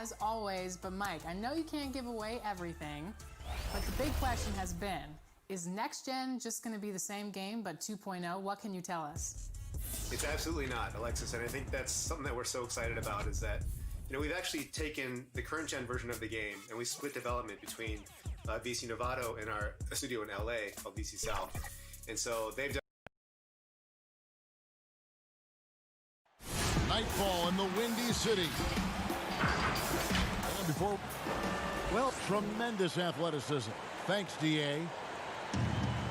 as always. But Mike, I know you can't give away everything, but the big question has been, is Next Gen just going to be the same game but 2.0? What can you tell us? It's absolutely not, Alexis, and I think that's something that we're so excited about is that, we've actually taken the current gen version of the game and we split development between VC Novato and our studio in LA called VC South. And so they've done nightfall in the Windy City. And before, well, tremendous athleticism. Thanks, DA.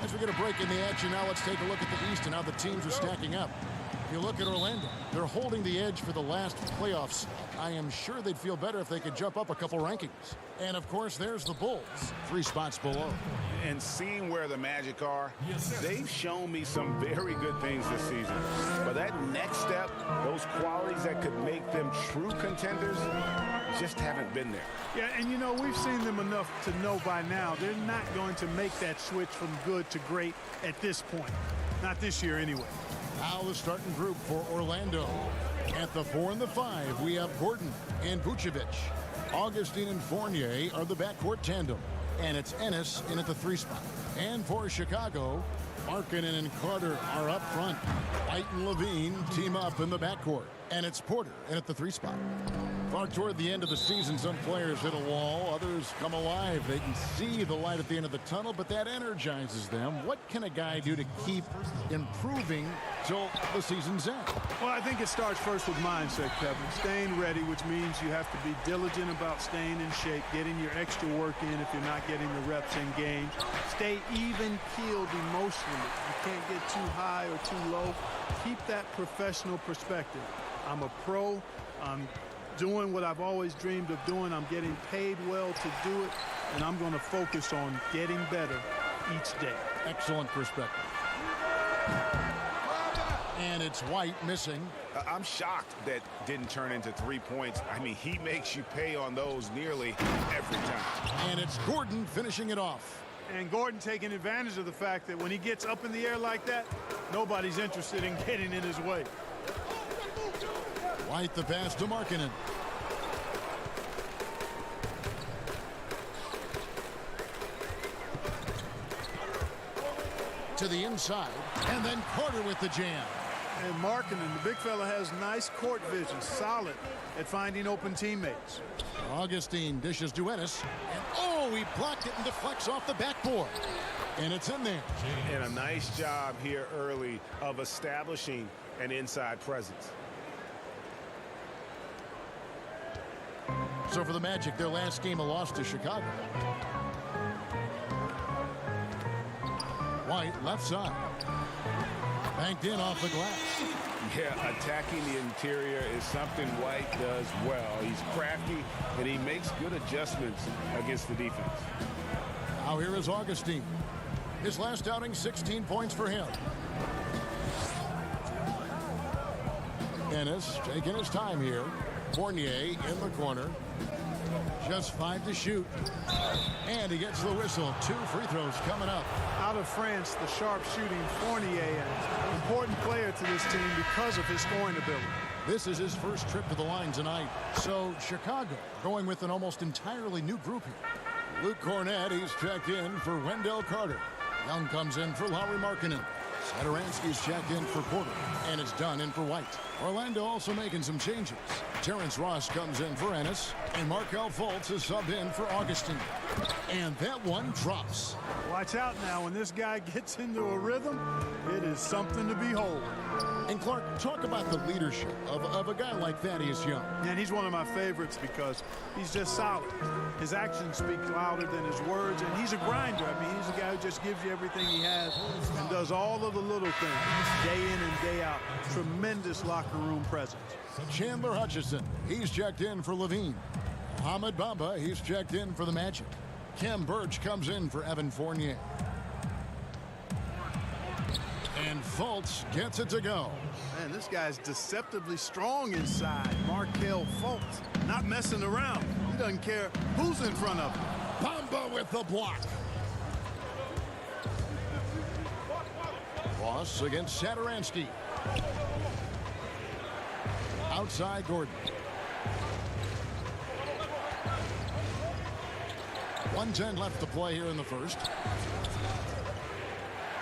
As we get a break in the action now, let's take a look at the East and how the teams are stacking up. If you look at Orlando, they're holding the edge for the last playoffs. I am sure they'd feel better if they could jump up a couple rankings. And, of course, there's the Bulls, 3 spots below. And seeing where the Magic are, they've shown me some very good things this season. But that next step, those qualities that could make them true contenders, just haven't been there. Yeah, and we've seen them enough to know by now they're not going to make that switch from good to great at this point. Not this year anyway. Now the starting group for Orlando. At the 4 and the 5, we have Gordon and Vucevic. Augustine and Fournier are the backcourt tandem. And it's Ennis in at the 3 spot. And for Chicago, Markkanen and Carter are up front. White and Levine team up in the backcourt. And it's Porter in at the 3 spot. Far toward the end of the season, some players hit a wall, others come alive. They can see the light at the end of the tunnel, but that energizes them. What can a guy do to keep improving till the season's end? Well, I think it starts first with mindset, Kevin. Staying ready, which means you have to be diligent about staying in shape, getting your extra work in if you're not getting the reps in games. Stay even-keeled emotionally. You can't get too high or too low. Keep that professional perspective. I'm a pro. I'm doing what I've always dreamed of doing. I'm getting paid well to do it, and I'm going to focus on getting better each day. Excellent perspective. And it's White missing. I'm shocked that didn't turn into 3 points. I mean, he makes you pay on those nearly every time. And it's Gordon finishing it off. And Gordon taking advantage of the fact that when he gets up in the air like that, nobody's interested in getting in his way. White the pass to Markkanen. To the inside, and then Carter with the jam. And Markkanen, the big fella, has nice court vision, solid at finding open teammates. Augustine dishes to Ennis, and oh, he blocked it and deflects off the backboard. And it's in there. And a nice job here early of establishing an inside presence. So for the Magic, their last game, a loss to Chicago. White left side. Banked in off the glass. Yeah, attacking the interior is something White does well. He's crafty, and he makes good adjustments against the defense. Now here is Augustine. His last outing, 16 points for him. Ennis taking his time here. Fournier in the corner. Just 5 to shoot. And he gets the whistle. 2 free throws coming up. Out of France, the sharp-shooting Fournier, an important player to this team because of his scoring ability. This is his first trip to the line tonight. So Chicago going with an almost entirely new group here. Luke Cornett, he's checked in for Wendell Carter. Young comes in for Lauri Markkanen. Satoransky's checked in for Porter, and it's done in for White. Orlando also making some changes. Terrence Ross comes in for Ennis, and Markelle Fultz is subbed in for Augustine. And that one drops. Watch out now. When this guy gets into a rhythm, it is something to behold. And Clark, talk about the leadership of a guy like Thaddeus Young. And he's one of my favorites because he's just solid. His actions speak louder than his words, and he's a grinder. I mean, he's a guy who just gives you everything he has and does all of the little things day in and day out. Tremendous locker room presence. Chandler Hutchison, he's checked in for Levine. Mohamed Bamba, he's checked in for the Magic. Kem Birch comes in for Evan Fournier. And Fultz gets it to go. Man, this guy's deceptively strong inside. Markelle Fultz, not messing around. He doesn't care who's in front of him. Bamba with the block. Ross against Satoransky. Outside Gordon. 1:10 left to play here in the first.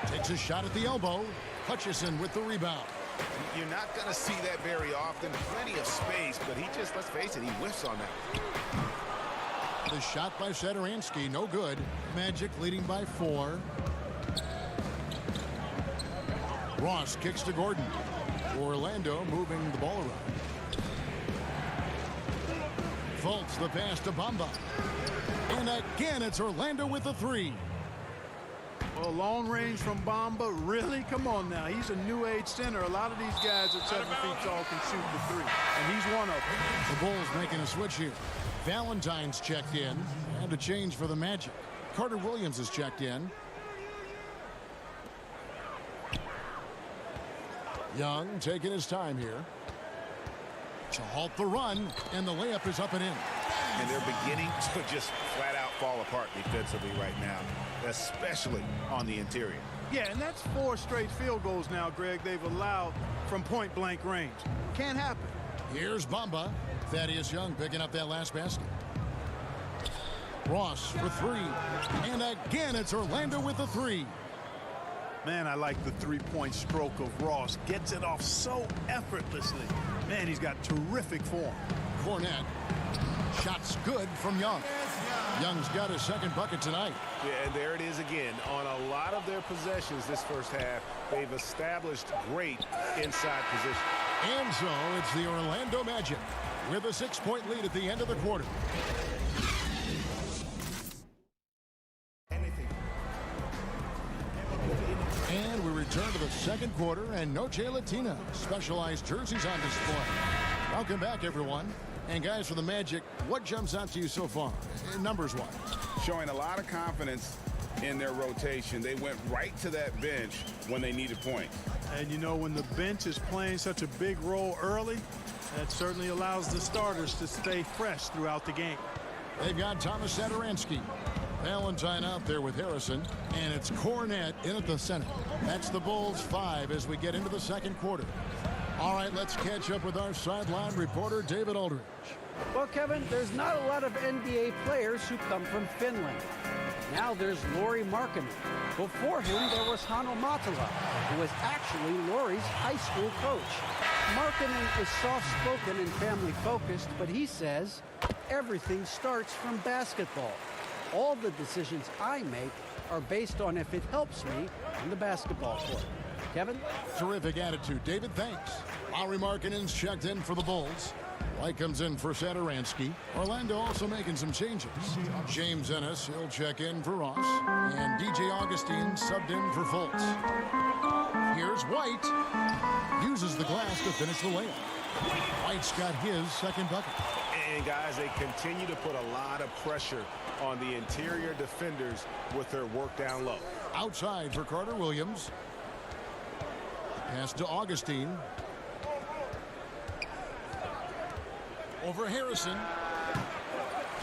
Takes a shot at the elbow. Hutchison with the rebound. You're not going to see that very often. Plenty of space, but he just, let's face it, he whiffs on that. The shot by Satoransky, no good. Magic leading by 4. Ross kicks to Gordon. Orlando moving the ball around. Fultz the pass to Bamba. And again, it's Orlando with the 3. Well, long range from Bamba, really? Come on now. He's a new age center. A lot of these guys at 7 feet tall can shoot the 3, and he's one of them. The Bulls making a switch here. Valentine's checked in, and a change for the Magic. Carter Williams is checked in. Young taking his time here to halt the run, and the layup is up and in. And they're beginning to just flat out fall apart defensively right now, especially on the interior. Yeah, and that's 4 straight field goals now, Greg, they've allowed from point-blank range. Can't happen. Here's Bamba. Thaddeus Young picking up that last basket. Ross for 3. And again, it's Orlando with the 3. Man, I like the three-point stroke of Ross. Gets it off so effortlessly. Man, he's got terrific form. Cornette. Shots good from Young. Young's got his second bucket tonight. Yeah, and there it is again. On a lot of their possessions this first half, they've established great inside position. And so it's the Orlando Magic with a 6-point lead at the end of the quarter. And we return to the second quarter, and Noche Latina specialized jerseys on display. Welcome back, everyone. And guys, for the Magic, what jumps out to you so far, numbers-wise? Showing a lot of confidence in their rotation. They went right to that bench when they needed points. And you know, when the bench is playing such a big role early, that certainly allows the starters to stay fresh throughout the game. They've got Thomas Satoransky. Valentine out there with Harrison, and it's Cornette in at the center. That's the Bulls 5 as we get into the second quarter. All right, let's catch up with our sideline reporter, David Aldridge. Well, Kevin, there's not a lot of NBA players who come from Finland. Now there's Lauri Markkanen. Before him, there was Hanno Matala, who was actually Lauri's high school coach. Markkanen is soft-spoken and family-focused, but he says everything starts from basketball. All the decisions I make are based on if it helps me on the basketball court. Kevin? Terrific attitude. David, thanks. Lauri Markkanen's checked in for the Bulls. White comes in for Satoransky. Orlando also making some changes. James Ennis, he'll check in for Ross. And DJ Augustine subbed in for Fultz. Here's White. Uses the glass to finish the layup. White's got his second bucket. And guys, they continue to put a lot of pressure on the interior defenders with their work down low. Outside for Carter Williams. Pass to Augustine. Over Harrison.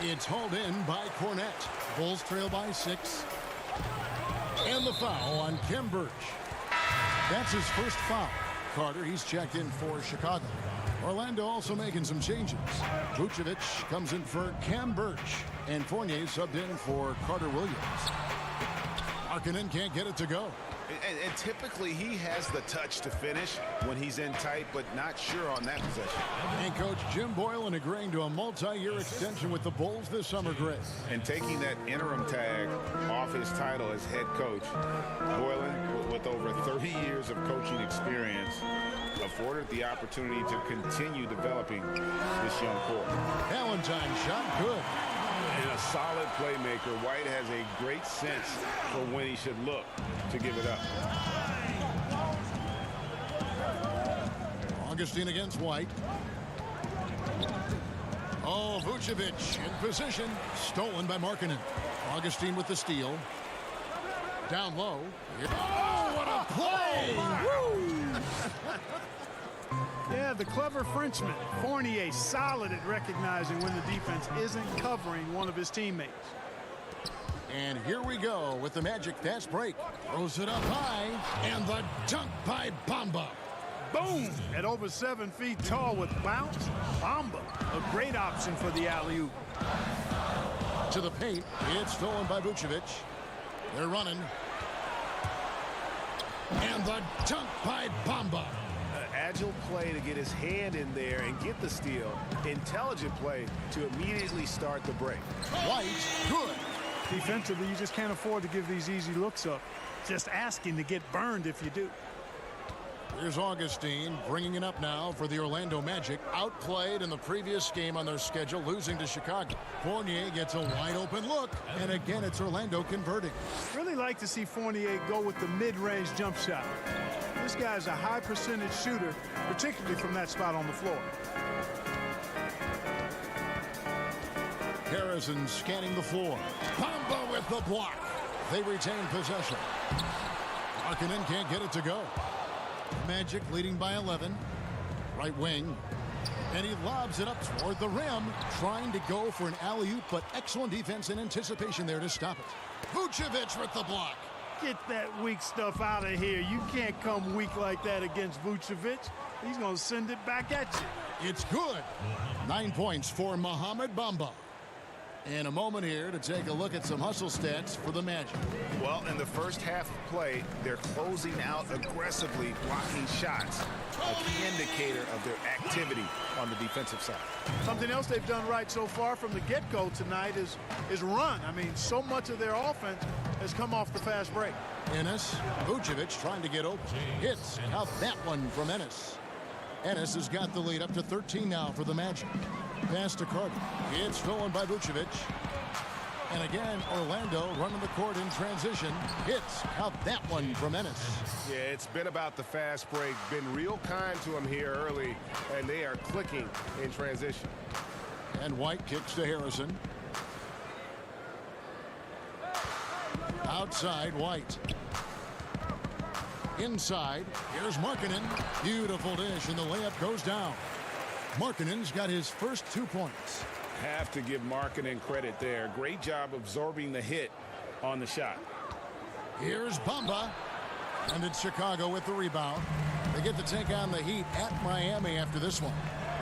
It's hauled in by Cornette. Bulls trail by 6. And the foul on Kem Birch. That's his first foul. Carter, he's checked in for Chicago. Orlando also making some changes. Vucevic comes in for Kem Birch. And Fournier subbed in for Carter Williams. Markkanen can't get it to go. And typically he has the touch to finish when he's in tight, but not sure on that possession. And Coach Jim Boylan agreeing to a multi-year extension with the Bulls this summer, Greg. And taking that interim tag off his title as head coach, Boylan, with over 30 years of coaching experience, afforded the opportunity to continue developing this young core. Valentine shot good. And a solid playmaker, White has a great sense for when he should look to give it up. Augustine against White. Oh, Vucevic in position. Stolen by Markkanen. Augustine with the steal. Down low. Oh, what a play! Woo! Yeah, the clever Frenchman. Fournier solid at recognizing when the defense isn't covering one of his teammates. And here we go with the Magic fast break. Throws it up high, and the dunk by Bamba. Boom! At over 7 feet tall with bounce, Bamba, a great option for the alley-oop. To the paint. It's stolen by Vucevic. They're running. And the dunk by Bamba. Agile play to get his hand in there and get the steal. Intelligent play to immediately start the break. White, good. Defensively, you just can't afford to give these easy looks up. Just asking to get burned if you do. Here's Augustine bringing it up now for the Orlando Magic. Outplayed in the previous game on their schedule, losing to Chicago. Fournier gets a wide open look, and again it's Orlando converting. Really like to see Fournier go with the mid-range jump shot. This guy's a high percentage shooter, particularly from that spot on the floor. Harrison scanning the floor. Bamba with the block. They retain possession. Markkanen can't get it to go. Magic leading by 11. Right wing. And he lobs it up toward the rim, trying to go for an alley-oop, but excellent defense and anticipation there to stop it. Vucevic with the block. Get that weak stuff out of here. You can't come weak like that against Vucevic. He's going to send it back at you. It's good. 9 points for Mohamed Bamba. In a moment here to take a look at some hustle stats for the Magic. Well, in the first half of play, they're closing out aggressively, blocking shots. A key indicator of their activity on the defensive side. Something else they've done right so far from the get-go tonight is run. I mean, so much of their offense has come off the fast break. Ennis, Vucevic trying to get open. Hits. Now that one from Ennis. Ennis has got the lead up to 13 now for the Magic. Pass to Carter. It's stolen by Vucevic. And again, Orlando running the court in transition. Hits. Out that one from Ennis. Yeah, it's been about the fast break. Been real kind to him here early, and they are clicking in transition. And White kicks to Harrison. Outside, White. Inside, here's Markkanen. Beautiful dish, and the layup goes down. Markkanen's got his first 2 points. Have to give Markkanen credit there. Great job absorbing the hit on the shot. Here's Bamba. And it's Chicago with the rebound. They get to take on the Heat at Miami after this one.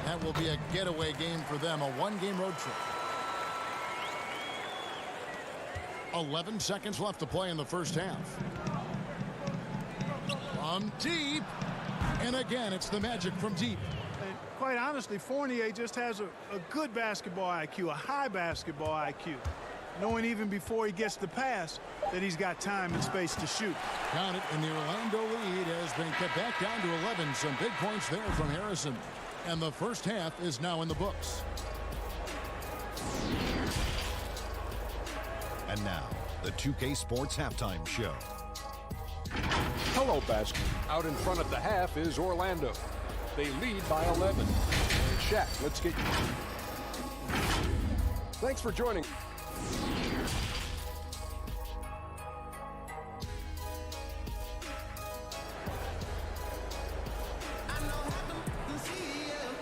That will be a getaway game for them, a one-game road trip. 11 seconds left to play in the first half. From deep. And again, it's the Magic from deep. And quite honestly, Fournier just has a good basketball IQ, a high basketball IQ. Knowing even before he gets the pass that he's got time and space to shoot. Count it, and the Orlando lead has been kept back down to 11. Some big points there from Harrison. And the first half is now in the books. And now, the 2K Sports Halftime Show. Hello, basket. Out in front of the half is Orlando. They lead by 11. Shaq, let's get you. Thanks for joining.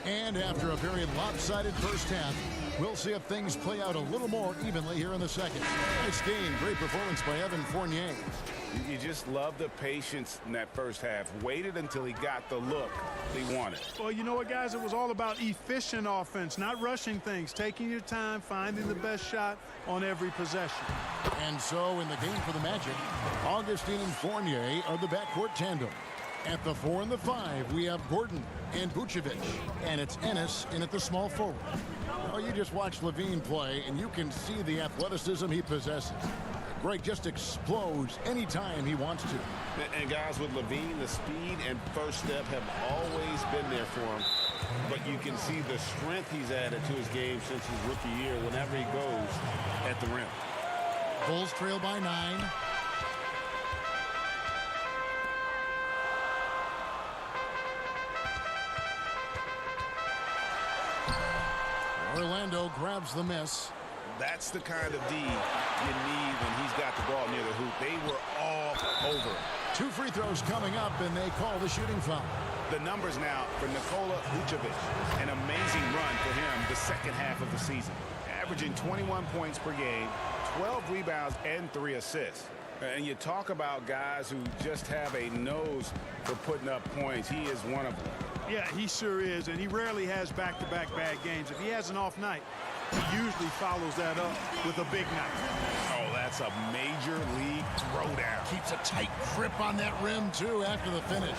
And after a very lopsided first half, we'll see if things play out a little more evenly here in the second. Nice game. Great performance by Evan Fournier. You just love the patience in that first half. Waited until he got the look he wanted. Well, you know what, guys? It was all about efficient offense, not rushing things, taking your time, finding the best shot on every possession. And so in the game for the Magic, Augustine and Fournier are the backcourt tandem. At the 4 and the 5, we have Gordon and Vucevic, and it's Ennis in at the small forward. Well, you just watch Levine play, and you can see the athleticism he possesses. Greg just explodes anytime he wants to. And guys, with Levine, the speed and first step have always been there for him. But you can see the strength he's added to his game since his rookie year whenever he goes at the rim. Bulls trail by 9. Orlando grabs the miss. That's the kind of D you need when he's got the ball near the hoop. They were all over him. 2 free throws coming up, and they call the shooting foul. The numbers now for Nikola Vucevic. An amazing run for him the second half of the season. Averaging 21 points per game, 12 rebounds, and 3 assists. And you talk about guys who just have a nose for putting up points. He is one of them. Yeah, he sure is, and he rarely has back-to-back bad games. If he has an off night, He usually follows that up with a big night. Oh, that's a major league throwdown. Keeps a tight grip on that rim, too, after the finish.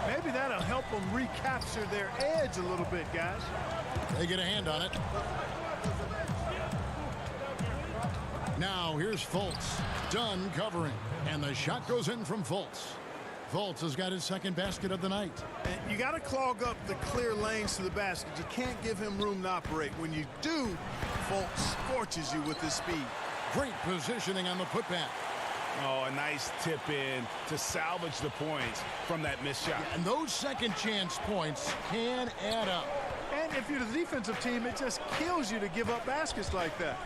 Maybe that'll help them recapture their edge a little bit, guys. They get a hand on it. Now, here's Fultz. Dunn covering. And the shot goes in from Fultz. Fultz has got his second basket of the night. And you got to clog up the clear lanes to the basket. You can't give him room to operate. When you do, Fultz scorches you with his speed. Great positioning on the putback. Oh, a nice tip in to salvage the points from that missed shot. And those second chance points can add up. And if you're the defensive team, it just kills you to give up baskets like that.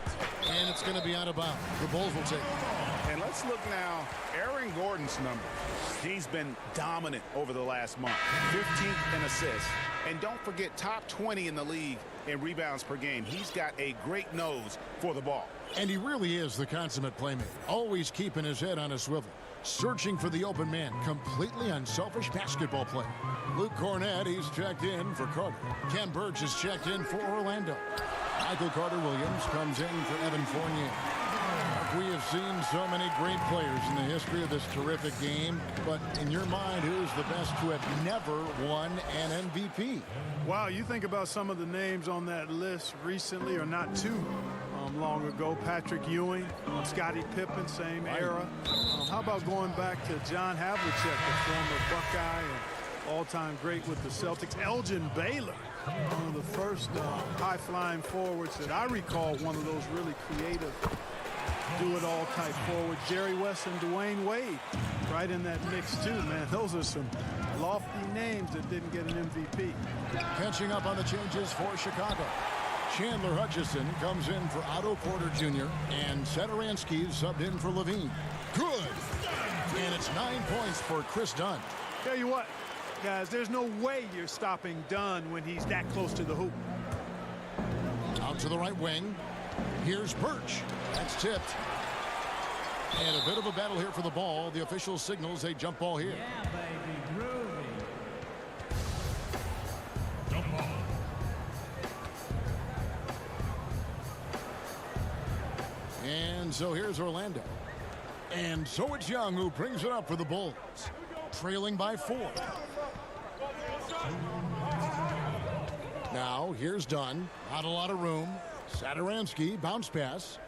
And it's going to be out of bounds. The Bulls will take it. And let's look now, Aaron Gordon's numbers. He's been dominant over the last month. 15th in assists. And don't forget, top 20 in the league in rebounds per game. He's got a great nose for the ball. And he really is the consummate playmaker. Always keeping his head on a swivel. Searching for the open man. Completely unselfish basketball play. Luke Cornett, he's checked in for Carter. Ken Birch is checked in for Orlando. Michael Carter-Williams comes in for Evan Fournier. We have seen so many great players in the history of this terrific game, but in your mind, who's the best to have never won an MVP? Wow, you think about some of the names on that list recently, or not too long ago. Patrick Ewing, Scottie Pippen, same era. How about going back to John Havlicek, the former Buckeye and all-time great with the Celtics. Elgin Baylor, one of the first high-flying forwards that I recall, one of those really creative do-it-all type forwards. Jerry West and Dwayne Wade right in that mix too, man. Those are some lofty names that didn't get an MVP. Catching up on the changes for Chicago. Chandler Hutchison comes in for Otto Porter Jr. and Satoransky subbed in for Levine. Good! And it's 9 points for Chris Dunn. Tell you what, guys, there's no way you're stopping Dunn when he's that close to the hoop. Out to the right wing. Here's Birch. That's tipped. And a bit of a battle here for the ball. The official signals a jump ball here. Yeah, baby, groovy. Jump ball. And so here's Orlando. And so it's Young who brings it up for the Bulls. Trailing by 4. Now here's Dunn. Not a lot of room. Satoransky, bounce pass.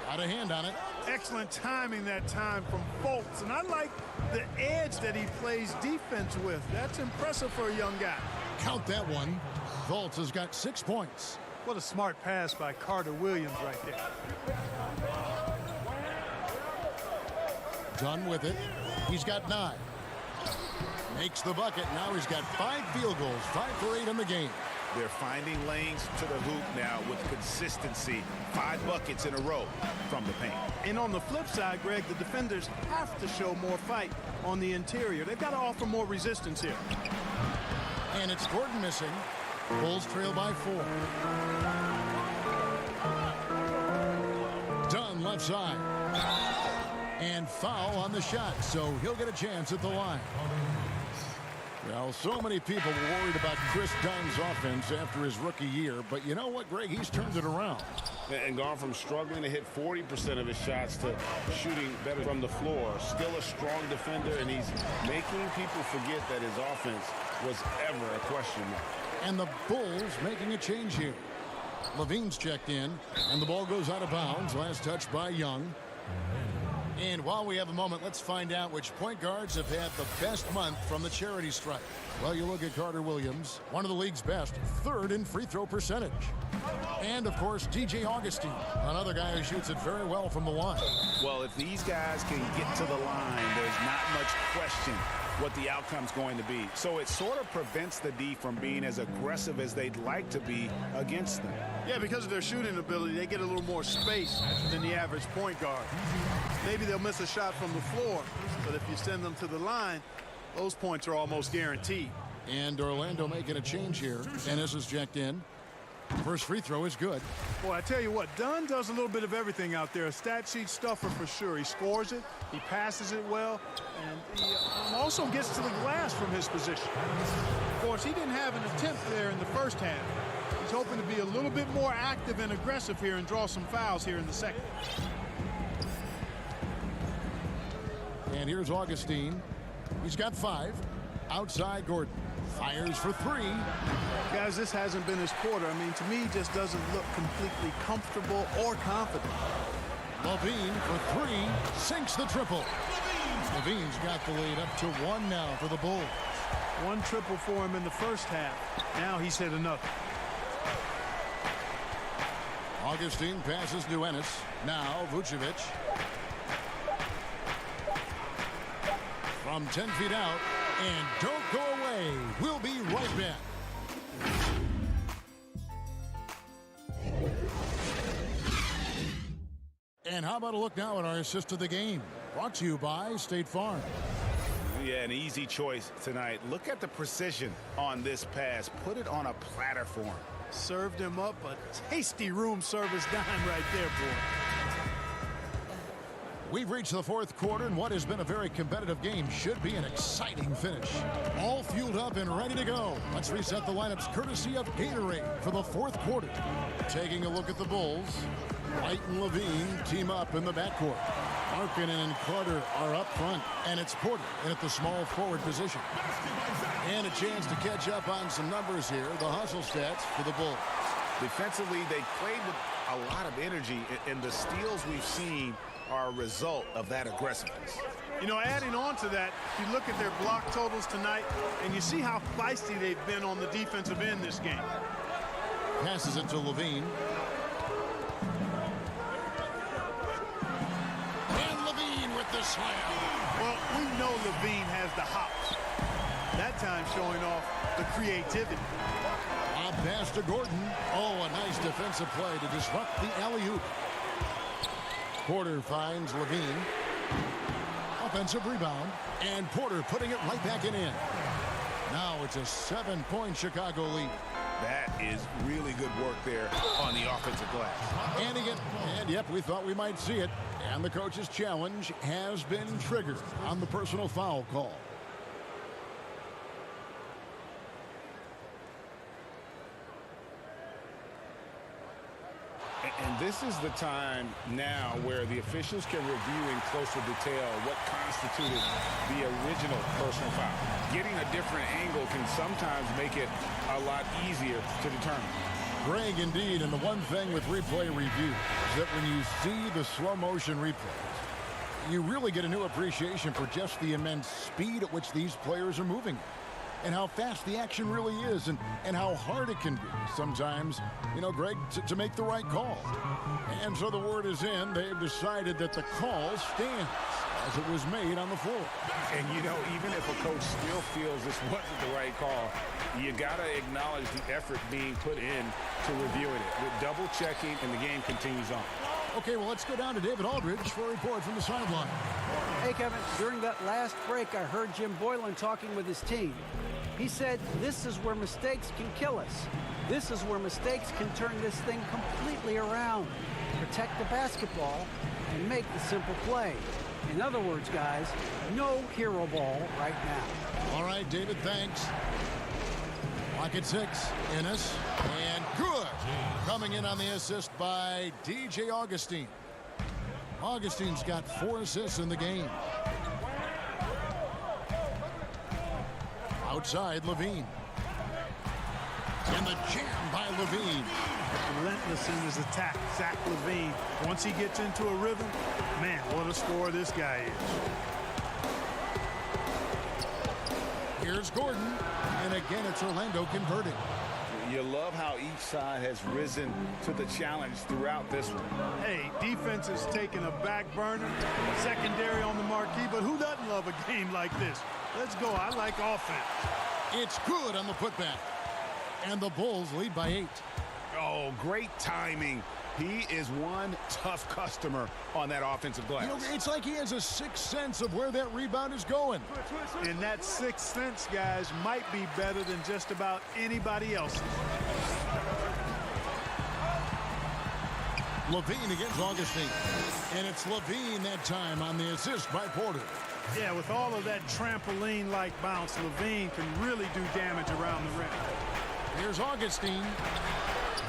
Got a hand on it. Excellent timing that time from Fultz. And I like the edge that he plays defense with. That's impressive for a young guy. Count that one. Fultz has got 6 points. What a smart pass by Carter-Williams right there. Done with it. He's got 9. Makes the bucket. Now he's got 5 field goals. 5 for 8 in the game. They're finding lanes to the hoop now with consistency. 5 buckets in a row from the paint. And on the flip side, Greg, the defenders have to show more fight on the interior. They've got to offer more resistance here. And it's Gordon missing. Bulls trail by 4. Dunn left side. And foul on the shot, so he'll get a chance at the line. Well, so many people were worried about Chris Dunn's offense after his rookie year, but you know what, Greg? He's turned it around. And gone from struggling to hit 40% of his shots to shooting better from the floor. Still a strong defender, and he's making people forget that his offense was ever a question mark. And the Bulls making a change here. Levine's checked in, and the ball goes out of bounds. Last touch by Young. And while we have a moment, let's find out which point guards have had the best month from the charity strike. Well, you look at Carter-Williams, one of the league's best, 3rd in free throw percentage. And, of course, DJ Augustine, another guy who shoots it very well from the line. Well, if these guys can get to the line, there's not much question what the outcome's going to be. So it sort of prevents the D from being as aggressive as they'd like to be against them. Yeah, because of their shooting ability, they get a little more space than the average point guard. Maybe they'll miss a shot from the floor, but if you send them to the line, those points are almost guaranteed. And Orlando making a change here. Ennis is checked in. First free throw is good. Boy, I tell you what, Dunn does a little bit of everything out there. A stat sheet stuffer for sure. He scores it, he passes it well, and he also gets to the glass from his position. Of course, he didn't have an attempt there in the first half. hoping to be a little bit more active and aggressive here and draw some fouls here in the second. And here's Augustine. He's got 5. Outside Gordon. Fires for 3. Guys, this hasn't been his quarter. I mean, to me, just doesn't look completely comfortable or confident. Levine for 3. Sinks the triple. Levine's got the lead up to 1 now for the Bulls. 1 triple for him in the first half. Now he's hit another. Augustine passes to Ennis. Now Vucevic. From 10 feet out. And don't go away. We'll be right back. And how about a look now at our assist of the game? Brought to you by State Farm. Yeah, an easy choice tonight. Look at the precision on this pass. Put it on a platter for him. Served him up a tasty room service dime right there, boy. We've reached the 4th quarter, and what has been a very competitive game should be an exciting finish. All fueled up and ready to go. Let's reset the lineups courtesy of Gatorade for the 4th quarter. Taking a look at the Bulls. White and Levine team up in the backcourt. Markkanen and Carter are up front, and it's Porter in at the small forward position. And a chance to catch up on some numbers here. The hustle stats for the Bulls. Defensively, they played with a lot of energy, and the steals we've seen are a result of that aggressiveness. You know, adding on to that, you look at their block totals tonight, and you see how feisty they've been on the defensive end this game. Passes it to Levine. And Levine with the slam. Well, we know Levine has the hops. That time showing off the creativity. A pass to Gordon. Oh, a nice defensive play to disrupt the alley-oop. Porter finds Levine. Offensive rebound. And Porter putting it right back in. Now it's a 7-point Chicago lead. That is really good work there on the offensive glass. And again, and yep, we thought we might see it. And the coach's challenge has been triggered on the personal foul call. And this is the time now where the officials can review in closer detail what constituted the original personal foul. Getting a different angle can sometimes make it a lot easier to determine. Greg, indeed, and the one thing with replay review is that when you see the slow motion replays, you really get a new appreciation for just the immense speed at which these players are moving. And how fast the action really is, and how hard it can be sometimes, you know, Greg, to make the right call. And so the word is in. They've decided that the call stands as it was made on the floor. And, you know, even if a coach still feels this wasn't the right call, you got to acknowledge the effort being put in to reviewing it. With double checking, and the game continues on. Okay, well, let's go down to David Aldridge for a report from the sideline. Hey, Kevin, during that last break, I heard Jim Boylan talking with his team. He said, this is where mistakes can kill us. This is where mistakes can turn this thing completely around. Protect the basketball and make the simple play. In other words, guys, no hero ball right now. All right, David, thanks. Clock at 6. Ennis, and good. Coming in on the assist by DJ Augustine. Augustine's got 4 assists in the game. Outside, Levine. And the jam by Levine. Relentless in his attack, Zach Levine. Once he gets into a rhythm, man, what a scorer this guy is. Here's Gordon. And again, it's Orlando converting. You love how each side has risen to the challenge throughout this one. Hey, defense is taking a back burner, secondary on the marquee, but who doesn't love a game like this? Let's go. I like offense. It's good on the putback. And the Bulls lead by 8. Oh, great timing. He is one tough customer on that offensive glass. You know, it's like he has a sixth sense of where that rebound is going. And that sixth sense, guys, might be better than just about anybody else's. Levine against Augustine. And it's Levine that time on the assist by Porter. Yeah, with all of that trampoline-like bounce, Levine can really do damage around the rim. Here's Augustine.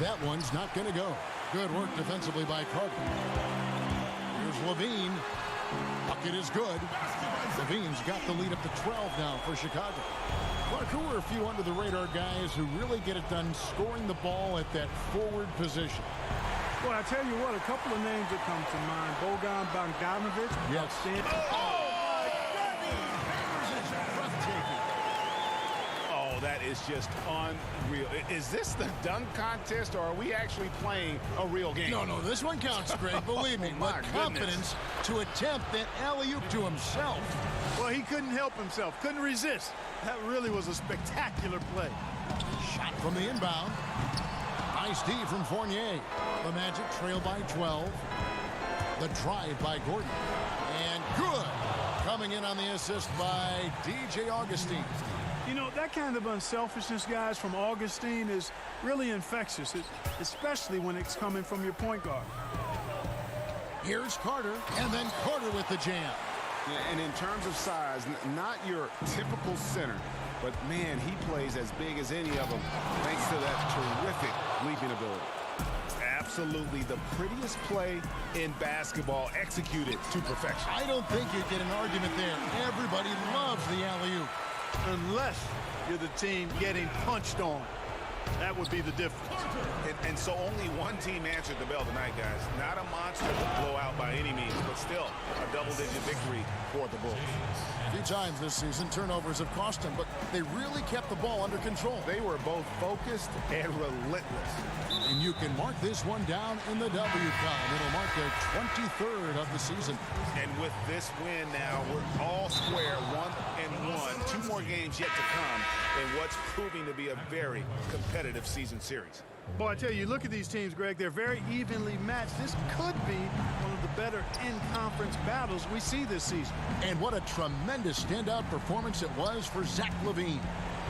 That one's not going to go. Good work defensively by Carter. Here's Levine. Bucket is good. Levine's got the lead up to 12 now for Chicago. Clark, who are a few under-the-radar guys who really get it done scoring the ball at that forward position? Well, I tell you what, a couple of names that come to mind. Bogan Bogdanovic. Yes. Oh, that is just unreal. Is this the dunk contest, or are we actually playing a real game? No, this one counts, Greg. Believe me. My But confidence to attempt that alley-oop to himself. Well, he couldn't help himself. Couldn't resist. That really was a spectacular play. Shot from the inbound. Nice D from Fournier. The Magic trail by 12. The drive by Gordon. And good. Coming in on the assist by DJ Augustine. You know, that kind of unselfishness, guys, from Augustine is really infectious, especially when it's coming from your point guard. Here's Carter, and then Carter with the jam. Yeah, and in terms of size, not your typical center, but, man, he plays as big as any of them thanks to that terrific leaping ability. Absolutely the prettiest play in basketball, executed to perfection. I don't think you get an argument there. Everybody loves the alley-oop. Unless you're the team getting punched on. That would be the difference. And so only one team answered the bell tonight, guys. Not a monster blowout by any means, but still a double-digit victory for the Bulls. A few times this season, turnovers have cost them, but they really kept the ball under control. They were both focused and relentless. And you can mark this one down in the W column. It'll mark the 23rd of the season. And with this win now, we're all square, 1-1. 2 more games yet to come in what's proving to be a very competitive season series. Boy, I tell you, look at these teams, Greg. They're very evenly matched. This could be one of the better in-conference battles we see this season. And what a tremendous standout performance it was for Zach LaVine.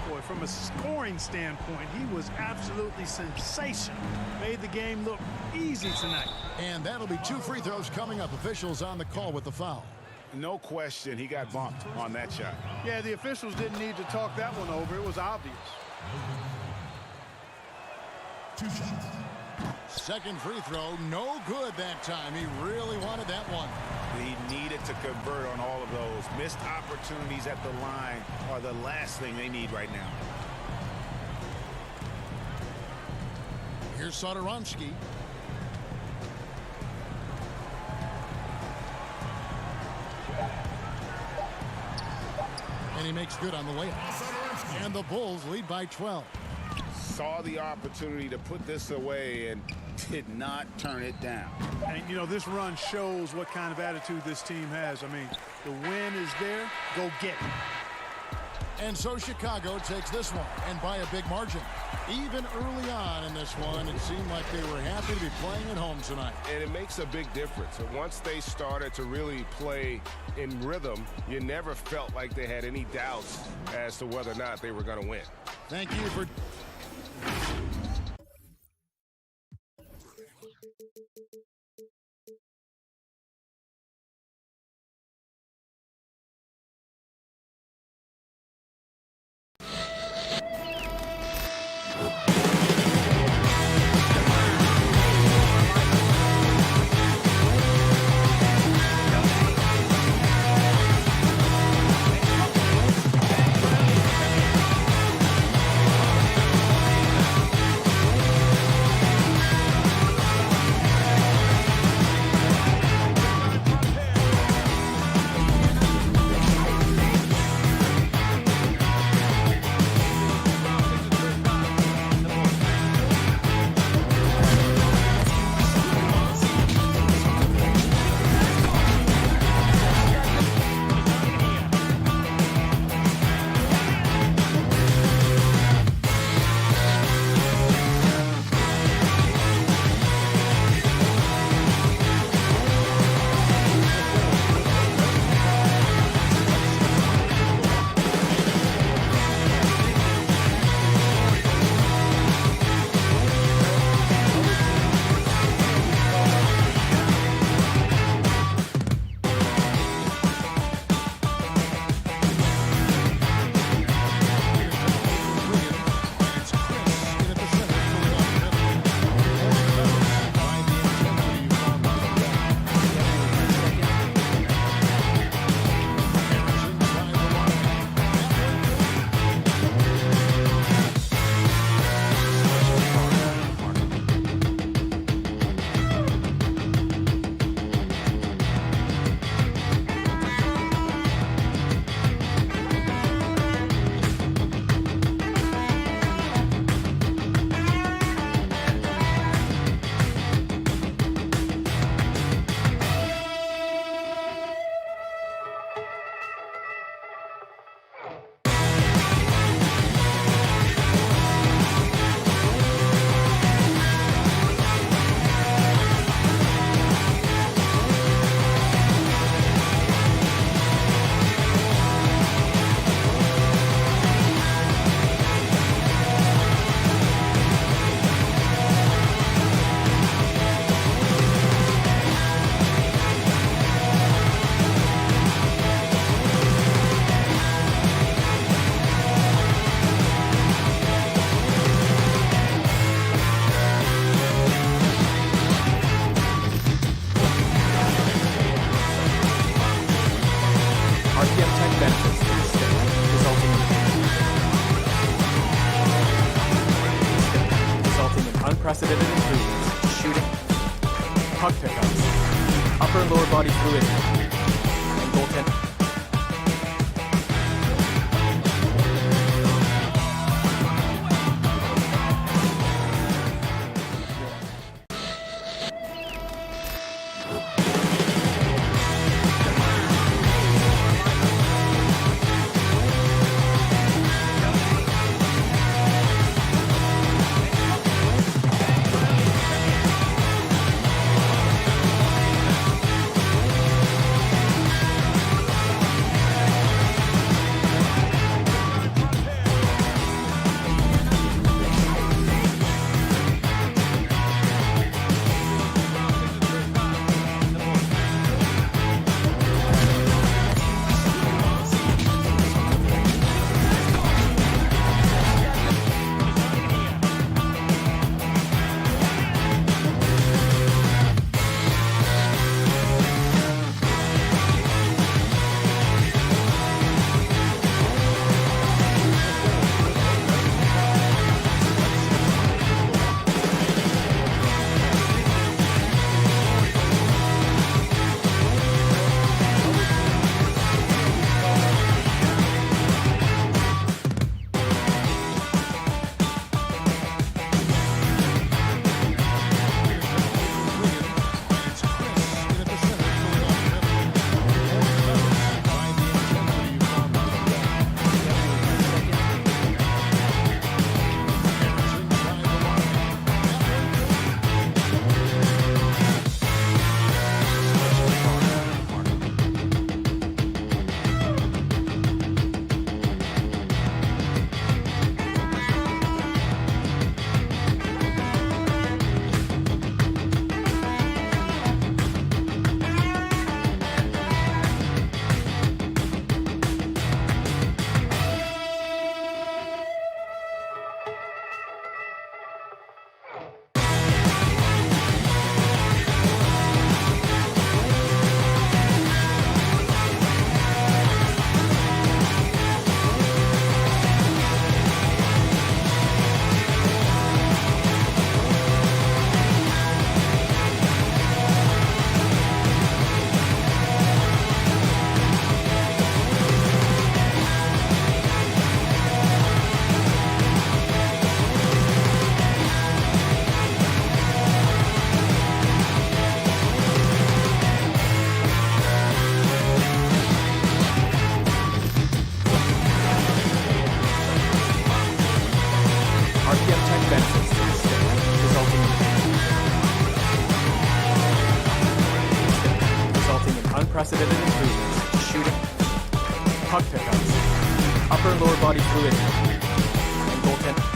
Boy, from a scoring standpoint, he was absolutely sensational. Made the game look easy tonight. And that'll be 2 free throws coming up. Officials on the call with the foul. No question, he got bumped on that shot. Yeah, the officials didn't need to talk that one over. It was obvious. Second free throw, no good that time. He really wanted that one. He needed to convert on all of those. Missed opportunities at the line are the last thing they need right now. Here's Satoransky. And he makes good on the layup. And the Bulls lead by 12. Saw the opportunity to put this away and did not turn it down. And, you know, this run shows what kind of attitude this team has. I mean, the win is there. Go get it. And so Chicago takes this one, and by a big margin. Even early on in this one, it seemed like they were happy to be playing at home tonight. And it makes a big difference. And once they started to really play in rhythm, you never felt like they had any doubts as to whether or not they were going to win. Thank you for... unprecedented improvements. Shooting, puck pickups, upper and lower body fluidity, and goaltending. Unprecedented improvements. Shooting, puck pickups, upper and lower body fluidity, and goaltending.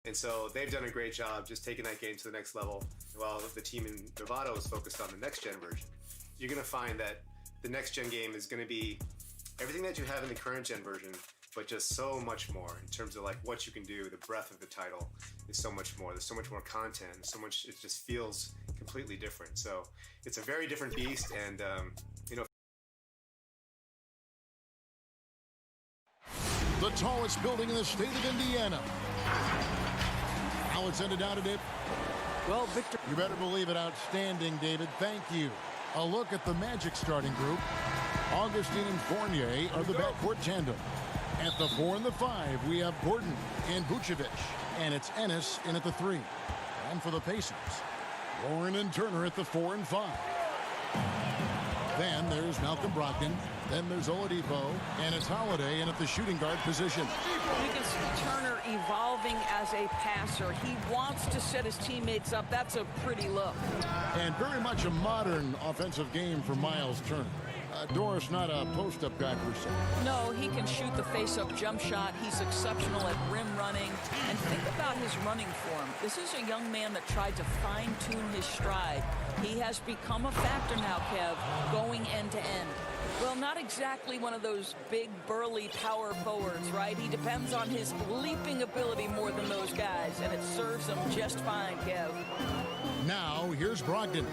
And so they've done a great job just taking that game to the next level, while the team in Novato is focused on the next gen version. you're going to find that the next-gen game is going to be everything that you have in the current-gen version, but just so much more in terms of like what you can do. The breadth of the title is so much more. There's so much more content. So much. It just feels completely different. So it's a very different beast, and you know. The tallest building in the state of Indiana. How it's ended out today. Well, Victor. You better believe it. Outstanding, David. Thank you. A look at the Magic starting group. Augustine and Fournier are the backcourt tandem. At the 4 and the 5, we have Gordon and Vucevic. And it's Ennis in at the 3. And for the Pacers, Warren and Turner at the 4 and 5. Then there's Malcolm Brogdon. Then there's Oladipo. And it's Holiday in at the shooting guard position. You can see Turner evolving as a passer. He wants to set his teammates up. That's a pretty look. And very much a modern offensive game for Miles Turner. Doris, not a post-up guy per se. No, he can shoot the face-up jump shot. He's exceptional at rim running. And think about his running form. This is a young man that tried to fine-tune his stride. He has become a factor now, Kev, going end-to-end. Well, not exactly one of those big, burly power forwards, right? He depends on his leaping ability more than those guys, and it serves him just fine, Kev. Now, here's Brogdon.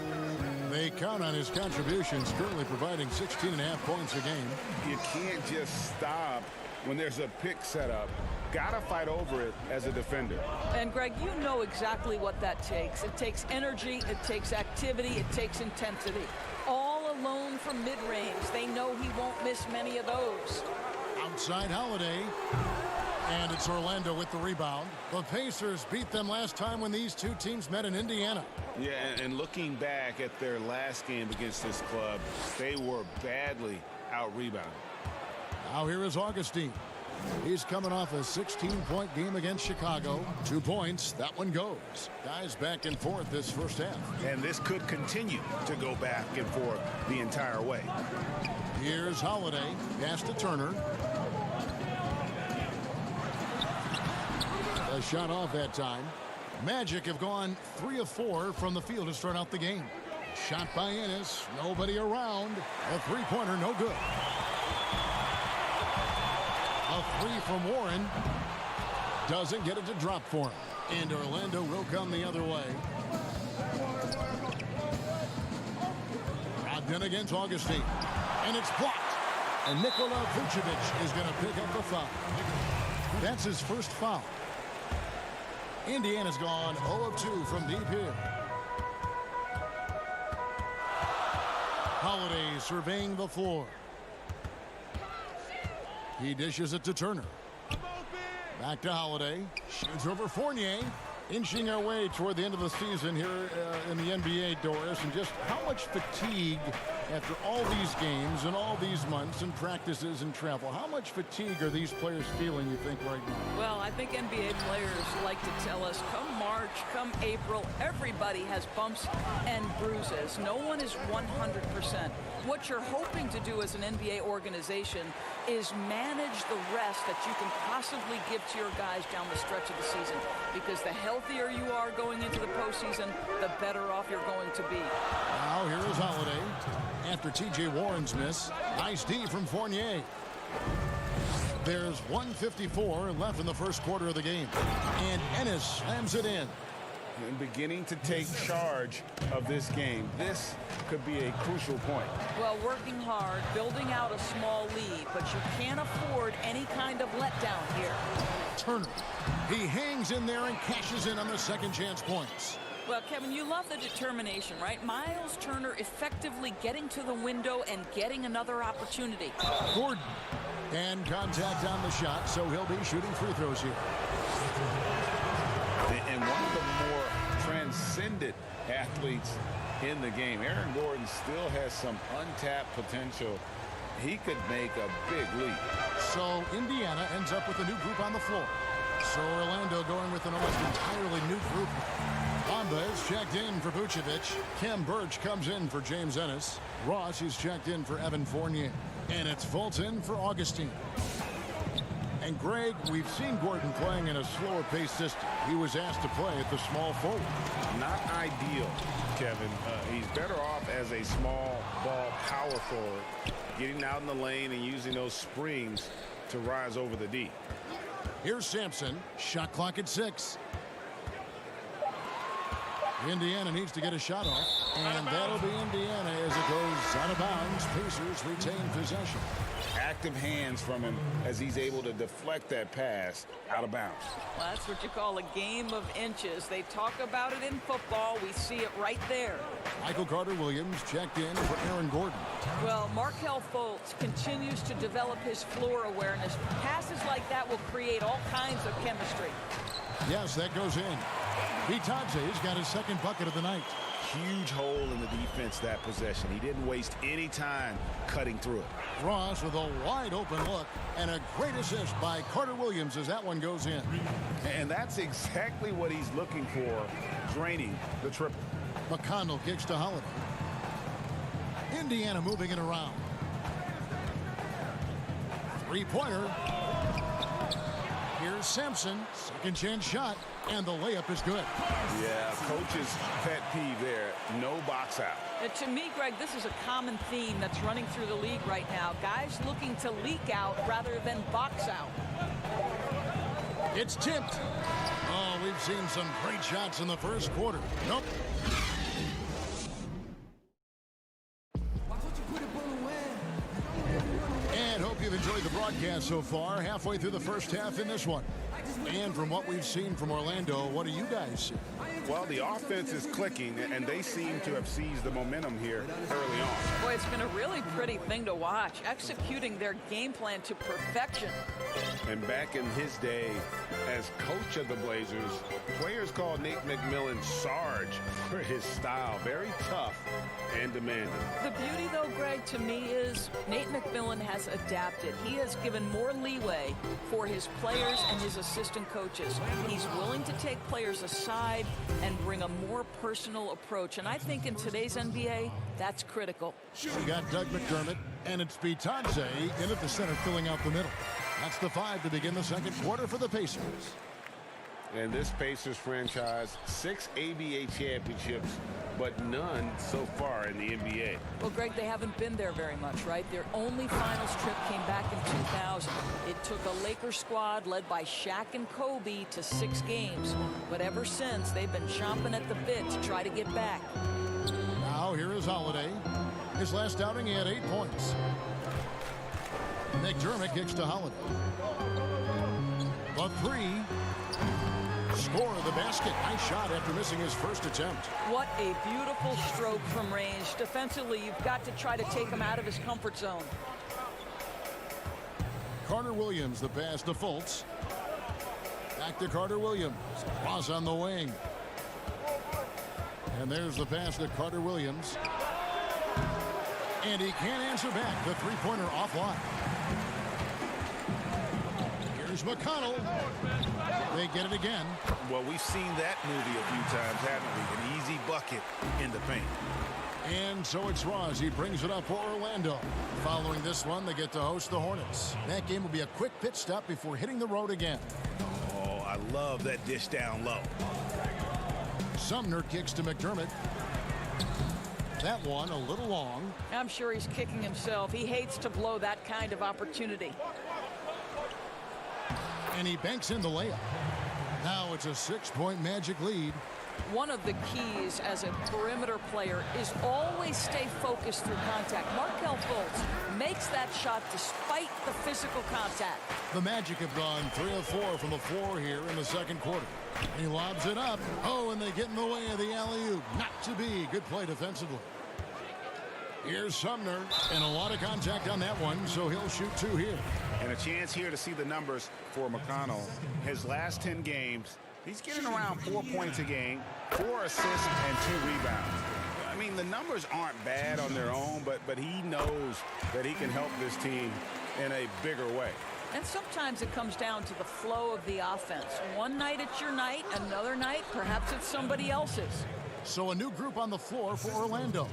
They count on his contributions, currently providing 16.5 points a game. You can't just stop when there's a pick set up. Gotta fight over it as a defender. And Greg, you know exactly what that takes. It takes energy, it takes activity, it takes intensity. All alone from mid-range. They know he won't miss many of those. Outside Holiday. And it's Orlando with the rebound. The Pacers beat them last time when these two teams met in Indiana. Yeah, and looking back at their last game against this club, they were badly out-rebounded. Now here is Augustine. He's coming off a 16-point game against Chicago. 2 points. That one goes. Guys back and forth this first half. And this could continue to go back and forth the entire way. Here's Holiday. Pass to Turner. A shot off that time. Magic have gone 3 of 4 from the field to start out the game. Shot by Ennis. Nobody around. A three-pointer, no good. A 3 from Warren. Doesn't get it to drop for him. And Orlando will come the other way. Brogdon against Augustine. And it's blocked. And Nikola Vucevic is going to pick up the foul. That's his first foul. Indiana's gone 0 of 2 from deep here. Holiday surveying the floor. He dishes it to Turner. Back to Holiday. Shoots over Fournier. Inching our way toward the end of the season here in the NBA, Doris. And just how much fatigue after all these games and all these months and practices and travel. How much fatigue are these players feeling, you think, right now? Well, I think NBA players like to tell us, come March, come April, everybody has bumps and bruises. No one is 100%. What you're hoping to do as an NBA organization is manage the rest that you can possibly give to your guys down the stretch of the season. Because the healthier you are going into the postseason, the better off you're going to be. Now here is Holiday. After T.J. Warren's miss, nice D from Fournier. There's 1:54 left in the first quarter of the game. And Ennis slams it in. And beginning to take charge of this game. This could be a crucial point. Well, working hard, building out a small lead, but you can't afford any kind of letdown here. Turner. He hangs in there and cashes in on the second chance points. Well, Kevin, you love the determination, right? Miles Turner effectively getting to the window and getting another opportunity. Gordon. And contact on the shot, so he'll be shooting free throws here. And one of the more transcendent athletes in the game. Aaron Gordon still has some untapped potential. He could make a big leap. So Indiana ends up with a new group on the floor. So Orlando going with an almost entirely new group. Bamba is checked in for Vucevic. Kim Birch comes in for James Ennis. Ross is checked in for Evan Fournier. And it's Fulton for Augustine. And Greg, we've seen Gordon playing in a slower paced system. He was asked to play at the small forward. Not ideal, Kevin. He's better off as a small ball power forward, getting out in the lane and using those springs to rise over the D. Here's Sampson. Shot clock at 6. Indiana needs to get a shot off, and that'll be Indiana as it goes out of bounds. Pacers retain possession. Active hands from him as he's able to deflect that pass out of bounds. Well, that's what you call a game of inches. They talk about it in football. We see it right there. Michael Carter-Williams checked in for Aaron Gordon. Well, Markelle Fultz continues to develop his floor awareness. Passes like that will create all kinds of chemistry. Yes, that goes in. Vitadze's got his second bucket of the night. Huge hole in the defense that possession. He didn't waste any time cutting through it. Ross with a wide open look and a great assist by Carter-Williams as that one goes in. And that's exactly what he's looking for, draining the triple. McConnell kicks to Holiday. Indiana moving it around. Three-pointer. Here's Sampson. Second chance shot. And the layup is good. Yeah, coach's pet peeve there. No box out. To me, Greg, this is a common theme that's running through the league right now. Guys looking to leak out rather than box out. It's tipped. Oh, we've seen some great shots in the first quarter. Nope. And hope you've enjoyed the broadcast so far. Halfway through the first half in this one. And from what we've seen from Orlando, what do you guys see? Well, the offense is clicking, and they seem to have seized the momentum here early on. Boy, it's been a really pretty thing to watch, executing their game plan to perfection. And back in his day as coach of the Blazers, players called Nate McMillan Sarge for his style. Very tough and demanding. The beauty, though, Greg, to me is Nate McMillan has adapted. He has given more leeway for his players and his assistant coaches. He's willing to take players aside and bring a more personal approach. And I think in today's NBA, that's critical. We got Doug McDermott, and it's Bitadze in at the center filling out the middle. That's the 5 to begin the second quarter for the Pacers. And this Pacers franchise, 6 ABA championships, but none so far in the NBA. Well, Greg, they haven't been there very much, right? Their only finals trip came back in 2000. It took a Lakers squad led by Shaq and Kobe to 6 games. But ever since, they've been chomping at the bit to try to get back. Now here is Holiday. His last outing, he had 8 points. McDermott kicks to Holiday. The 3. Score of the basket. Nice shot after missing his first attempt. What a beautiful stroke from range. Defensively, you've got to try to take him out of his comfort zone. Carter-Williams, the pass to Fultz. Back to Carter-Williams. Cross on the wing. And there's the pass to Carter-Williams. And he can't answer back. The three-pointer offline. Here's McConnell. They get it again. Well, we've seen that movie a few times, haven't we? An easy bucket in the paint. And so it's Ross. He brings it up for Orlando. Following this one, they get to host the Hornets. That game will be a quick pit stop before hitting the road again. Oh, I love that dish down low. Sumner kicks to McDermott. That one a little long. I'm sure he's kicking himself. He hates to blow that kind of opportunity. And he banks in the layup. Now it's a 6-point Magic lead. One of the keys as a perimeter player is always stay focused through contact. Markelle Fultz makes that shot despite the physical contact. The Magic have gone 3 of 4 from the floor here in the second quarter. He lobs it up. Oh, and they get in the way of the alley-oop. Not to be. Good play defensively. Here's Sumner, and a lot of contact on that one, so he'll shoot 2 here. And a chance here to see the numbers for McConnell. His last 10 games, he's getting around 4 points a game, 4 assists, and 2 rebounds. I mean, the numbers aren't bad on their own, but he knows that he can help this team in a bigger way. And sometimes it comes down to the flow of the offense. One night it's your night, another night perhaps it's somebody else's. So a new group on the floor for Orlando.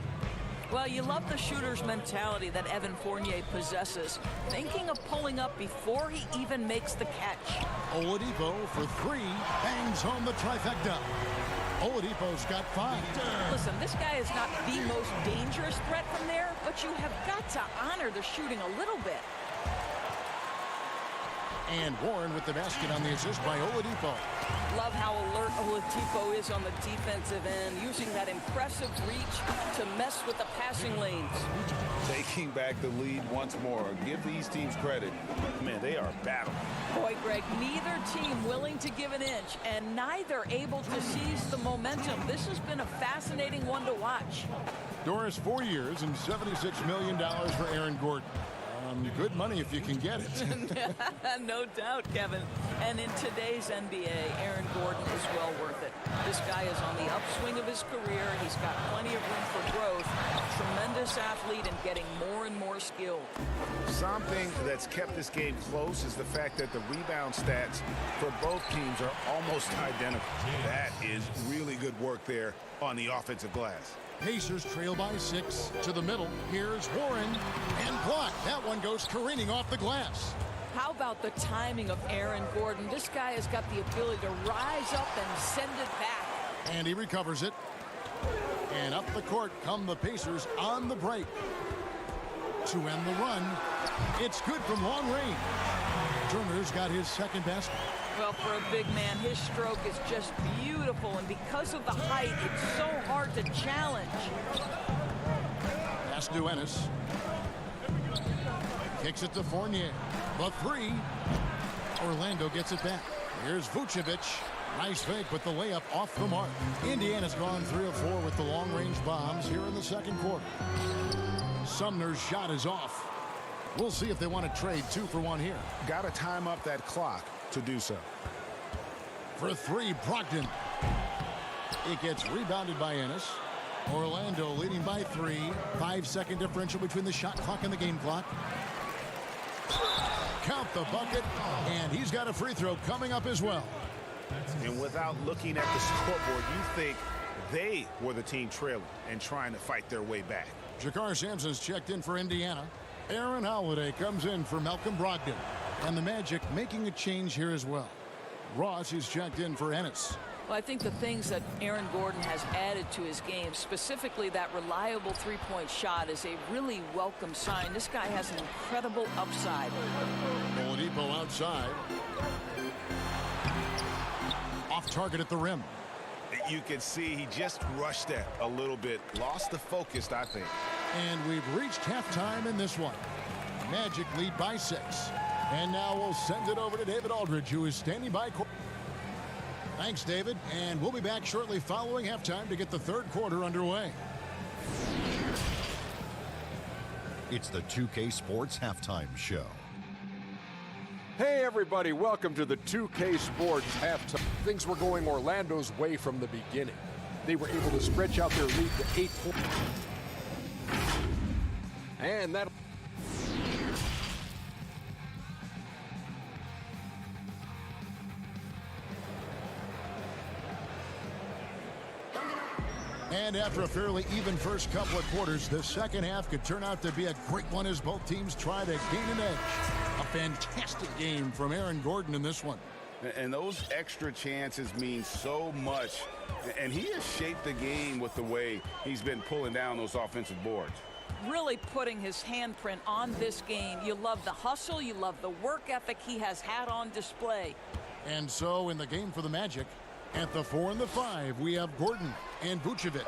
Well, you love the shooter's mentality that Evan Fournier possesses, thinking of pulling up before he even makes the catch. Oladipo for 3, bangs home the trifecta. Oladipo's got 5. Listen, this guy is not the most dangerous threat from there, but you have got to honor the shooting a little bit. And Warren with the basket on the assist by Oladipo. Love how alert Oladipo is on the defensive end, using that impressive reach to mess with the passing lanes. Taking back the lead once more. Give these teams credit. Man, they are battling. Boy, Greg, neither team willing to give an inch and neither able to seize the momentum. This has been a fascinating one to watch. Doris, 4 years and $76 million for Aaron Gordon. Good money if you can get it. No doubt, Kevin. And in today's NBA, Aaron Gordon is well worth it. This guy is on the upswing of his career. He's got plenty of room for growth. Tremendous athlete and getting more and more skilled. Something that's kept this game close is the fact that the rebound stats for both teams are almost identical. That is really good work there on the offensive glass. Pacers trail by 6 to the middle. Here's Warren and blocked. That one goes careening off the glass. How about the timing of Aaron Gordon? This guy has got the ability to rise up and send it back. And he recovers it. And up the court come the Pacers on the break. To end the run, it's good from long range. Turner's got his second basket. Well, for a big man, his stroke is just beautiful, and because of the height, it's so hard to challenge. Pass to Ennis. Kicks it to Fournier. The 3. Orlando gets it back. Here's Vucevic. Nice fake, but the layup off the mark. Indiana's gone 3 of 4 with the long-range bombs here in the second quarter. Sumner's shot is off. We'll see if they want to trade 2 for 1 here. Got to time up that clock to do so. For 3, Brogdon. It gets rebounded by Ennis. Orlando leading by 3. 5-second differential between the shot clock and the game clock. Count the bucket, and he's got a free throw coming up as well. And without looking at the scoreboard, you think they were the team trailing and trying to fight their way back. Jakar Sampson's checked in for Indiana. Aaron Holiday comes in for Malcolm Brogdon. And the Magic making a change here as well. Ross is checked in for Ennis. Well, I think the things that Aaron Gordon has added to his game, specifically that reliable three-point shot, is a really welcome sign. This guy has an incredible upside. Oladipo outside. Off target at the rim. You can see he just rushed that a little bit. Lost the focus, I think. And we've reached halftime in this one. Magic lead by 6. And now we'll send it over to David Aldridge, who is standing by. Thanks, David. And we'll be back shortly following halftime to get the third quarter underway. It's the 2K Sports Halftime Show. Hey, everybody. Welcome to the 2K Sports Halftime. Things were going Orlando's way from the beginning. They were able to stretch out their lead to 8 points. And that... And after a fairly even first couple of quarters, the second half could turn out to be a great one as both teams try to gain an edge. A fantastic game from Aaron Gordon in this one. And those extra chances mean so much. And he has shaped the game with the way he's been pulling down those offensive boards. Really putting his handprint on this game. You love the hustle. You love the work ethic he has had on display. And so in the game for the Magic, at the 4 and the 5, we have Gordon and Vucevic.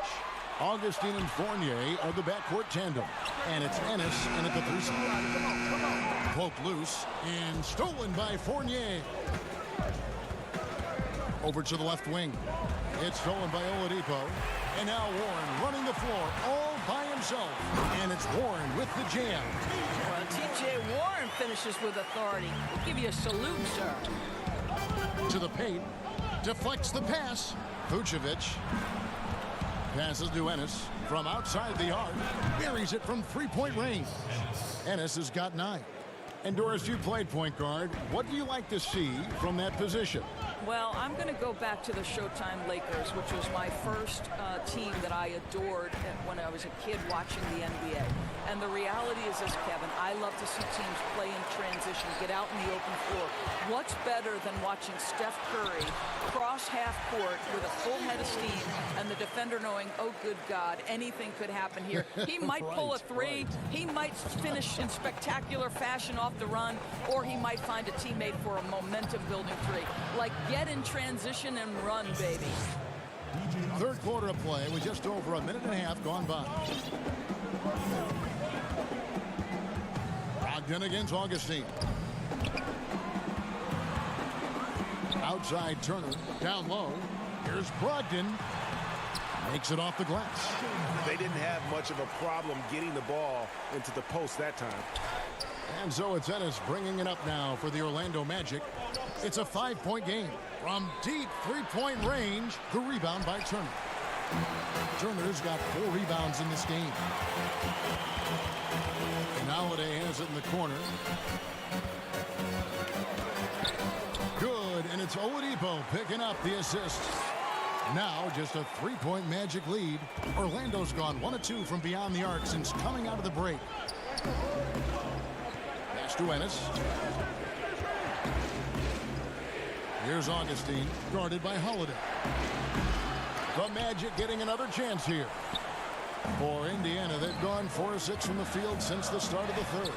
Augustine and Fournier are the backcourt tandem. And it's Ennis in at the 3 spot. Poked loose and stolen by Fournier. Over to the left wing. It's stolen by Oladipo. And now Warren running the floor all by himself. And it's Warren with the jam. Well, T.J. Warren finishes with authority. We'll give you a salute, sir. To the paint. Deflects the pass. Vucevic passes to Ennis from outside the arc. Buries it from three-point range. Ennis has got 9. And Doris, you played point guard. What do you like to see from that position? Well, I'm going to go back to the Showtime Lakers, which was my first team that I adored when I was a kid watching the NBA. And the reality is this, Kevin, I love to see teams play in transition, get out in the open floor. What's better than watching Steph Curry cross half half court with a full head of steam and the defender knowing, oh, good God, anything could happen here. He might pull a three. He might finish in spectacular fashion off the run, or he might find a teammate for a momentum-building three. Like, get in transition and run, baby. Third quarter of play with just over a minute and a half gone by. Brogdon against Augustine. Outside Turner, down low. Here's Brogdon. Makes it off the glass. They didn't have much of a problem getting the ball into the post that time. And so it's Ennis bringing it up now for the Orlando Magic. It's a 5-point game. From deep three-point range, the rebound by Turner. Turner's got 4 rebounds in this game. And Holiday has it in the corner. Good, and it's Oladipo picking up the assist. Now just a 3-point Magic lead. Orlando's gone 1 of 2 from beyond the arc since coming out of the break. Pass to Ennis. Here's Augustine, guarded by Holiday. The Magic getting another chance here. For Indiana, they've gone 4 of 6 from the field since the start of the third.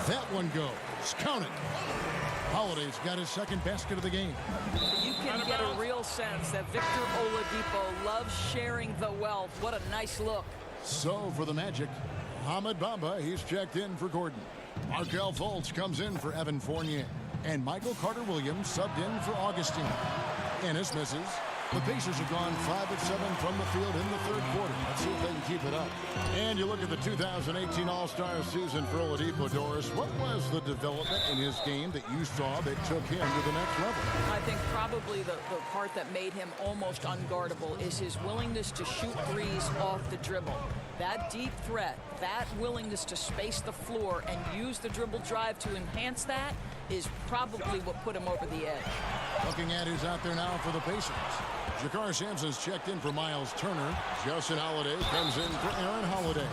That one goes. Count it. Holiday's got his second basket of the game. You can get a real sense that Victor Oladipo loves sharing the wealth. What a nice look. So for the Magic, Hamid Bamba, he's checked in for Gordon. Markelle Fultz comes in for Evan Fournier. And Michael Carter-Williams subbed in for Augustine. Ennis misses. The Pacers have gone 5 of 7 from the field in the third quarter. Let's see if they can keep it up. And you look at the 2018 All-Star season for Oladipo, Doris. What was the development in his game that you saw that took him to the next level? I think probably the part that made him almost unguardable is his willingness to shoot threes off the dribble. That deep threat, that willingness to space the floor and use the dribble drive to enhance that is probably what put him over the edge. Looking at who's out there now for the Pacers. Jakar Sampson's checked in for Miles Turner. Justin Holiday comes in for Aaron Holiday.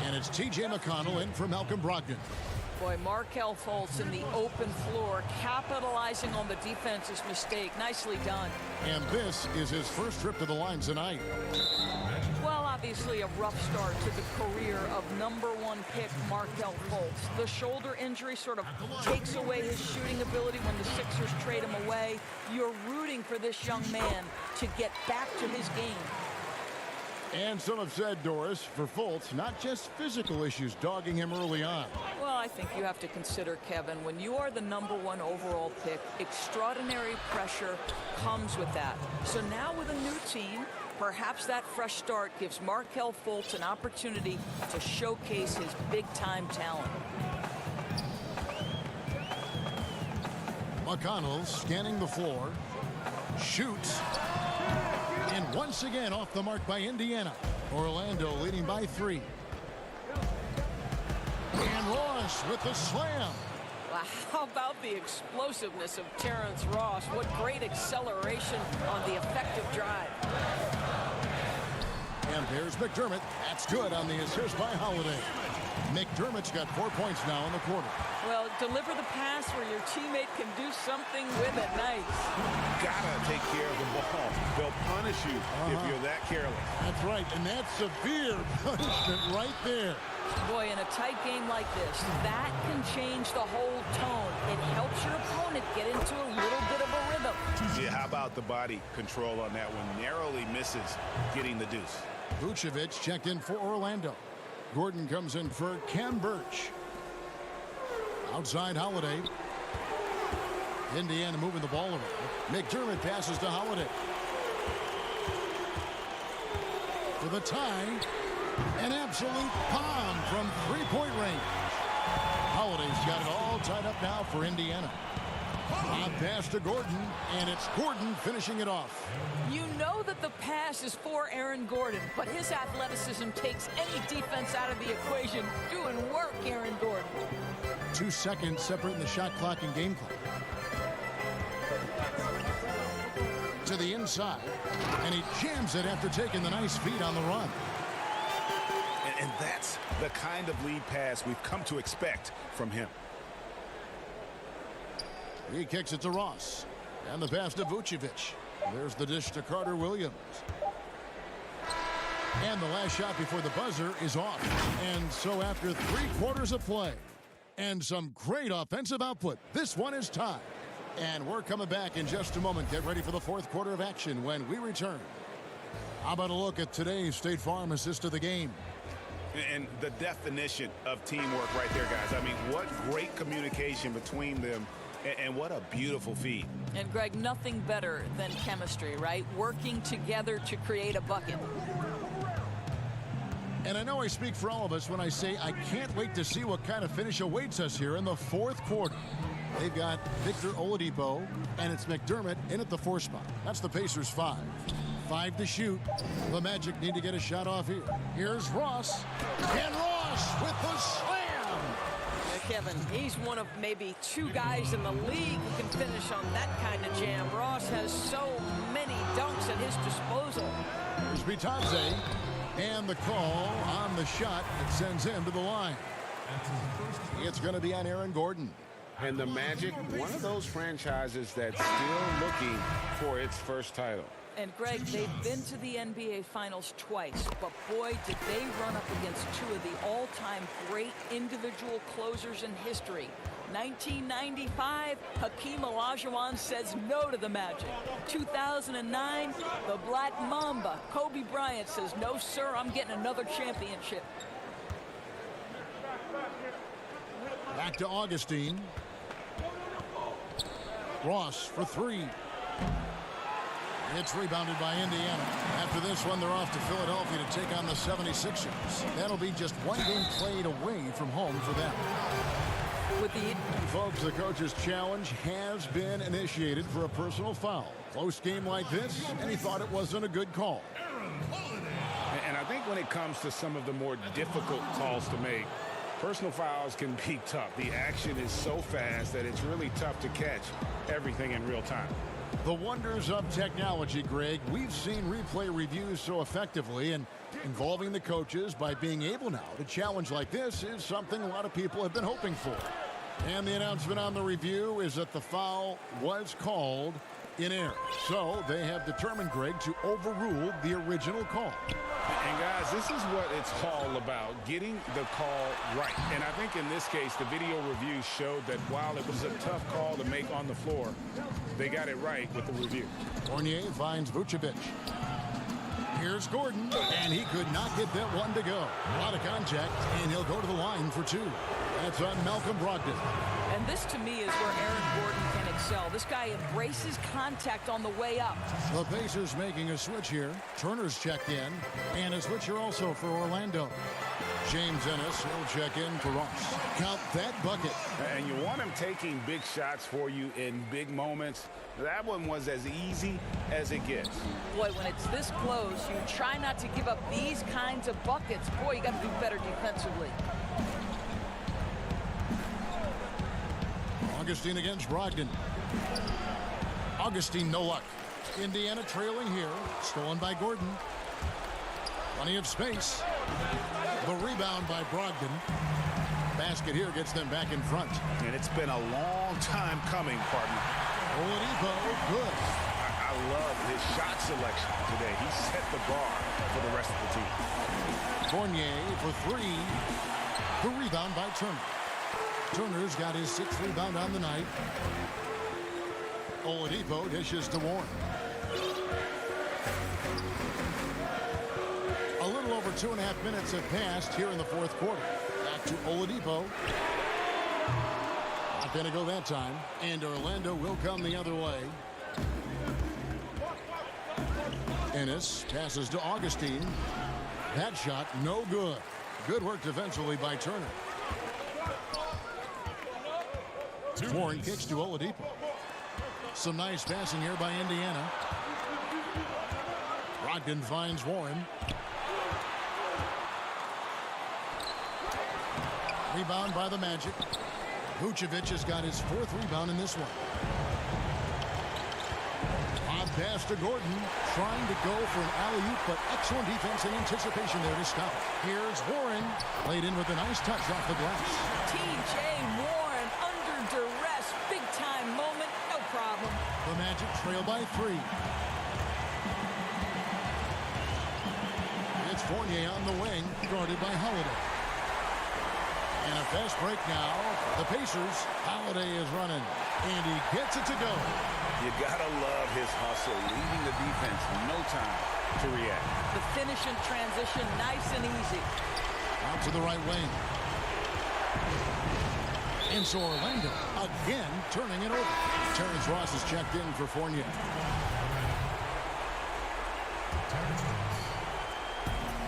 And it's T.J. McConnell in for Malcolm Brogdon. Boy, Markelle Fultz in the open floor, capitalizing on the defense's mistake. Nicely done. And this is his first trip to the line tonight. Well, obviously a rough start to the career of #1 pick Markelle Fultz. The shoulder injury sort of takes away his shooting ability when the Sixers trade him away. You're rooting for this young man to get back to his game. And some have said, Doris, for Fultz, not just physical issues dogging him early on. Well, I think you have to consider, Kevin, when you are the #1 overall pick, extraordinary pressure comes with that. So now with a new team, perhaps that fresh start gives Markelle Fultz an opportunity to showcase his big-time talent. McConnell scanning the floor, shoots, and once again off the mark by Indiana. Orlando leading by 3. And Ross with the slam. Wow, how about the explosiveness of Terrence Ross? What great acceleration on the effective drive. And there's McDermott. That's good on the assist by Holiday. McDermott's got 4 points now in the quarter. Well, deliver the pass where your teammate can do something with it. Nice. Gotta take care of the ball. They'll punish you if you're that careless. That's right, and that's severe punishment right there. Boy, in a tight game like this, that can change the whole tone. It helps your opponent get into a little bit of a rhythm. Yeah, how about the body control on that one? Narrowly misses getting the deuce. Vucevic checked in for Orlando. Gordon comes in for Cam Birch. Outside Holiday. Indiana moving the ball around. McDermott passes to Holiday. For the tie. An absolute bomb from three-point range. Holiday's got it all tied up now for Indiana. Lob pass to Gordon, and it's Gordon finishing it off. You know that the pass is for Aaron Gordon, but his athleticism takes any defense out of the equation. Doing work, Aaron Gordon. 2 seconds separating the shot clock and game clock. To the inside, and he jams it after taking the nice feed on the run. And that's the kind of lead pass we've come to expect from him. He kicks it to Ross. And the pass to Vucevic. There's the dish to Carter Williams. And the last shot before the buzzer is off. And so after 3 quarters of play and some great offensive output, this one is tied. And we're coming back in just a moment. Get ready for the 4th quarter of action when we return. How about a look at today's State Farm assist of the game? And the definition of teamwork right there, guys. I mean, what great communication between them, and what a beautiful feed. And, Greg, nothing better than chemistry, right? Working together to create a bucket. And I know I speak for all of us when I say I can't wait to see what kind of finish awaits us here in the 4th quarter. They've got Victor Oladipo, and it's McDermott in at the 4 spot. That's the Pacers 5. 5 to shoot. The Magic need to get a shot off here. Here's Ross. And Ross with the slam. Kevin, he's one of maybe 2 guys in the league who can finish on that kind of jam. Ross has so many dunks at his disposal. Here's Bitadze. And the call on the shot that sends him to the line. It's going to be on Aaron Gordon. And the Magic, one of those franchises that's still looking for its first title. And, Greg, they've been to the NBA Finals twice, but boy, did they run up against 2 of the all-time great individual closers in history. 1995, Hakeem Olajuwon says no to the Magic. 2009, the Black Mamba, Kobe Bryant, says, no, sir, I'm getting another championship. Back to Augustine. Ross for 3. It's rebounded by Indiana. After this one, they're off to Philadelphia to take on the 76ers. That'll be just 1 game played away from home for them. Folks, the coach's challenge has been initiated for a personal foul. Close game like this, and he thought it wasn't a good call. And I think when it comes to some of the more difficult calls to make, personal fouls can be tough. The action is so fast that it's really tough to catch everything in real time. The wonders of technology, Greg. We've seen replay reviews so effectively, and involving the coaches by being able now to challenge like this is something a lot of people have been hoping for. And the announcement on the review is that the foul was called in error. So they have determined, Greg, to overrule the original call. And guys, this is what it's all about, getting the call right. And I think in this case, the video review showed that while it was a tough call to make on the floor, they got it right with the review. Fournier finds Vucevic. Here's Gordon, and he could not get that one to go. A lot of contact, and he'll go to the line for 2. That's on Malcolm Brogdon. And this, to me, is where Aaron Gordon can excel. This guy embraces contact on the way up. The Pacers making a switch here. Turner's checked in, and a switcher also for Orlando. James Ennis will check in for Ross. Count that bucket. And you want him taking big shots for you in big moments. That one was as easy as it gets. Boy, when it's this close, you try not to give up these kinds of buckets. Boy, you got to do better defensively. Augustine against Brogdon. Augustine, no luck. Indiana trailing here. Stolen by Gordon. Plenty of space. The rebound by Brogdon. Basket here gets them back in front. And it's been a long time coming, partner. Oladipo, good. I love his shot selection today. He set the bar for the rest of the team. Fournier for 3. The rebound by Turner. Turner's got his 6th rebound on the night. Oladipo dishes to Warren. A little over 2.5 minutes have passed here in the 4th quarter. Back to Oladipo. Not going to go that time. And Orlando will come the other way. Ennis passes to Augustine. That shot, no good. Good work defensively by Turner. Warren kicks to Oladipo. Some nice passing here by Indiana. Brogdon finds Warren. Rebound by the Magic. Vucevic has got his 4th rebound in this one. Odd pass to Gordon, trying to go for an alley-oop, but excellent defense and anticipation there to stop. Here's Warren, laid in with a nice touch off the glass. T.J. Warren under duress, big-time moment, no problem. The Magic trail by 3. It's Fournier on the wing, guarded by Holiday. And a fast break now. The Pacers. Holiday is running, and he gets it to go. You gotta love his hustle, leaving the defense no time to react. The finish in transition, nice and easy. Out to the right wing. And so Orlando again turning it over. Terrence Ross is checked in for Fournier.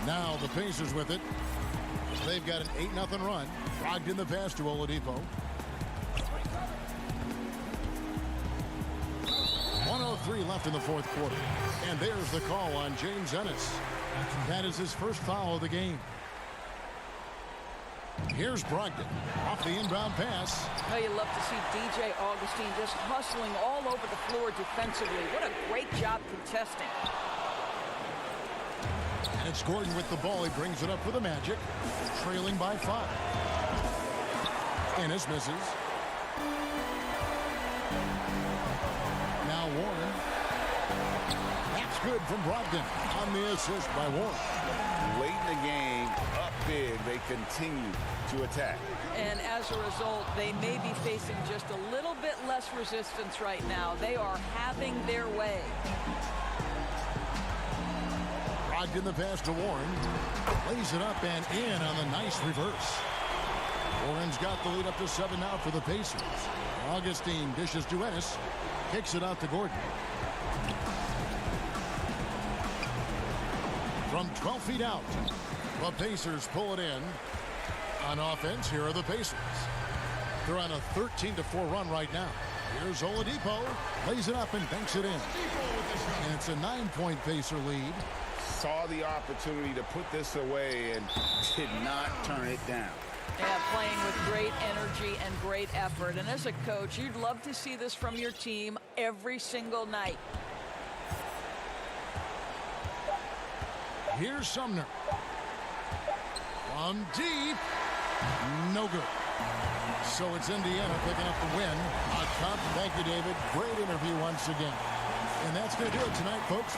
Now the Pacers with it. They've got an 8-0 run. Brogdon the pass to Oladipo. 1:03 left in the fourth quarter. And there's the call on James Ennis. That is his first foul of the game. Here's Brogdon off the inbound pass. Oh, you love to see DJ Augustine just hustling all over the floor defensively. What a great job contesting. And it's Gordon with the ball. He brings it up for the Magic, trailing by 5. Ennis misses. Now Warren. That's good from Brogdon on the assist by Warren. Late in the game, up big, they continue to attack. And as a result, they may be facing just a little bit less resistance right now. They are having their way. Brogdon the pass to Warren. Lays it up and in on the nice reverse. Warren's got the lead up to 7 now for the Pacers. Augustine dishes to Ennis. Kicks it out to Gordon. From 12 feet out, the Pacers pull it in. On offense, here are the Pacers. They're on a 13-4 run right now. Here's Oladipo. Lays it up and banks it in. And it's a 9-point Pacer lead. Saw the opportunity to put this away and did not turn it down. Yeah, playing with great energy and great effort. And as a coach, you'd love to see this from your team every single night. Here's Sumner. From deep. No good. So it's Indiana picking up the win. Thank you, David. Great interview once again. And that's going to do it tonight, folks.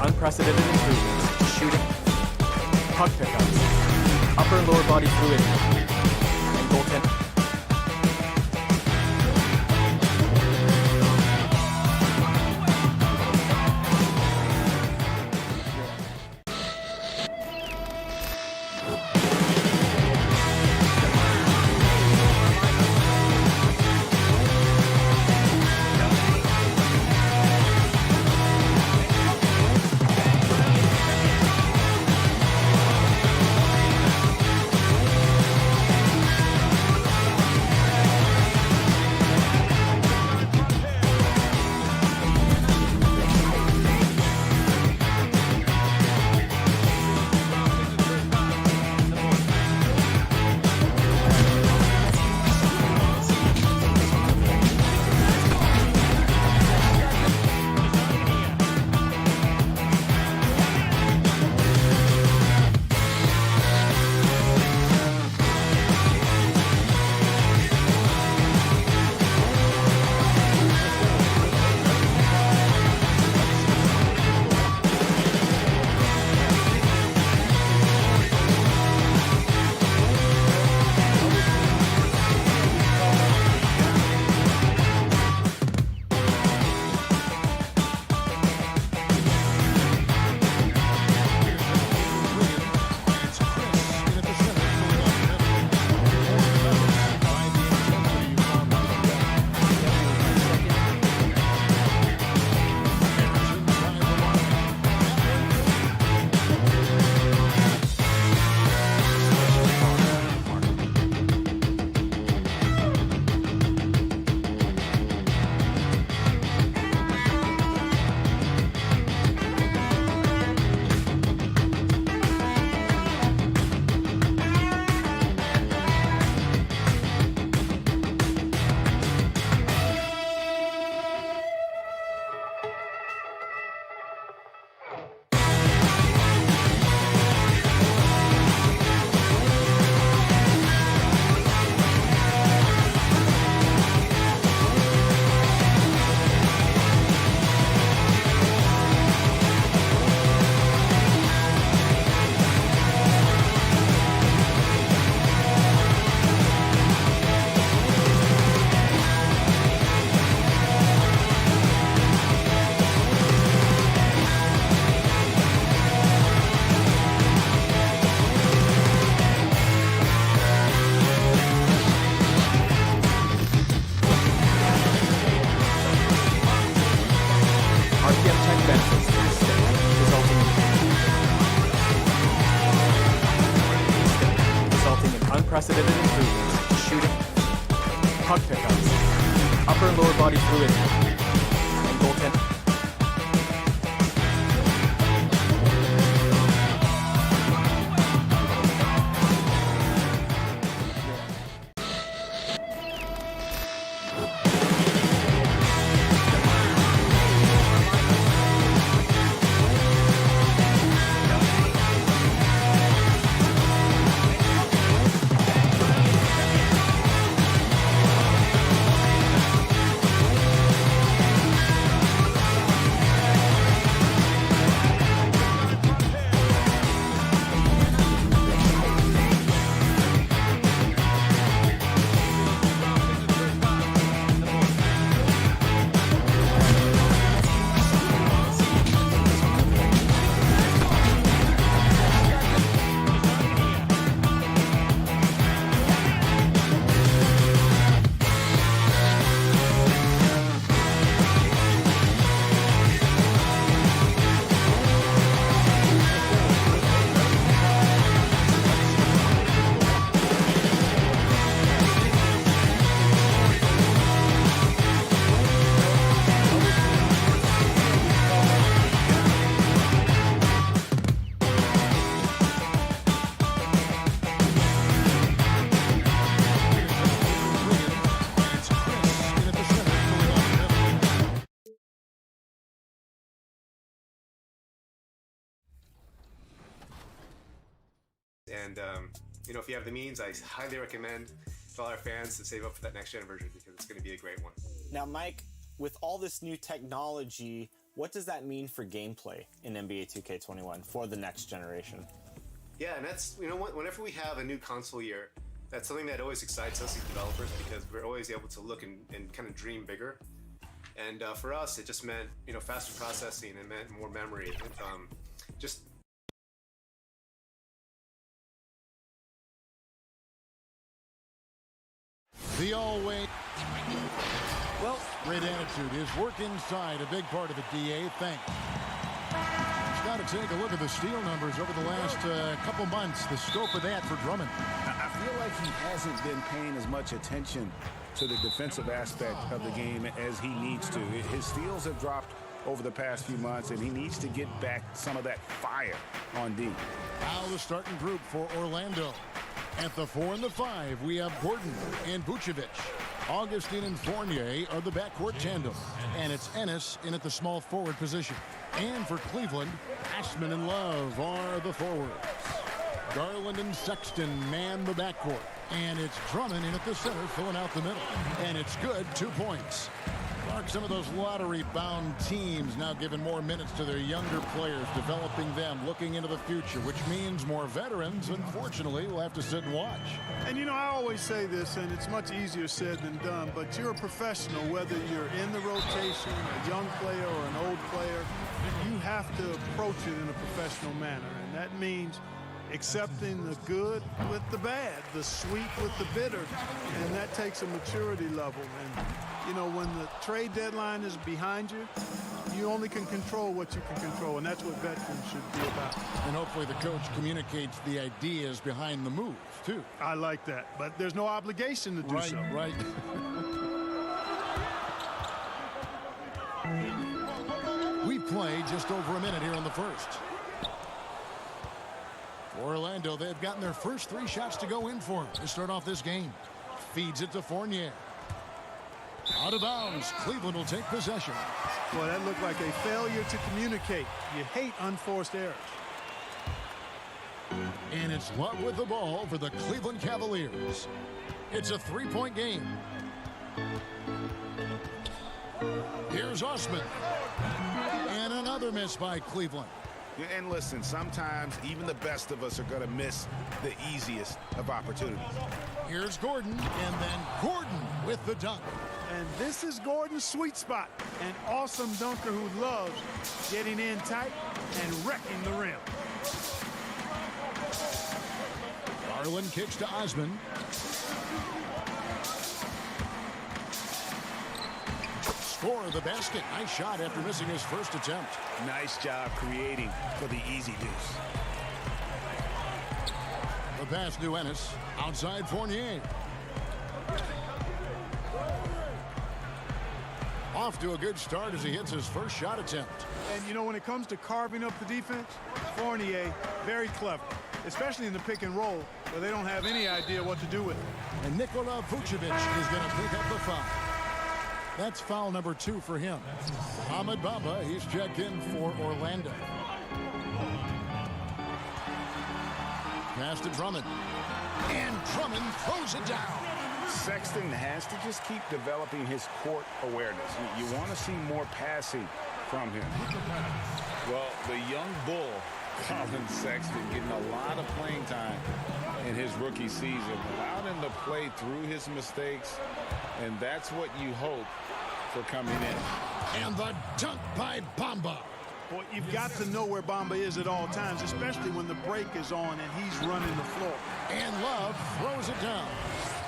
unprecedented improvements to shooting, puck pickups, upper and lower body fluidity, and goaltending. Unprecedented improvements to shooting, puck pickups, upper and lower body fluidity, and goaltending. And you know, if you have the means, I highly recommend to all our fans to save up for that next gen version because it's going to be a great one. Now, Mike, with all this new technology, What does that mean for gameplay in NBA 2K21 for the next generation? Yeah, and that's, whenever we have a new console year, that's something that always excites us as developers because we're always able to look and kind of dream bigger. And for us, it just meant, faster processing. It meant more memory. Just the always great attitude. His work inside, a big part of it, DA. Thanks. Just got to take a look at the steal numbers over the last couple months. The scope of that for Drummond. I feel like he hasn't been paying as much attention to the defensive aspect of the game as he needs to. His steals have dropped over the past few months, and he needs to get back some of that fire on D. Now the starting group for Orlando. At the 4 and the 5, we have Gordon and Vucevic. Augustine and Fournier are the backcourt tandem, and it's Ennis in at the small forward position. And for Cleveland, Ashman and Love are the forwards. Garland and Sexton man the backcourt, and it's Drummond in at the center filling out the middle. And it's good, 2 points. Clark, some of those lottery-bound teams now giving more minutes to their younger players, developing them, looking into the future, which means more veterans, unfortunately, will have to sit and watch. And, I always say this, and it's much easier said than done, but you're a professional, whether you're in the rotation, a young player or an old player, you have to approach it in a professional manner. And that means accepting the good with the bad, the sweet with the bitter, and that takes a maturity level. And when the trade deadline is behind you, you only can control what you can control, and that's what veterans should be about. And hopefully the coach communicates the ideas behind the moves, too. I like that, but there's no obligation to do so. Right. We played just over a minute here in the first. For Orlando, they've gotten their first 3 shots to go in for them to start off this game. Feeds it to Fournier. Out of bounds. Cleveland will take possession. Boy, that looked like a failure to communicate. You hate unforced errors. And it's Love with the ball for the Cleveland Cavaliers. It's a 3-point game. Here's Osman. And another miss by Cleveland. And listen, sometimes even the best of us are going to miss the easiest of opportunities. Here's Gordon, and then Gordon with the dunk. And this is Gordon's sweet spot, an awesome dunker who loves getting in tight and wrecking the rim. Garland kicks to Osman. Score the basket. Nice shot after missing his first attempt. Nice job creating for the easy deuce. The pass to Ennis. Outside Fournier. Off to a good start as he hits his first shot attempt. And when it comes to carving up the defense, Fournier, very clever, especially in the pick and roll where they don't have any idea what to do with it. And Nikola Vucevic is going to pick up the foul. That's foul number 2 for him. Ahmed Bamba, he's checked in for Orlando. Pass to Drummond. And Drummond throws it down. Sexton has to just keep developing his court awareness. You want to see more passing from him. Well, the young bull, Colin Sexton, getting a lot of playing time in his rookie season. Allowed him to play through his mistakes, and that's what you hope for coming in. And the dunk by Bamba. Boy, you've got to know where Bamba is at all times, especially when the break is on and he's running the floor. And Love throws it down.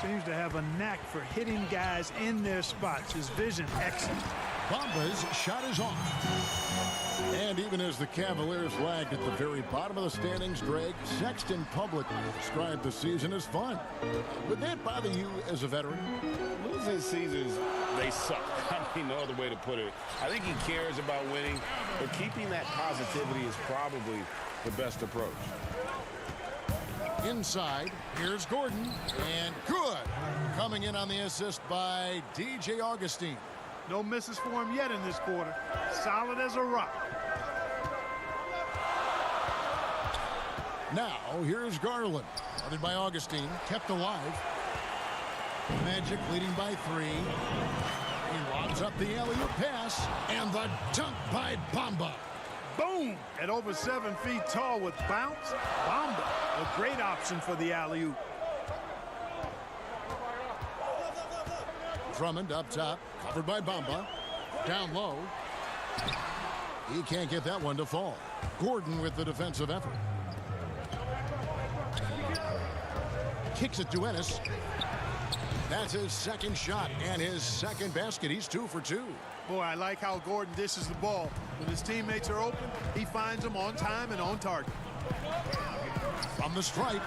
Seems to have a knack for hitting guys in their spots. His vision excellent. Bamba's shot is off. And even as the Cavaliers lagged at the very bottom of the standings, Greg, Sexton publicly described the season as fun. Would that bother you as a veteran? Losing seasons, they suck. I mean, no other way to put it. I think he cares about winning, but keeping that positivity is probably the best approach. Inside, here's Gordon, and good. Coming in on the assist by DJ Augustine. No misses for him yet in this quarter. Solid as a rock. Now, here's Garland. Guarded by Augustine, kept alive. Magic leading by 3. He lobs up the alley-oop pass, and the dunk by Bamba. Boom! At over 7 feet tall with bounce, Bamba, a great option for the alley-oop. Drummond up top, covered by Bamba. Down low. He can't get that one to fall. Gordon with the defensive effort. Kicks it to Ennis. That's his second shot and his second basket. He's 2 for 2. Boy, I like how Gordon dishes the ball. When his teammates are open, he finds them on time and on target. From the stripe.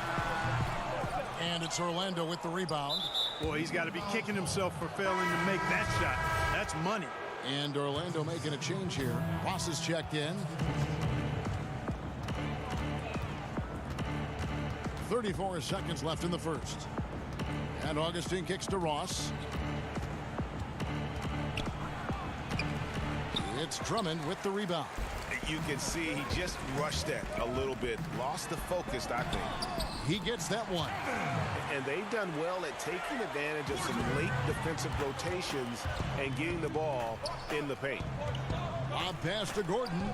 And it's Orlando with the rebound. Boy, he's got to be kicking himself for failing to make that shot. That's money. And Orlando making a change here. Ross is checked in. 34 seconds left in the first. And Augustine kicks to Ross. It's Drummond with the rebound. You can see he just rushed that a little bit. Lost the focus, I think. He gets that one. And they've done well at taking advantage of some late defensive rotations and getting the ball in the paint. Lob pass to Gordon.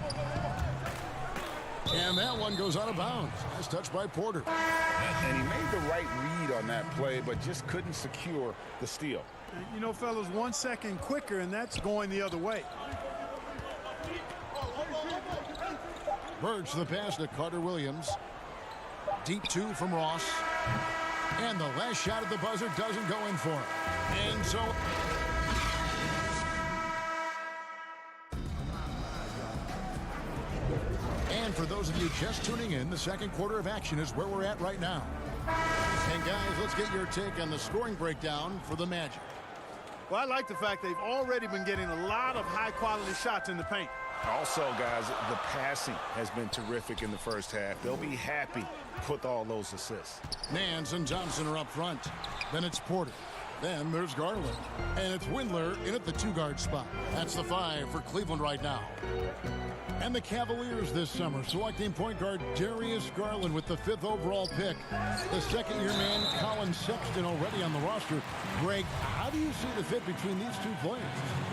And that one goes out of bounds. Nice touch by Porter. And he made the right read on that play, but just couldn't secure the steal. You know, fellas, 1 second quicker, and that's going the other way. Burge the pass to Carter Williams. Deep 2 from Ross. And the last shot at the buzzer doesn't go in for it. And so... And for those of you just tuning in, the second quarter of action is where we're at right now. And guys, let's get your take on the scoring breakdown for the Magic. Well, I like the fact they've already been getting a lot of high-quality shots in the paint. Also, guys, the passing has been terrific in the first half. They'll be happy with all those assists. Nance and Johnson are up front. Then it's Porter. Then there's Garland. And it's Windler in at the 2-guard spot. That's the 5 for Cleveland right now. And the Cavaliers this summer selecting point guard Darius Garland with the 5th overall pick. The second-year man Colin Sexton already on the roster. Greg, how do you see the fit between these two players?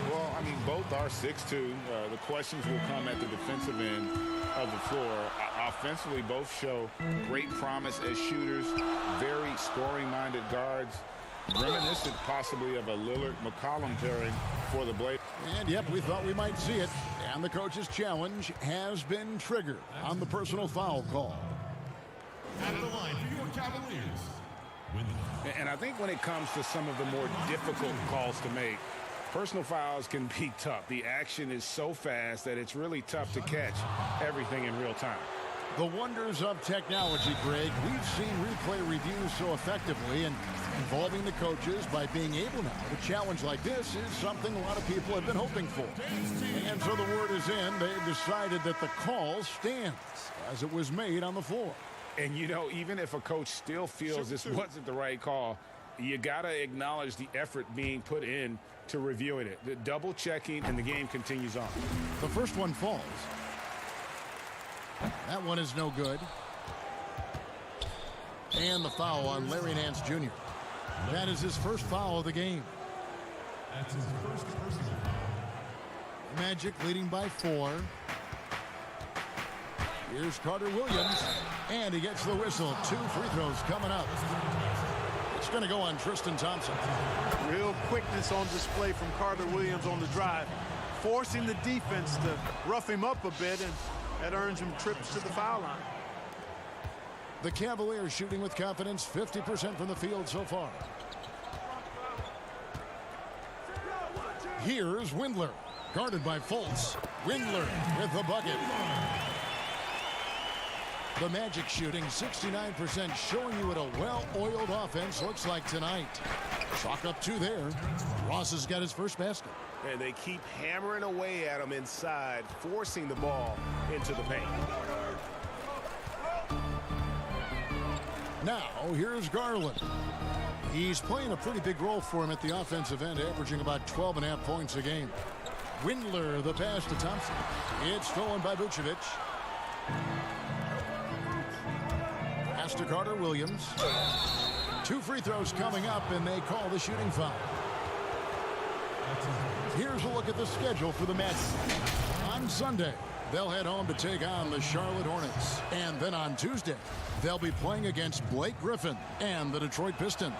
Well, I mean, both are 6'2". The questions will come at the defensive end of the floor. Offensively, both show great promise as shooters, very scoring-minded guards, reminiscent possibly of a Lillard-McCollum pairing for the Blazers. And yep, we thought we might see it. And the coach's challenge has been triggered on the personal foul call. At the line for your Cavaliers. And I think when it comes to some of the more difficult calls to make, personal fouls can be tough. The action is so fast that it's really tough to catch everything in real time. The wonders of technology, Greg. We've seen replay reviews so effectively, and involving the coaches by being able now to challenge like this is something a lot of people have been hoping for. And so the word is in. They've decided that the call stands as it was made on the floor. And, you know, even if a coach still feels this wasn't the right call, you got to acknowledge the effort being put in to reviewing it. The double checking, and the game continues on. The first one falls. That one is no good. And the foul on Larry Nance Jr. That is his first foul of the game. That's his first personal foul. Magic leading by 4. Here's Carter Williams, and he gets the whistle. 2 free throws coming up. It's going to go on Tristan Thompson. Real quickness on display from Carter Williams on the drive, forcing the defense to rough him up a bit, and that earns him trips to the foul line. The Cavaliers shooting with confidence, 50% from the field so far. Here's Windler, guarded by Fultz. Windler with the bucket. The Magic shooting 69%, showing you what a well-oiled offense looks like tonight. Chalk up 2 there. Ross has got his first basket. And they keep hammering away at him inside, forcing the ball into the paint. Now, here's Garland. He's playing a pretty big role for him at the offensive end, averaging about 12.5 points a game. Windler, the pass to Thompson. It's stolen by Vucevic. Pass to Carter Williams. 2 free throws coming up, and they call the shooting foul. Here's a look at the schedule for the Magic. On Sunday, they'll head home to take on the Charlotte Hornets. And then on Tuesday, they'll be playing against Blake Griffin and the Detroit Pistons.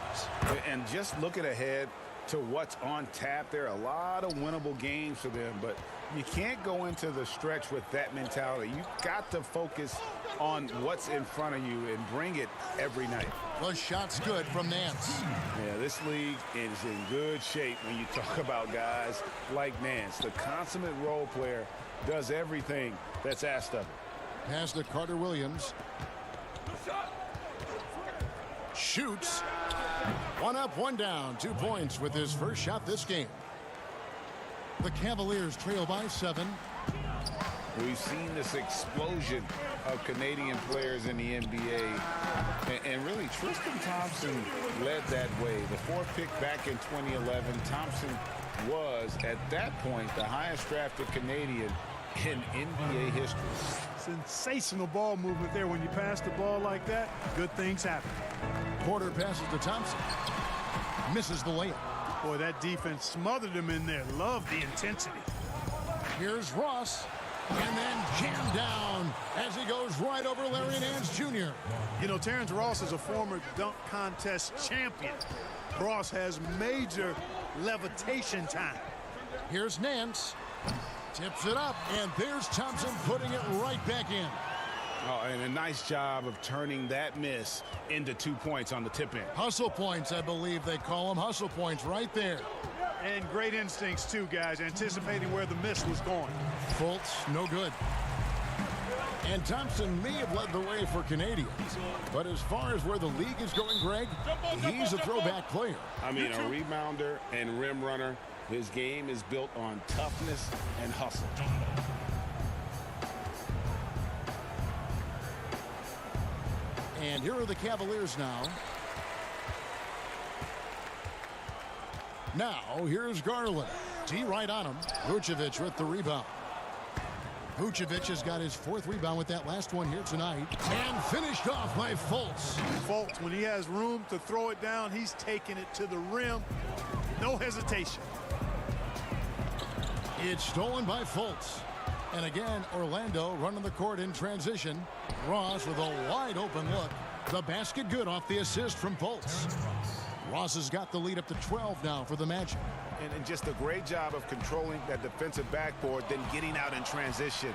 And just looking ahead to what's on tap, there are a lot of winnable games for them, but you can't go into the stretch with that mentality. You've got to focus on what's in front of you and bring it every night. The shot's good from Nance. Yeah, this league is in good shape when you talk about guys like Nance. The consummate role player does everything that's asked of him. Pass to Carter Williams. Shoots. One up, one down. 2 points with his first shot this game. The Cavaliers trail by 7. We've seen this explosion of Canadian players in the NBA. And really, Tristan Thompson led that way. The 4th pick back in 2011, Thompson was, at that point, the highest drafted Canadian in NBA history. Sensational ball movement there. When you pass the ball like that, good things happen. Porter passes to Thompson. Misses the layup. Boy, that defense smothered him in there. Love the intensity. Here's Ross. And then jammed down as he goes right over Larry Nance Jr. You know, Terrence Ross is a former dunk contest champion. Ross has major levitation time. Here's Nance. Tips it up, and there's Thompson putting it right back in. Oh, and a nice job of turning that miss into 2 points on the tip in. Hustle points, I believe they call them. Hustle points right there. And great instincts, too, guys, anticipating where the miss was going. Fultz, no good. And Thompson may have led the way for Canadians. But as far as where the league is going, Greg, he's a throwback player. I mean, a rebounder and rim runner. His game is built on toughness and hustle. And here are the Cavaliers now. Now, here's Garland. D right on him. Vucevic with the rebound. Vucevic has got his 4th rebound with that last one here tonight. And finished off by Fultz. Fultz, when he has room to throw it down, he's taking it to the rim. No hesitation. It's stolen by Fultz. And again, Orlando running the court in transition. Ross with a wide open look. The basket good off the assist from Fultz. Ross has got the lead up to 12 now for the Magic. And just a great job of controlling that defensive backboard, then getting out in transition.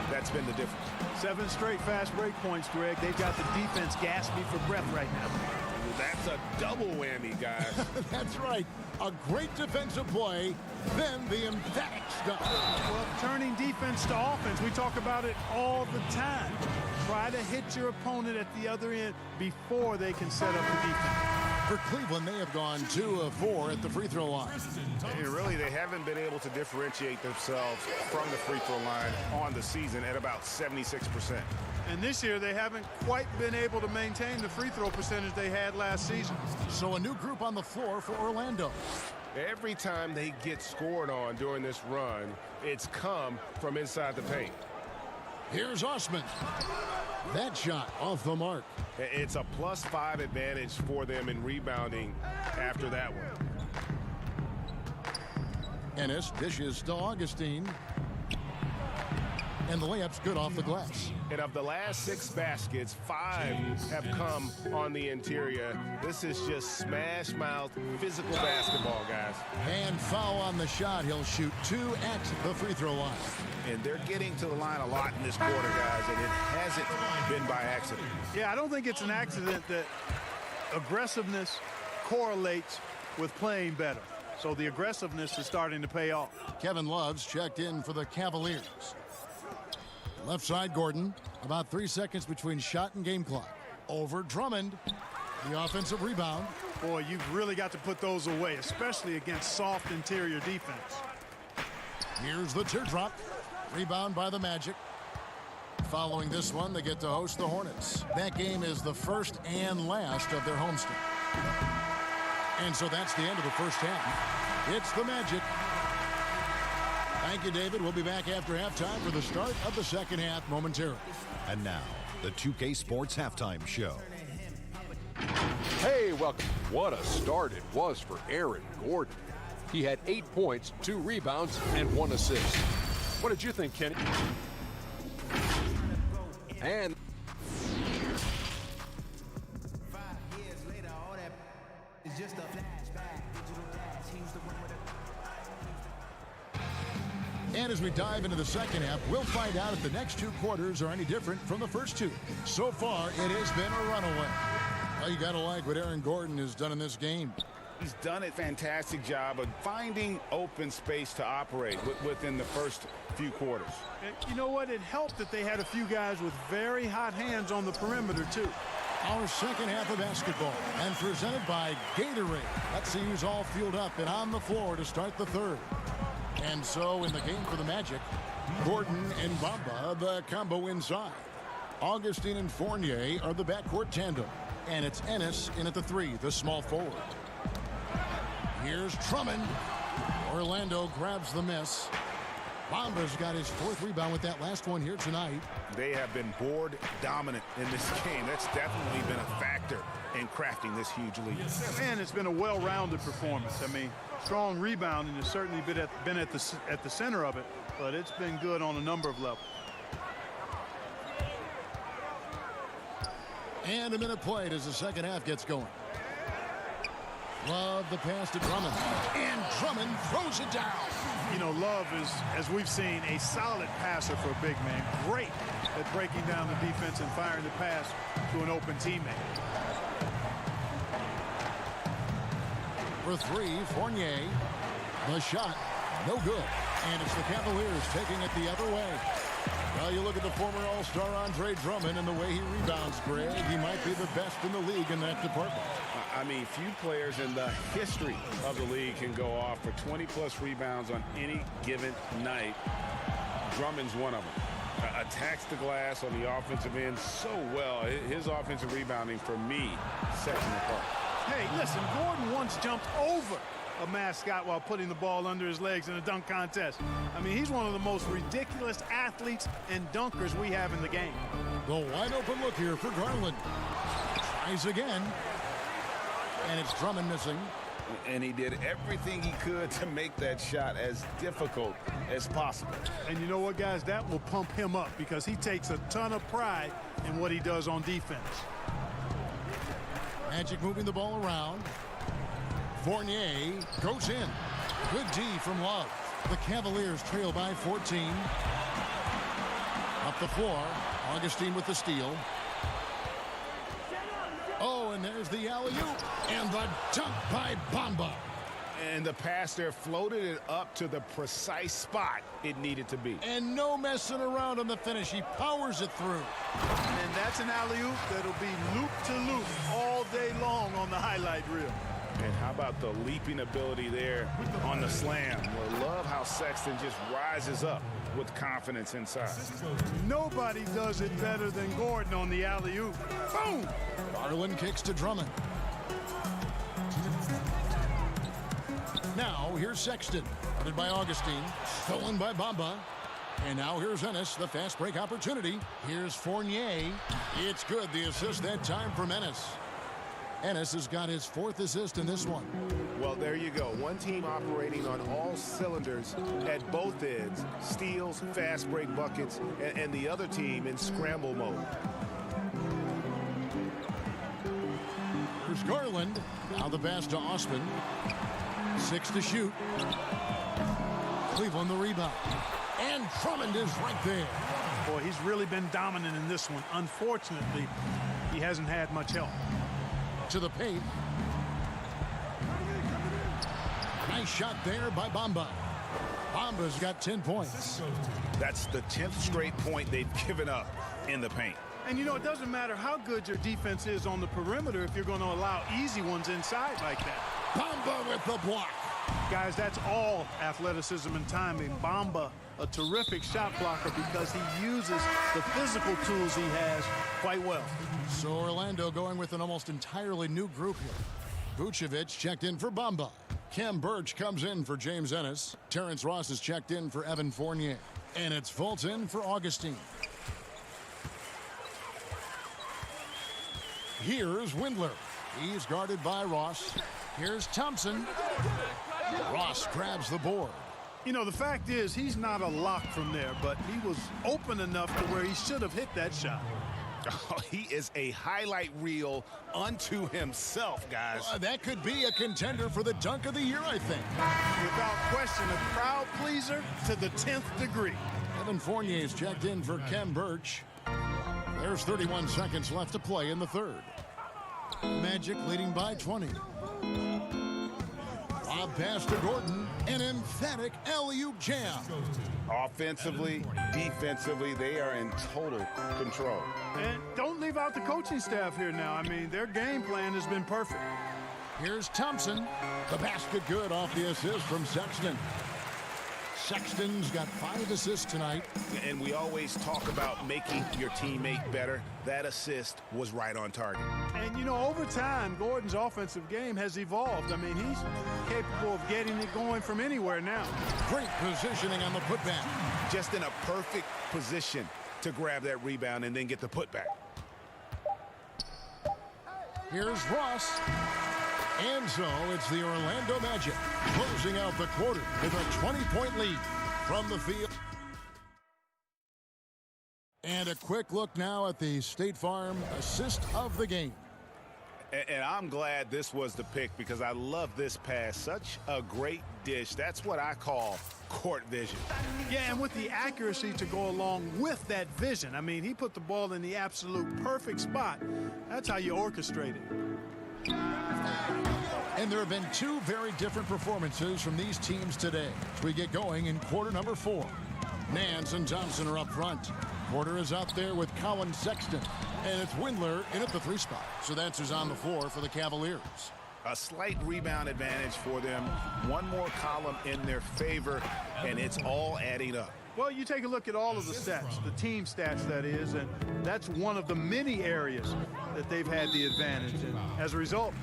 That's been the difference. 7 straight fast break points, Greg. They've got the defense gasping for breath right now. That's a double whammy, guys. That's right. A great defensive play, then the emphatic stuff. Well, turning defense to offense, we talk about it all the time. Try to hit your opponent at the other end before they can set up the defense. For Cleveland, they have gone 2 of 4 at the free throw line. And really, they haven't been able to differentiate themselves from the free throw line on the season at about 76%. And this year, they haven't quite been able to maintain the free throw percentage they had last season. So a new group on the floor for Orlando. Every time they get scored on during this run, it's come from inside the paint. Here's Osman. That shot off the mark. It's a +5 advantage for them in rebounding after that one. Ennis dishes to Augustine. And the layup's good off the glass. And of the last 6 baskets, 5 have come on the interior. This is just smash mouth physical basketball, guys. And foul on the shot. He'll shoot 2 at the free throw line. And they're getting to the line a lot in this quarter, guys, and it hasn't been by accident. Yeah, I don't think it's an accident that aggressiveness correlates with playing better. So the aggressiveness is starting to pay off. Kevin Love's checked in for the Cavaliers. Left side, Gordon. About 3 seconds between shot and game clock. Over Drummond. The offensive rebound. Boy, you've really got to put those away, especially against soft interior defense. Here's the teardrop. Rebound by the Magic. Following this one, they get to host the Hornets. That game is the first and last of their homestand. And so that's the end of the first half. It's the Magic. Thank you, David. We'll be back after halftime for the start of the second half momentarily. And now, the 2K Sports Halftime Show. Hey, welcome. What a start it was for Aaron Gordon. He had 8 points, 2 rebounds, and 1 assist. What did you think, Kenny? And And as we dive into the second half, we'll find out if the next 2 quarters are any different from the first 2. So far, it has been a runaway. Well, you got to like what Aaron Gordon has done in this game. He's done a fantastic job of finding open space to operate within the first few quarters. You know what? It helped that they had a few guys with very hot hands on the perimeter, too. Our second half of basketball, and presented by Gatorade. Let's see who's all fueled up and on the floor to start the third. And so in the game for the Magic, Gordon and Bamba, the combo inside. Augustine and Fournier are the backcourt tandem. And it's Ennis in at the 3, the small forward. Here's Drummond. Orlando grabs the miss. Bamba's got his 4th rebound with that last one here tonight. They have been board dominant in this game. That's definitely been a factor in crafting this huge lead. And it's been a well-rounded performance. I mean, strong rebounding has certainly been at the center of it, but it's been good on a number of levels. And a minute played as the second half gets going. Love the pass to Drummond. And Drummond throws it down. You know, Love is, as we've seen, a solid passer for a big man. Great at breaking down the defense and firing the pass to an open teammate. For 3, Fournier. The shot, no good. And it's the Cavaliers taking it the other way. Well, you look at the former All-Star Andre Drummond and the way he rebounds, Greg. He might be the best in the league in that department. I mean, few players in the history of the league can go off for 20-plus rebounds on any given night. Drummond's one of them. Attacks the glass on the offensive end so well. His offensive rebounding, for me, sets him apart. Hey, listen, Gordon once jumped over a mascot while putting the ball under his legs in a dunk contest. I mean, he's one of the most ridiculous athletes and dunkers we have in the game. The wide open look here for Garland. Tries again. And it's Drummond missing. And he did everything he could to make that shot as difficult as possible. And you know what, guys? That will pump him up because he takes a ton of pride in what he does on defense. Magic moving the ball around. Fournier goes in. Good D from Love. The Cavaliers trail by 14. Up the floor. Augustine with the steal. Oh, and there's the alley-oop. And the dunk by Bamba. And the pass there floated it up to the precise spot it needed to be. And no messing around on the finish. He powers it through. And that's an alley-oop that'll be loop-to-loop all day long on the highlight reel. And how about the leaping ability there on the slam? Well, love how Sexton just rises up with confidence inside. Nobody does it better than Gordon on the alley-oop. Boom! Garland kicks to Drummond. Now here's Sexton, guarded by Augustine, stolen by Bamba. And now here's Ennis, the fast break opportunity. Here's Fournier. It's good, the assist that time from Ennis. Ennis has got his 4th assist in this one. Well, there you go. One team operating on all cylinders at both ends. Steals, fast break buckets, and the other team in scramble mode. Here's Garland. Now the pass to Osman. 6 to shoot. Cleveland the rebound. And Drummond is right there. Boy, he's really been dominant in this one. Unfortunately, he hasn't had much help. To the paint. Nice shot there by Bamba. Bamba's got 10 points. That's the 10th straight point they've given up in the paint. And you know, it doesn't matter how good your defense is on the perimeter if you're going to allow easy ones inside like that. Bamba with the block. Guys, that's all athleticism and timing. Bamba, a terrific shot blocker because he uses the physical tools he has quite well. So Orlando going with an almost entirely new group here. Vucevic checked in for Bamba. Kem Birch comes in for James Ennis. Terrence Ross is checked in for Evan Fournier. And it's Fulton for Augustine. Here's Windler. He's guarded by Ross. Here's Thompson. Ross grabs the board. You know, the fact is he's not a lock from there, but he was open enough to where he should have hit that shot. Oh, he is a highlight reel unto himself, guys. That could be a contender for the dunk of the year, I think. Without question, a crowd pleaser to the 10th degree. Evan Fournier is checked in for Ken Birch. There's 31 seconds left to play in the third. Magic leading by 20. Lob pass to Gordon. An emphatic alley-oop jam. Offensively, defensively, they are in total control. And don't leave out the coaching staff here now. I mean, their game plan has been perfect. Here's Thompson. The basket good off the assist from Sexton. Sexton's got 5 assists tonight. And we always talk about making your teammate better. That assist was right on target. And, you know, over time, Gordon's offensive game has evolved. I mean, he's capable of getting it going from anywhere now. Great positioning on the putback. Just in a perfect position to grab that rebound and then get the putback. Here's Ross. And so it's the Orlando Magic closing out the quarter with a 20-point lead from the field. And a quick look now at the State Farm assist of the game. And I'm glad this was the pick because I love this pass. Such a great dish. That's what I call court vision. Yeah, and with the accuracy to go along with that vision. I mean, he put the ball in the absolute perfect spot. That's how you orchestrate it. And there have been 2 very different performances from these teams today as we get going in quarter number 4. Nance and Thompson are up front. Porter is out there with Colin Sexton. And it's Windler in at the 3 spot. So that's who's on the floor for the Cavaliers. A slight rebound advantage for them. One more column in their favor, and it's all adding up. Well, you take a look at all of the stats, the team stats, that is, and that's one of the many areas that they've had the advantage. And as a result,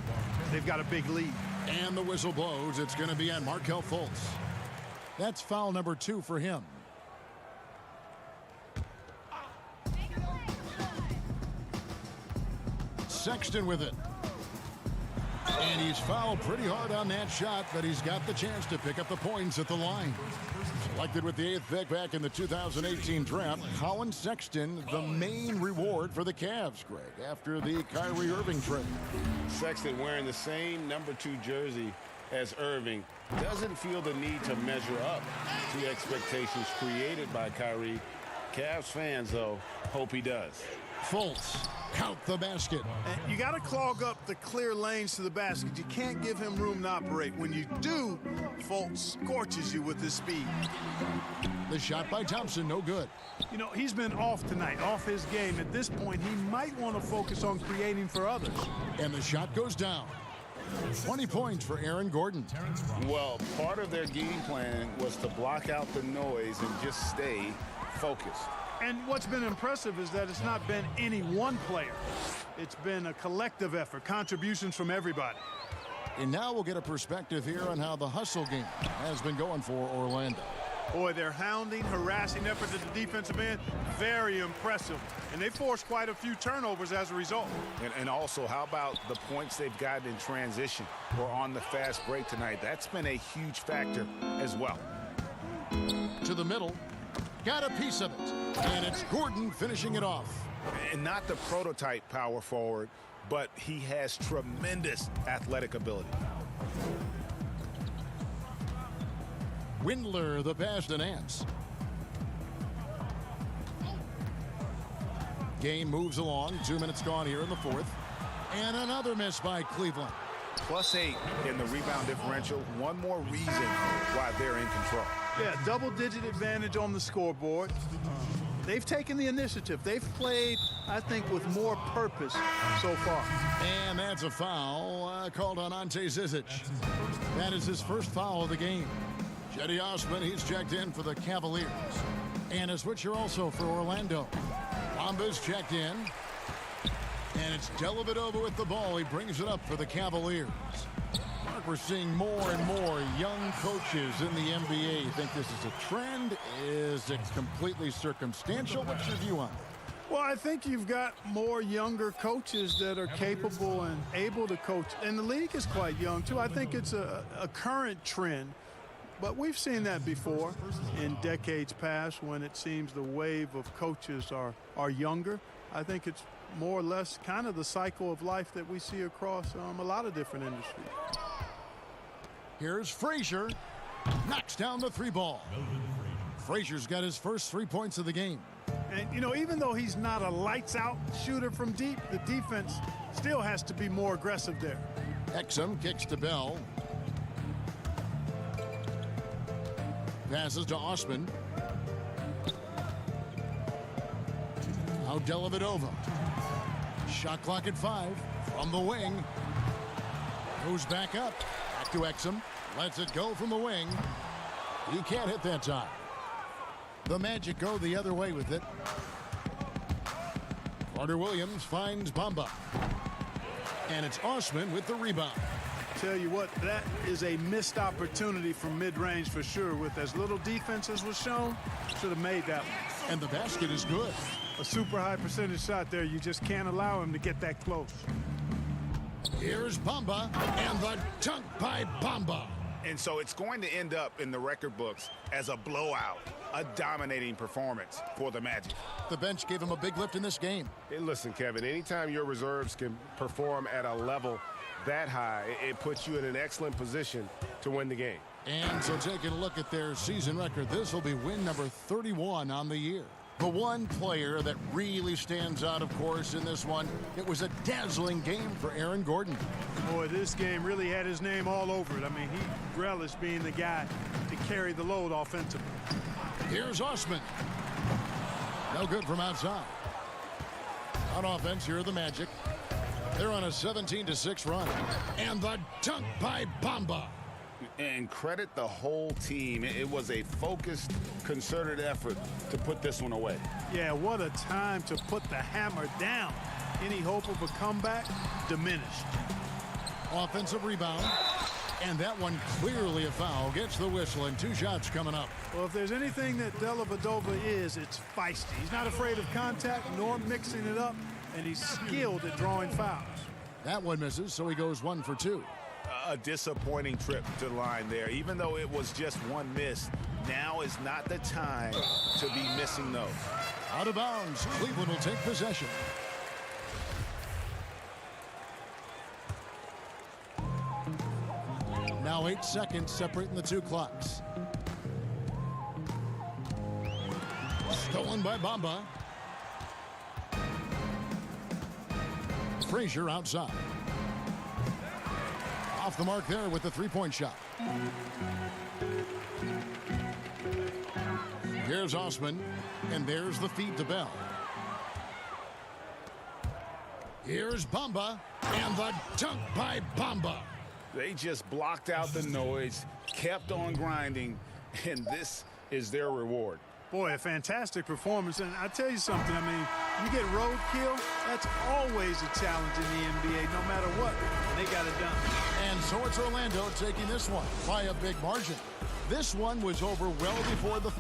they've got a big lead. And the whistle blows. It's going to be on Markelle Fultz. That's foul number 2 for him. Sexton with it. And he's fouled pretty hard on that shot, but he's got the chance to pick up the points at the line. Selected with the 8th pick back in the 2018 draft, Colin Sexton, the main reward for the Cavs, Greg, after the Kyrie Irving trade. Sexton wearing the same number 2 jersey as Irving doesn't feel the need to measure up to expectations created by Kyrie. Cavs fans, though, hope he does. Fultz, count the basket. And you got to clog up the clear lanes to the basket. You can't give him room to operate. When you do, Fultz scorches you with his speed. The shot by Thompson, no good. You know, he's been off tonight, off his game. At this point, he might want to focus on creating for others. And the shot goes down. 20 points for Aaron Gordon. Well, part of their game plan was to block out the noise and just stay focused. And what's been impressive is that it's not been any one player. It's been a collective effort, contributions from everybody. And now we'll get a perspective here on how the hustle game has been going for Orlando. Boy, their hounding, harassing effort at the defensive end, very impressive. And they forced quite a few turnovers as a result. And also, how about the points they've gotten in transition or on the fast break tonight? That's been a huge factor as well. To the middle. Got a piece of it. And it's Gordon finishing it off. And not the prototype power forward, but he has tremendous athletic ability. Windler, the pass to Nance. Game moves along. 2 minutes gone here in the 4th. And another miss by Cleveland. +8 in the rebound differential. One more reason why they're in control. Yeah, double-digit advantage on the scoreboard. They've taken the initiative. They've played, I think, with more purpose so far. And that's a foul called on Ante Zizic. That is his first foul of the game. Cedi Osman, he's checked in for the Cavaliers. And a switcher also for Orlando. Bamba's checked in. And it's Dellavedova with the ball. He brings it up for the Cavaliers. Mark, we're seeing more and more young coaches in the NBA. You think this is a trend? Is it completely circumstantial? What's your view on it? Well, I think you've got more younger coaches that are capable and able to coach. And the league is quite young, too. I think it's a current trend. But we've seen that before in decades past when it seems the wave of coaches are younger. I think it's more or less kind of the cycle of life that we see across a lot of different industries. Here's Frazier. Knocks down the three ball. Frazier's got his first 3 points of the game. And, you know, even though he's not a lights-out shooter from deep, the defense still has to be more aggressive there. Exum kicks to Bell. Passes to Osman. Now Dellavedova. Shot clock at 5 from the wing. Goes back up. Back to Exum. Lets it go from the wing. He can't hit that time. The Magic go the other way with it. Carter Williams finds Bamba. And it's Osman with the rebound. Tell you what, that is a missed opportunity from mid-range for sure. With as little defense as was shown, should have made that one. And the basket is good. A super high percentage shot there. You just can't allow him to get that close. Here's Bamba, and the dunk by Bamba. And so it's going to end up in the record books as a blowout, a dominating performance for the Magic. The bench gave him a big lift in this game. Hey, listen, Kevin, anytime your reserves can perform at a level that high, it puts you in an excellent position to win the game. And so taking a look at their season record, this will be win number 31 on the year. The one player that really stands out, of course, in this one, it was a dazzling game for Aaron Gordon. Boy, this game really had his name all over it. I mean, he relished being the guy to carry the load offensively. Here's Osman. No good from outside. On offense, here are the Magic. They're on a 17-6 run. And the dunk by Bamba. And credit the whole team. It was a focused, concerted effort to put this one away. Yeah, what a time to put the hammer down. Any hope of a comeback diminished. Offensive rebound. And that one clearly a foul. Gets the whistle and 2 shots coming up. Well, if there's anything that Dellavedova is, it's feisty. He's not afraid of contact nor mixing it up, and he's skilled at drawing fouls. That one misses, so he goes 1 for 2. A disappointing trip to the line there. Even though it was just one miss, now is not the time to be missing those. Out of bounds. Cleveland will take possession. Now 8 seconds separating the 2 clocks. Stolen by Bamba. Frazier outside. Off the mark there with the 3-point shot. Here's Osman, and there's the feed to Bell. Here's Bamba, and the dunk by Bamba. They just blocked out the noise, kept on grinding, and this is their reward. Boy, a fantastic performance. And I tell you something, I mean, you get roadkill, that's always a challenge in the NBA, no matter what. And they got it done. And so it's Orlando taking this one by a big margin. This one was over well before the...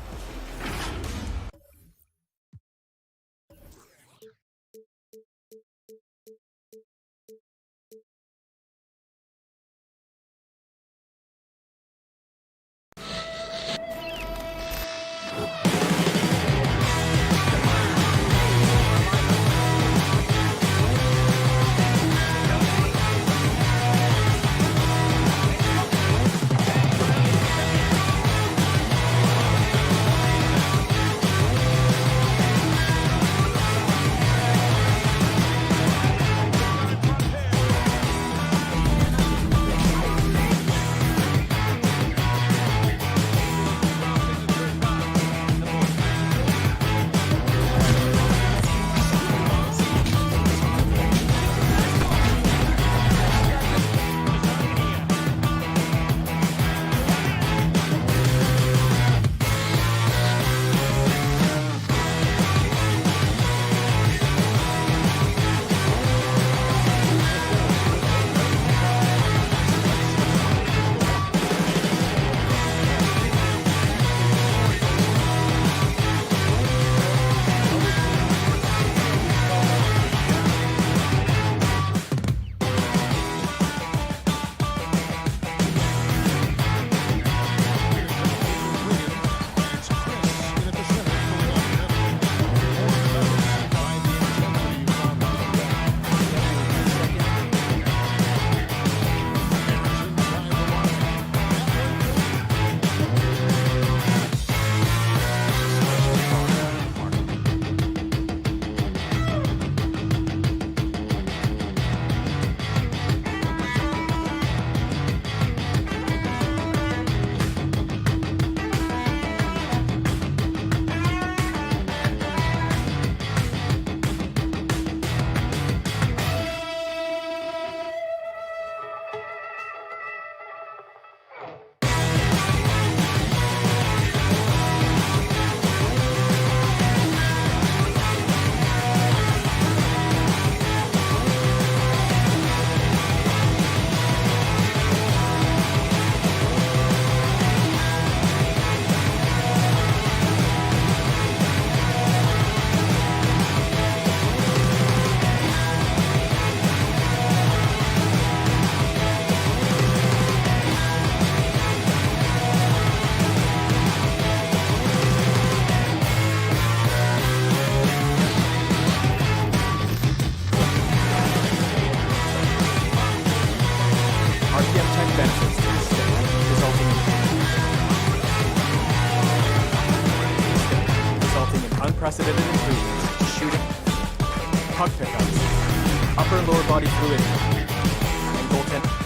puck pickups, upper and lower body fluid, and goaltend.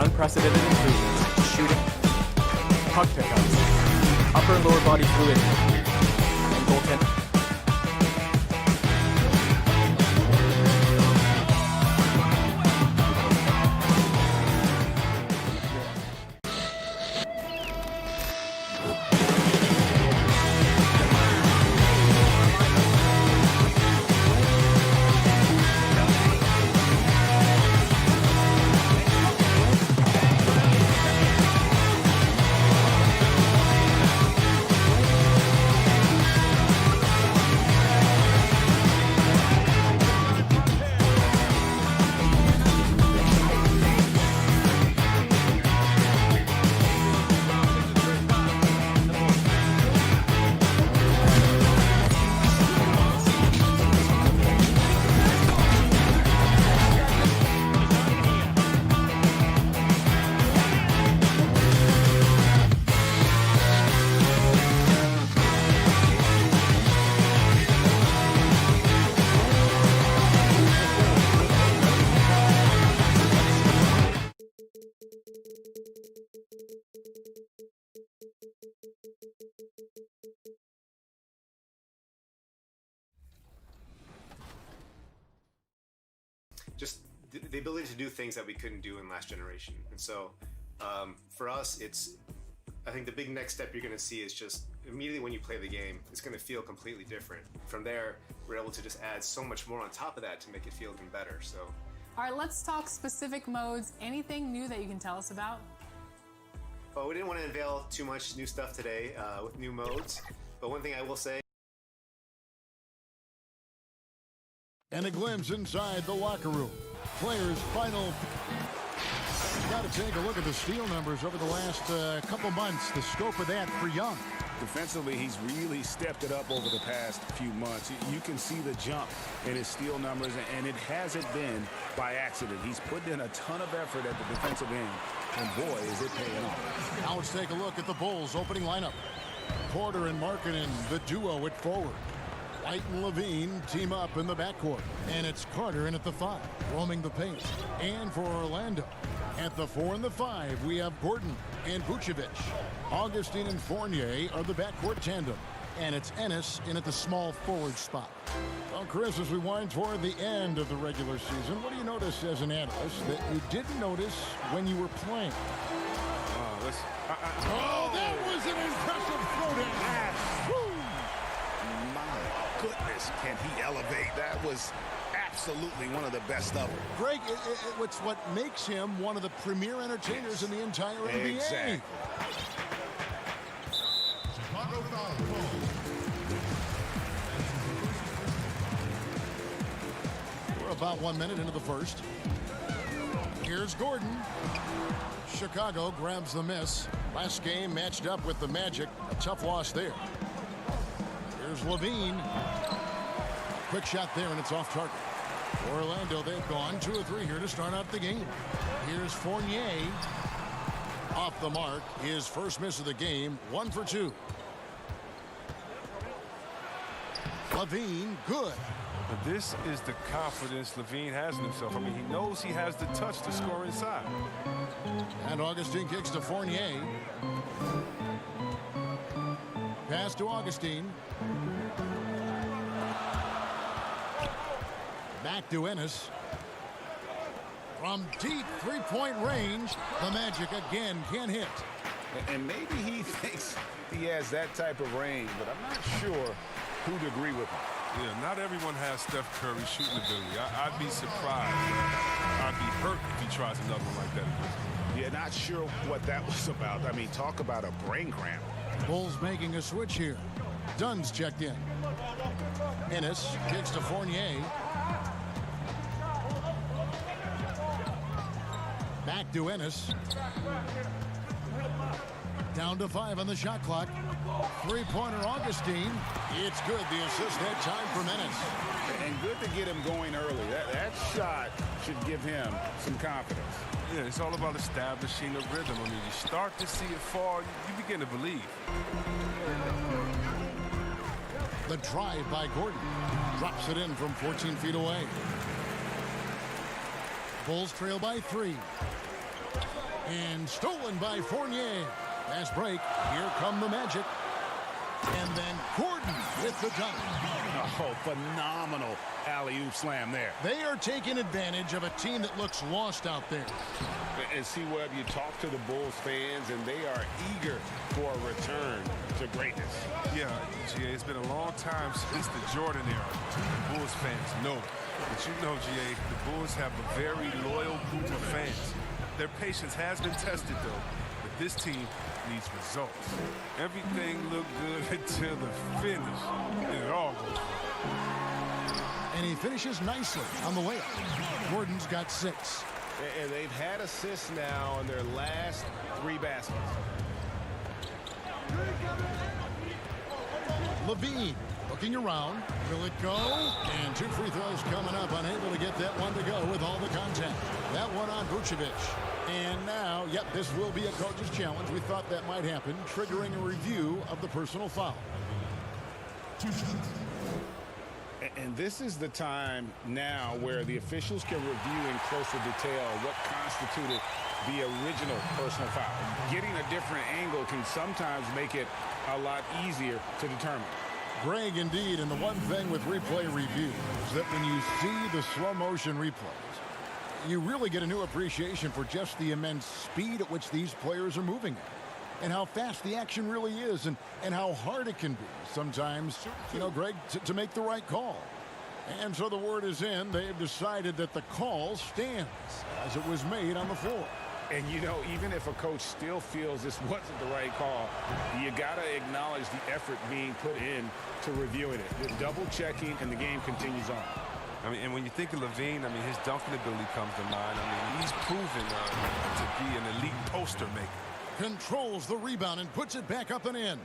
Unprecedented improvements to shooting, puck pickups, upper and lower body fluid, and goaltending. Just the ability to do things that we couldn't do in last generation. And so for us, I think the big next step you're going to see is just immediately when you play the game, it's going to feel completely different. From there, we're able to just add so much more on top of that to make it feel even better. So, all right, let's talk specific modes. Anything new that you can tell us about? Well, we didn't want to unveil too much new stuff today with new modes, but one thing I will say. And a glimpse inside the locker room. players' final. Got to take a look at the steal numbers over the last couple months. The scope of that for Young. Defensively, he's really stepped it up over the past few months. You can see the jump in his steal numbers, and it hasn't been by accident. He's put in a ton of effort at the defensive end, and boy, is it paying off. Now let's take a look at the Bulls' opening lineup. Porter and Markkanen, the duo at forward. White and Levine team up in the backcourt. And it's Carter in at the 5, roaming the paint. And for Orlando, at the 4 and the 5, we have Gordon and Vucevic. Augustine and Fournier are the backcourt tandem. And it's Ennis in at the small forward spot. Well, Chris, as we wind toward the end of the regular season, what do you notice as an analyst that you didn't notice when you were playing? That was an impressive throwdown. My goodness, can he elevate? That was absolutely one of the best of them. Greg, it's what makes him one of the premier entertainers in the entire NBA. Exactly. Chicago foul. We're about 1 minute into the first. Here's Gordon. Chicago grabs the miss. Last game matched up with the Magic. A tough loss there. Here's Levine. Quick shot there, and it's off target. Orlando, they've gone 2 of 3 here to start out the game. Here's Fournier. Off the mark. His first miss of the game. 1 for 2. Levine, good. But this is the confidence Levine has in himself. I mean, he knows he has the touch to score inside. And Augustine kicks to Fournier. Pass to Augustine. Back to Ennis. From deep three-point range, the Magic again can't hit. And maybe he thinks he has that type of range, but I'm not sure who'd agree with him. Yeah, not everyone has Steph Curry's shooting ability. I'd be surprised. I'd be hurt if he tries another one like that again. Yeah, not sure what that was about. I mean, talk about a brain cramp. Bulls making a switch here. Dunn's checked in. Ennis kicks to Fournier. Back to Ennis. Down to 5 on the shot clock. Three-pointer Augustine. It's good. The assist that time from Ennis. And good to get him going early. That shot should give him some confidence. Yeah, it's all about establishing a rhythm. I mean, you start to see it fall, you begin to believe. The drive by Gordon. Drops it in from 14 feet away. Bulls trail by 3. And stolen by Fournier. Fast break. Here come the Magic. And then Gordon with the dunk. Oh, phenomenal alley-oop slam there. They are taking advantage of a team that looks lost out there. And see, Webb, you talk to the Bulls fans, and they are eager for a return to greatness. Yeah, GA, it's been a long time since the Jordan era. Bulls fans know. But you know, GA, the Bulls have a very loyal group of fans. Their patience has been tested, though. But this team needs results. Everything looked good until the finish. And it all goes wrong. And he finishes nicely on the layup. Gordon's got 6. And they've had assists now on their last 3 baskets. Levine looking around. Will it go? And 2 free throws coming up. Unable to get that one to go with all the contact. That one on Vucevic. And now, yep, this will be a coach's challenge. We thought that might happen, triggering a review of the personal foul. And this is the time now where the officials can review in closer detail what constituted the original personal foul. Getting a different angle can sometimes make it a lot easier to determine. Greg, indeed, and the one thing with replay review is that when you see the slow motion replays, you really get a new appreciation for just the immense speed at which these players are moving at, and how fast the action really is, and how hard it can be sometimes, you know, Greg, to make the right call. And so the word is in. They've decided that the call stands as it was made on the floor. And, you know, even if a coach still feels this wasn't the right call, you got to acknowledge the effort being put in to reviewing it. The double checking, and the game continues on. I mean, and when you think of Levine, I mean, his dunking ability comes to mind. I mean, he's proven to be an elite poster maker. Controls the rebound and puts it back up and in.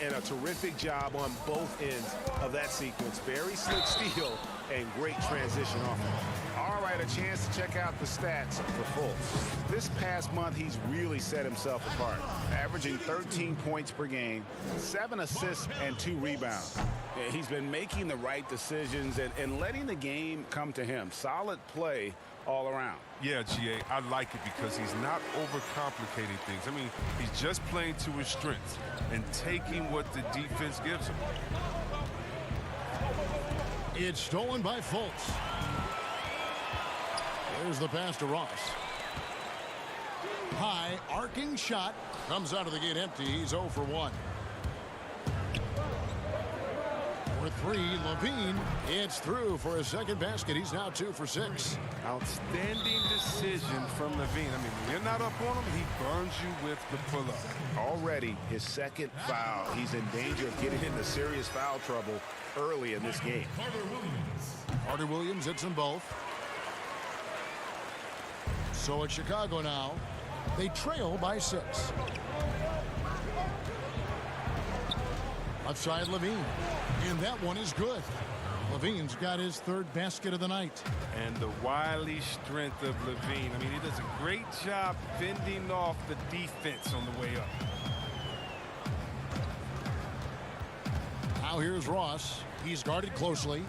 And a terrific job on both ends of that sequence. Very slick steal and great transition offense. All right, a chance to check out the stats for Fultz. This past month, he's really set himself apart, averaging 13 points per game, 7 assists, and 2 rebounds. He's been making the right decisions and letting the game come to him. Solid play all around. Yeah, GA, I like it because he's not overcomplicating things. I mean, he's just playing to his strengths and taking what the defense gives him. It's stolen by Fultz. There's the pass to Ross. High, arcing shot. Comes out of the gate empty. He's 0 for 1. For 3, Levine. It's through for his second basket. He's now 2 for 6. Outstanding decision from Levine. I mean, when you're not up on him, he burns you with the pull-up. Already his second foul. He's in danger of getting into serious foul trouble early in this game. Carter Williams hits them both. So it's Chicago now. They trail by 6. Left side, Levine. And that one is good. Levine's got his 3rd basket of the night. And the wily strength of Levine. I mean, he does a great job fending off the defense on the way up. Now here's Ross. He's guarded closely.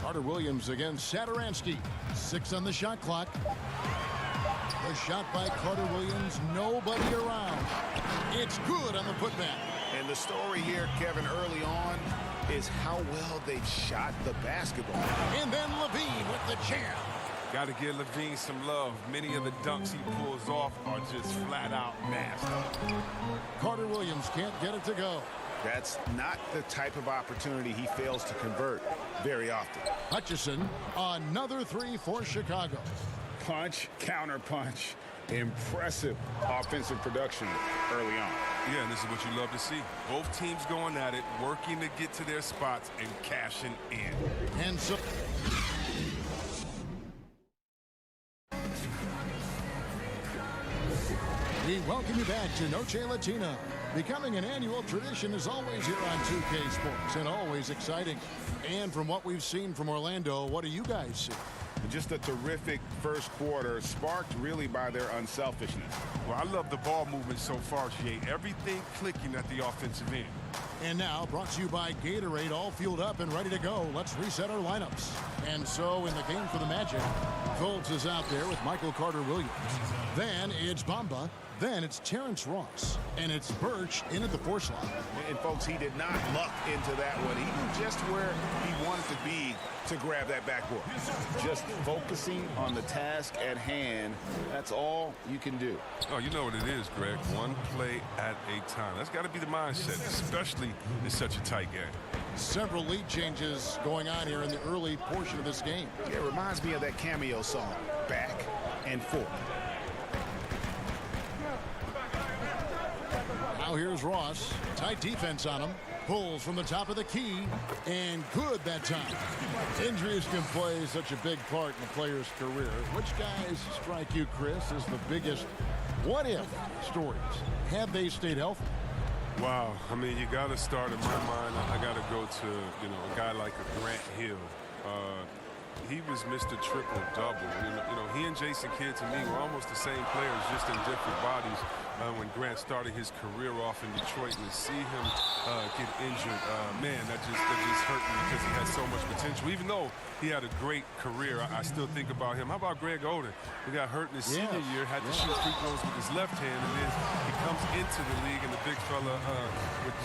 Carter Williams against Satoransky. 6 on the shot clock. The shot by Carter Williams. Nobody around. It's good on the putback. And the story here, Kevin, early on is how well they've shot the basketball. And then Levine with the jam. Got to give Levine some love. Many of the dunks he pulls off are just flat out nasty. Carter Williams can't get it to go. That's not the type of opportunity he fails to convert very often. Hutchison, another 3 for Chicago. Punch, counter punch. Impressive offensive production early on. Yeah, and this is what you love to see. Both teams going at it, working to get to their spots and cashing in. And so we welcome you back to Noche Latina. Becoming an annual tradition is always here on 2K Sports and always exciting. And from what we've seen from Orlando, what do you guys see? Just a terrific first quarter, sparked really by their unselfishness. Well, I love the ball movement so far, GA. Everything clicking at the offensive end. And now, brought to you by Gatorade, all fueled up and ready to go. Let's reset our lineups. And so, in the game for the Magic, Fultz is out there with Michael Carter-Williams. Then it's Bamba. Then it's Terrence Ross. And it's Birch in at the 4 slot. And folks, he did not luck into that one. He knew just where he wanted to be to grab that backboard. Just focusing on the task at hand, that's all you can do. Oh, you know what it is, Greg. One play at a time. That's got to be the mindset, especially in such a tight game. Several lead changes going on here in the early portion of this game. Yeah, it reminds me of that cameo song, Back and Forth. Now here's Ross. Tight defense on him. Pulls from the top of the key. And good that time. Injuries can play such a big part in a player's career. Which guys strike you, Chris, as the biggest what-if stories? Have they stayed healthy? Wow. I mean, you got to start, in my mind, I got to go to, a guy like a Grant Hill. He was Mr. Triple-Double. He and Jason Kidd, to me, were almost the same players, just in different bodies. When Grant started his career off in Detroit, and to see him get injured, man, that just hurt me because he had so much potential. Even though he had a great career, I still think about him. How about Greg Oden? He got hurt in his senior year, had to shoot free throws with his left hand, and then he comes into the league, and the big fella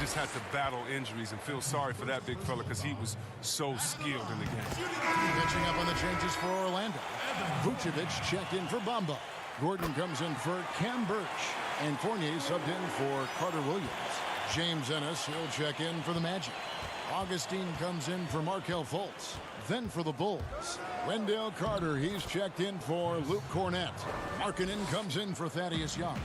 just had to battle injuries, and feel sorry for that big fella because he was so skilled in the game. Catching up on the changes for Orlando. Vucevic checked in for Bamba. Gordon comes in for Cam Birch. And Fournier subbed in for Carter Williams. James Ennis, he'll check in for the Magic. Augustine comes in for Markelle Fultz. Then for the Bulls, Wendell Carter, he's checked in for Luke Cornett. Markkanen comes in for Thaddeus Young.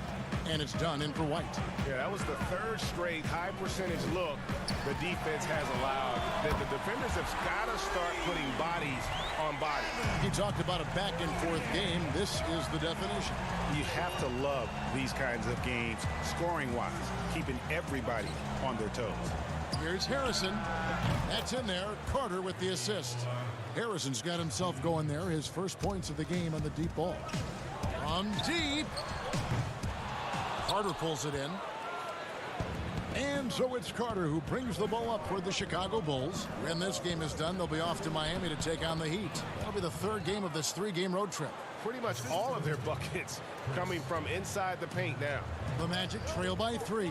And it's done in for White. Yeah, that was the third straight high percentage look the defense has allowed. The defenders have got to start putting bodies on bodies. He talked about a back and forth game. This is the definition. You have to love these kinds of games, scoring-wise, keeping everybody on their toes. Here's Harrison. That's in there. Carter with the assist. Harrison's got himself going there. His first points of the game on the deep ball. From deep. Carter pulls it in. And so it's Carter who brings the ball up for the Chicago Bulls. When this game is done, they'll be off to Miami to take on the Heat. That'll be the third game of this 3-game road trip. Pretty much all of their buckets coming from inside the paint now. The Magic trail by 3.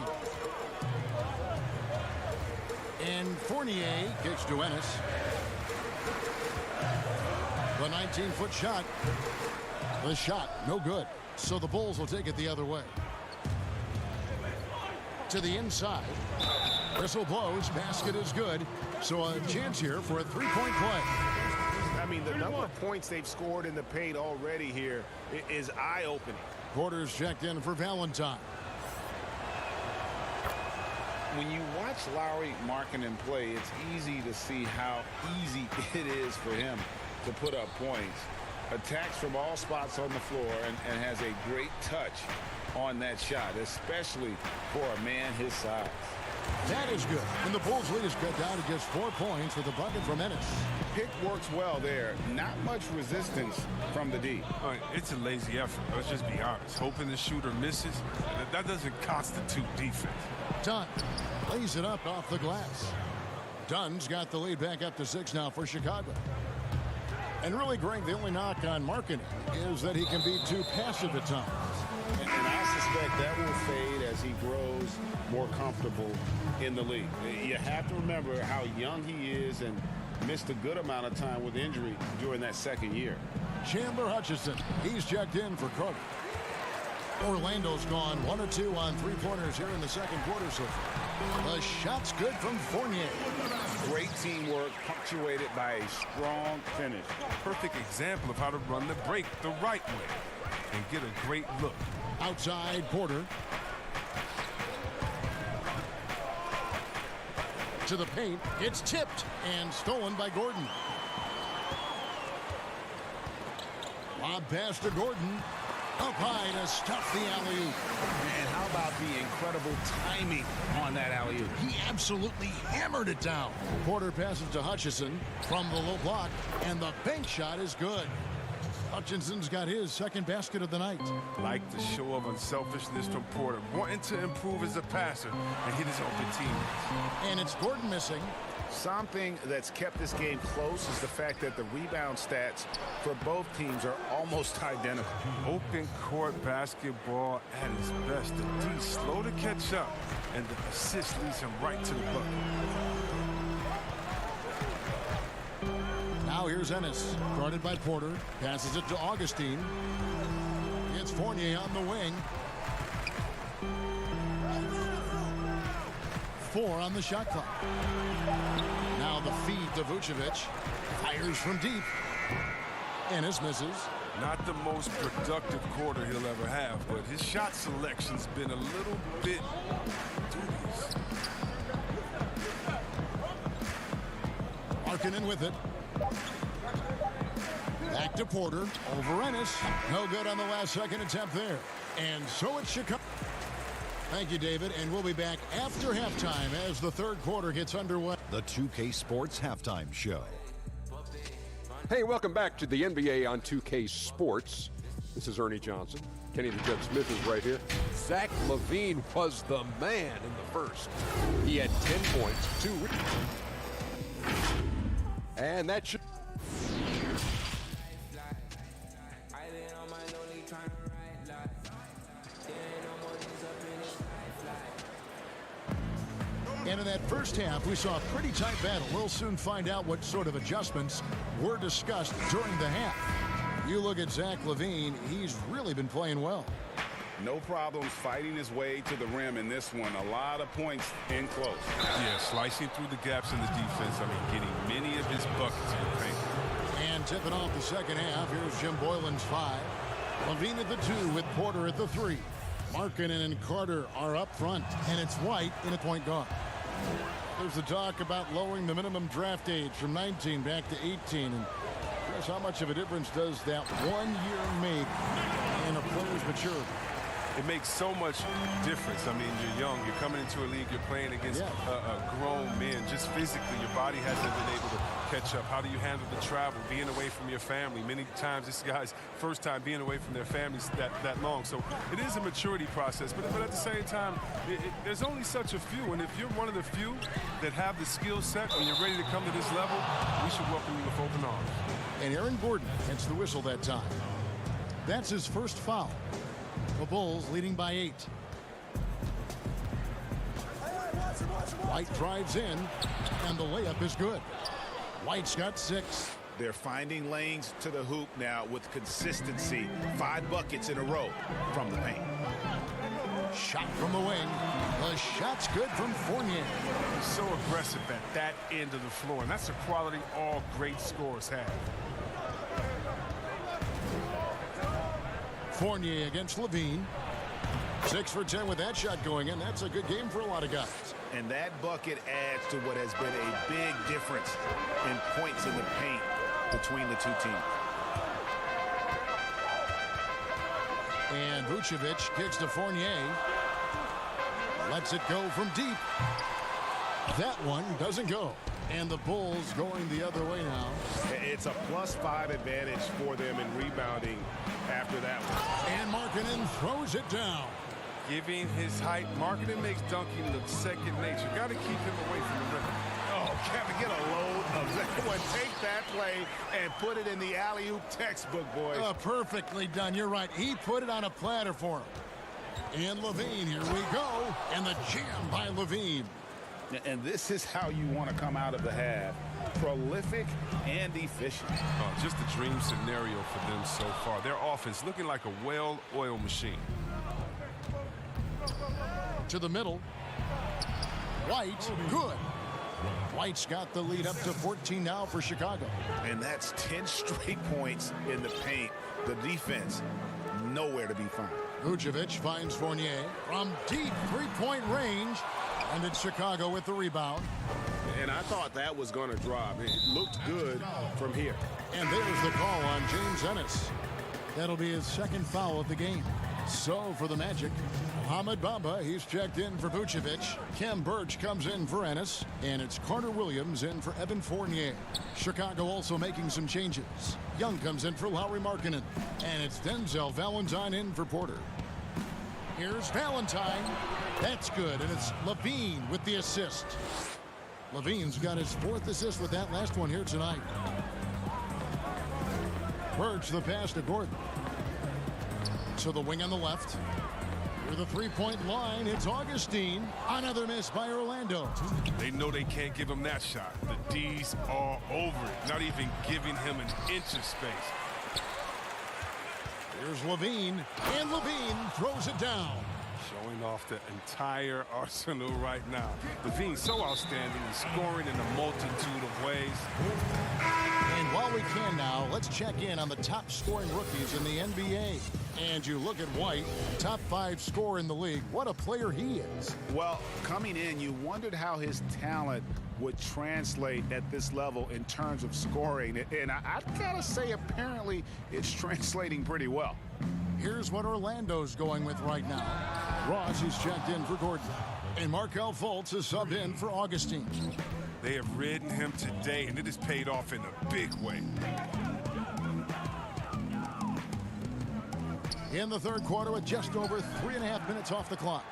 And Fournier kicks to Ennis. The 19-foot shot. The shot, no good. So the Bulls will take it the other way. To the inside. Whistle blows. Basket is good. So a chance here for a three-point play. I mean, the number of points they've scored in the paint already here is eye-opening. Porter's checked in for Valentine. When you watch Lowry Markkanen play, it's easy to see how easy it is for him to put up points. Attacks from all spots on the floor and has a great touch on that shot, especially for a man his size. That is good. And the Bulls' lead is cut down to just 4 points with a bucket from Ennis. Pick works well there. Not much resistance from the D. All right, it's a lazy effort. Let's just be honest. Hoping the shooter misses, that doesn't constitute defense. Dunn lays it up off the glass. Dunn's got the lead back up to 6 now for Chicago. And really, Greg, the only knock on Markkanen is that he can be too passive at times. And I suspect that will fade as he grows more comfortable in the league. You have to remember how young he is and missed a good amount of time with injury during that second year. Chandler Hutchison, he's checked in for Carter. Orlando's gone 1 of 2 on 3-pointers here in the second quarter so far. The shot's good from Fournier. Great teamwork punctuated by a strong finish. Perfect example of how to run the break the right way and get a great look. Outside Porter. To the paint. It's tipped and stolen by Gordon. Lob pass to Gordon. Up high to stuff the alley-oop. And how about the incredible timing on that alley-oop? He absolutely hammered it down. Porter passes to Hutchison from the low block, and the bank shot is good. Hutchinson's got his second basket of the night. Like the show of unselfishness from Porter, wanting to improve as a passer and hit his open teammates. And it's Gordon missing. Something that's kept this game close is the fact that the rebound stats for both teams are almost identical. Open court basketball at its best. The D slow to catch up, and the assist leads him right to the bucket. Now here's Ennis, guarded by Porter, passes it to Augustine. It's Fournier on the wing. 4 on the shot clock. Now the feed to Vucevic. Fires from deep. Ennis misses. Not the most productive quarter he'll ever have, but his shot selection's been a little bit dubious. Markkanen with it. Back to Porter. Over Ennis. No good on the last second attempt there. And so it's Chicago. Thank you, David, and we'll be back after halftime as the third quarter gets underway. The 2K Sports Halftime Show. Hey, welcome back to the NBA on 2K Sports. This is Ernie Johnson. Kenny the Jet Smith is right here. Zach LaVine was the man in the first. He had 10 points, 2 rebounds. And that should... And in that first half, we saw a pretty tight battle. We'll soon find out what sort of adjustments were discussed during the half. You look at Zach LaVine, he's really been playing well. No problems fighting his way to the rim in this one. A lot of points in close. Yeah, slicing through the gaps in the defense. I mean, getting many of his buckets in the paint. And tipping off the second half, here's Jim Boylan's 5. LaVine at the 2 with Porter at the 3. Markkanen and Carter are up front, and it's White in at point guard. There's the talk about lowering the minimum draft age from 19 back to 18. And guess how much of a difference does that 1 year make in a player's maturity? It makes so much difference. I mean, you're young, you're coming into a league, you're playing against grown men. Just physically, your body hasn't been able to catch up. How do you handle the travel, being away from your family? Many times, this guy's first time being away from their families that long. So it is a maturity process, but at the same time, there's only such a few. And if you're one of the few that have the skill set and you're ready to come to this level, we should welcome you with open arms. And Aaron Gordon hits the whistle that time. That's his first foul. The Bulls leading by 8. White drives in, and the layup is good. White's got 6. They're finding lanes to the hoop now with consistency. 5 buckets in a row from the paint. Shot from the wing. The shot's good from Fournier. He's so aggressive at that end of the floor, and that's a quality all great scorers have. Fournier against Levine. 6 for 10 with that shot going in. That's a good game for a lot of guys. And that bucket adds to what has been a big difference in points in the paint between the two teams. And Vucevic kicks to Fournier. Lets it go from deep. That one doesn't go. And the Bulls going the other way now. It's a +5 advantage for them in rebounding after that one. And Markkanen throws it down. Giving his height, Markkanen makes dunking look second nature. Got to keep him away from the rim. Oh, Kevin, get a load of that one. Take that play and put it in the alley-oop textbook, boys. Perfectly done. You're right. He put it on a platter for him. And Levine, here we go. And the jam by Levine. And this is how you want to come out of the half. Prolific and efficient. Oh, just a dream scenario for them so far. Their offense looking like a well-oiled machine. To the middle. White, good. White's got the lead up to 14 now for Chicago. And that's 10 straight points in the paint. The defense, nowhere to be found. Vucevic finds Fournier from deep three-point range. And it's Chicago with the rebound. And I thought that was going to drop. It looked good from here. And there's the call on James Ennis. That'll be his second foul of the game. So for the Magic, Mohamed Bamba, he's checked in for Vucevic. Kem Birch comes in for Ennis. And it's Carter Williams in for Evan Fournier. Chicago also making some changes. Young comes in for Lauri Markkanen. And it's Denzel Valentine in for Porter. Here's Valentine. That's good, and it's Levine with the assist. Levine's got his 4th assist with that last one here tonight. Birch the pass to Gordon. To the wing on the left. Near the three-point line, it's Augustine. Another miss by Orlando. They know they can't give him that shot. The D's are over it, not even giving him an inch of space. Here's Levine, and Levine throws it down. Showing off the entire arsenal right now. Levine's so outstanding. He's scoring in a multitude of ways. And while we can now, let's check in on the top scoring rookies in the NBA. And you look at White, top 5 scorer in the league. What a player he is. Well, coming in, you wondered how his talent would translate at this level in terms of scoring. And I gotta say, apparently, it's translating pretty well. Here's what Orlando's going with right now. Ross is checked in for Gordon. And Markelle Fultz is subbed in for Augustine. They have ridden him today, and it has paid off in a big way. In the third quarter with just over 3.5 minutes off the clock.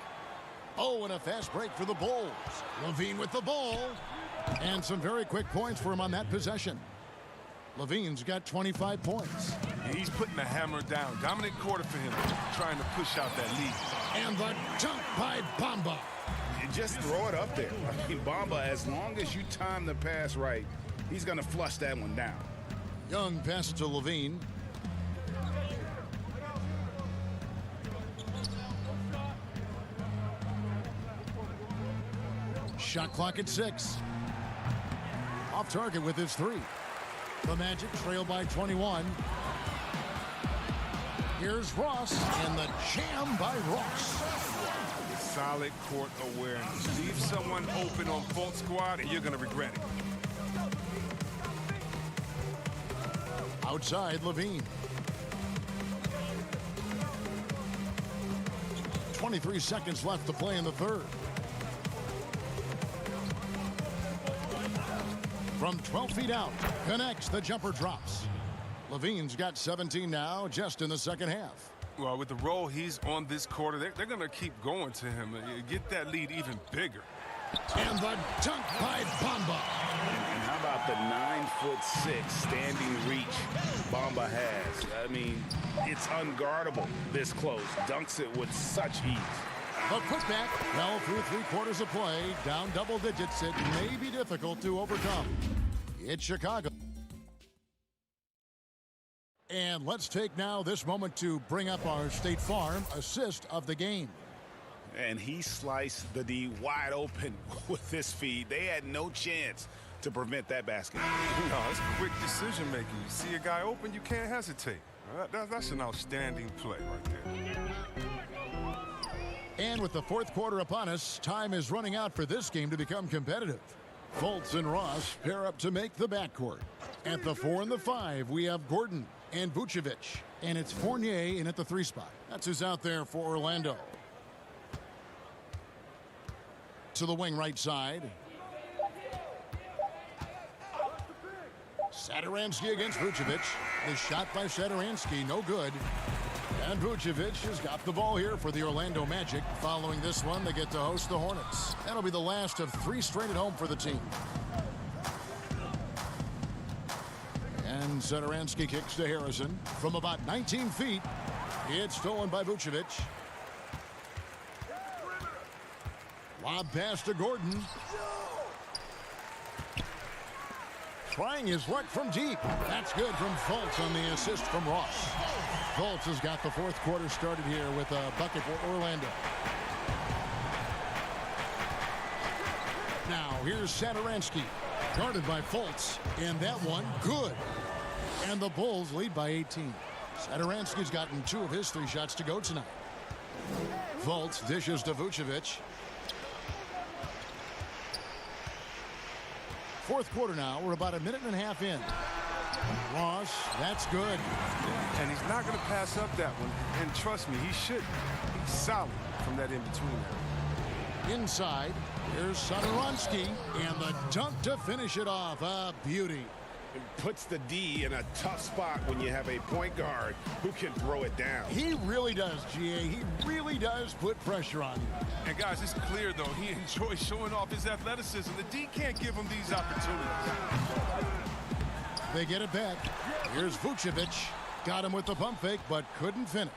Oh, and a fast break for the Bulls. Levine with the ball. And some very quick points for him on that possession. Levine's got 25 points. He's putting the hammer down. Dominant quarter for him, trying to push out that lead. And the dunk by Bamba. You just throw it up there. I mean, Bamba, as long as you time the pass right, he's going to flush that one down. Young pass to Levine. Shot clock at 6. Off target with his 3. The Magic trail by 21. Here's Ross, and the jam by Ross. Solid court awareness. Leave someone open on Fultz squad, and you're going to regret it. Outside, Levine. 23 seconds left to play in the third. From 12 feet out, connects, the jumper drops. Levine's got 17 now, just in the second half. Well, with the role he's on this quarter, they're going to keep going to him. Get that lead even bigger. And the dunk by Bamba. And how about the 9'6" standing reach Bamba has? I mean, it's unguardable this close. Dunks it with such ease. The putback, well, through 3/4 of play, down double digits. It may be difficult to overcome. It's Chicago. And let's take now this moment to bring up our State Farm assist of the game. And he sliced the D wide open with this feed. They had no chance to prevent that basket. No, it's quick decision making. You see a guy open, you can't hesitate. That's an outstanding play right there. And with the fourth quarter upon us, time is running out for this game to become competitive. Fultz and Ross pair up to make the backcourt. At the 4 and the 5, we have Gordon and Vucevic. And it's Fournier in at the 3 spot. That's who's out there for Orlando. To the wing right side. Satoransky against Vucevic. The shot by Satoransky, no good. And Vucevic has got the ball here for the Orlando Magic. Following this one, they get to host the Hornets. That'll be the last of 3 straight at home for the team. And Satoransky kicks to Harrison from about 19 feet. It's stolen by Vucevic. Lob pass to Gordon. Trying his luck from deep. That's good from Fultz on the assist from Ross. Fultz has got the fourth quarter started here with a bucket for Orlando. Now here's Satoransky, guarded by Fultz, and that one good. And the Bulls lead by 18. Satoransky's gotten 2 of his 3 shots to go tonight. Fultz dishes to Vucevic. Fourth quarter now. We're about a minute and a half in. Ross, that's good. And he's not going to pass up that one. And trust me, he shouldn't. He's solid from that in-between area. Inside, here's Satoransky, and the dunk to finish it off. A beauty. It puts the D in a tough spot when you have a point guard who can throw it down. He really does, GA. He really does put pressure on you. And guys, it's clear, though, he enjoys showing off his athleticism. The D can't give him these opportunities. They get it back. Here's Vucevic. Got him with the pump fake, but couldn't finish.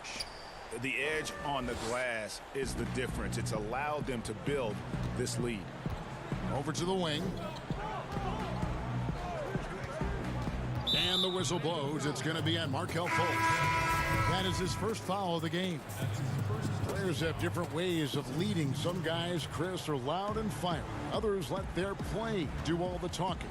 The edge on the glass is the difference. It's allowed them to build this lead. Over to the wing. And the whistle blows. It's going to be on Markelle Fultz. That is his first foul of the game. Players have different ways of leading. Some guys, Chris, are loud and fiery. Others let their play do all the talking.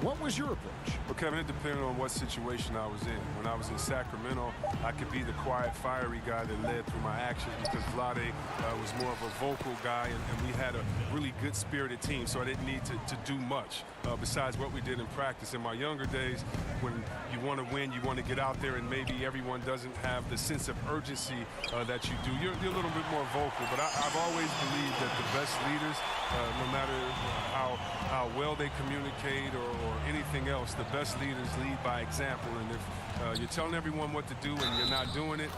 What was your approach? Well, Kevin, it depended on what situation I was in. When I was in Sacramento, I could be the quiet, fiery guy that led through my actions because Vlade was more of a vocal guy, and we had a really good-spirited team, so I didn't need to do much besides what we did in practice. In my younger days, when you want to win, you want to get out there, and maybe everyone doesn't have the sense of urgency that you do. You're a little bit more vocal, but I've always believed that the best leaders, no matter how well they communicate or anything else, the best leaders lead by example. And if you're telling everyone what to do and you're not doing it,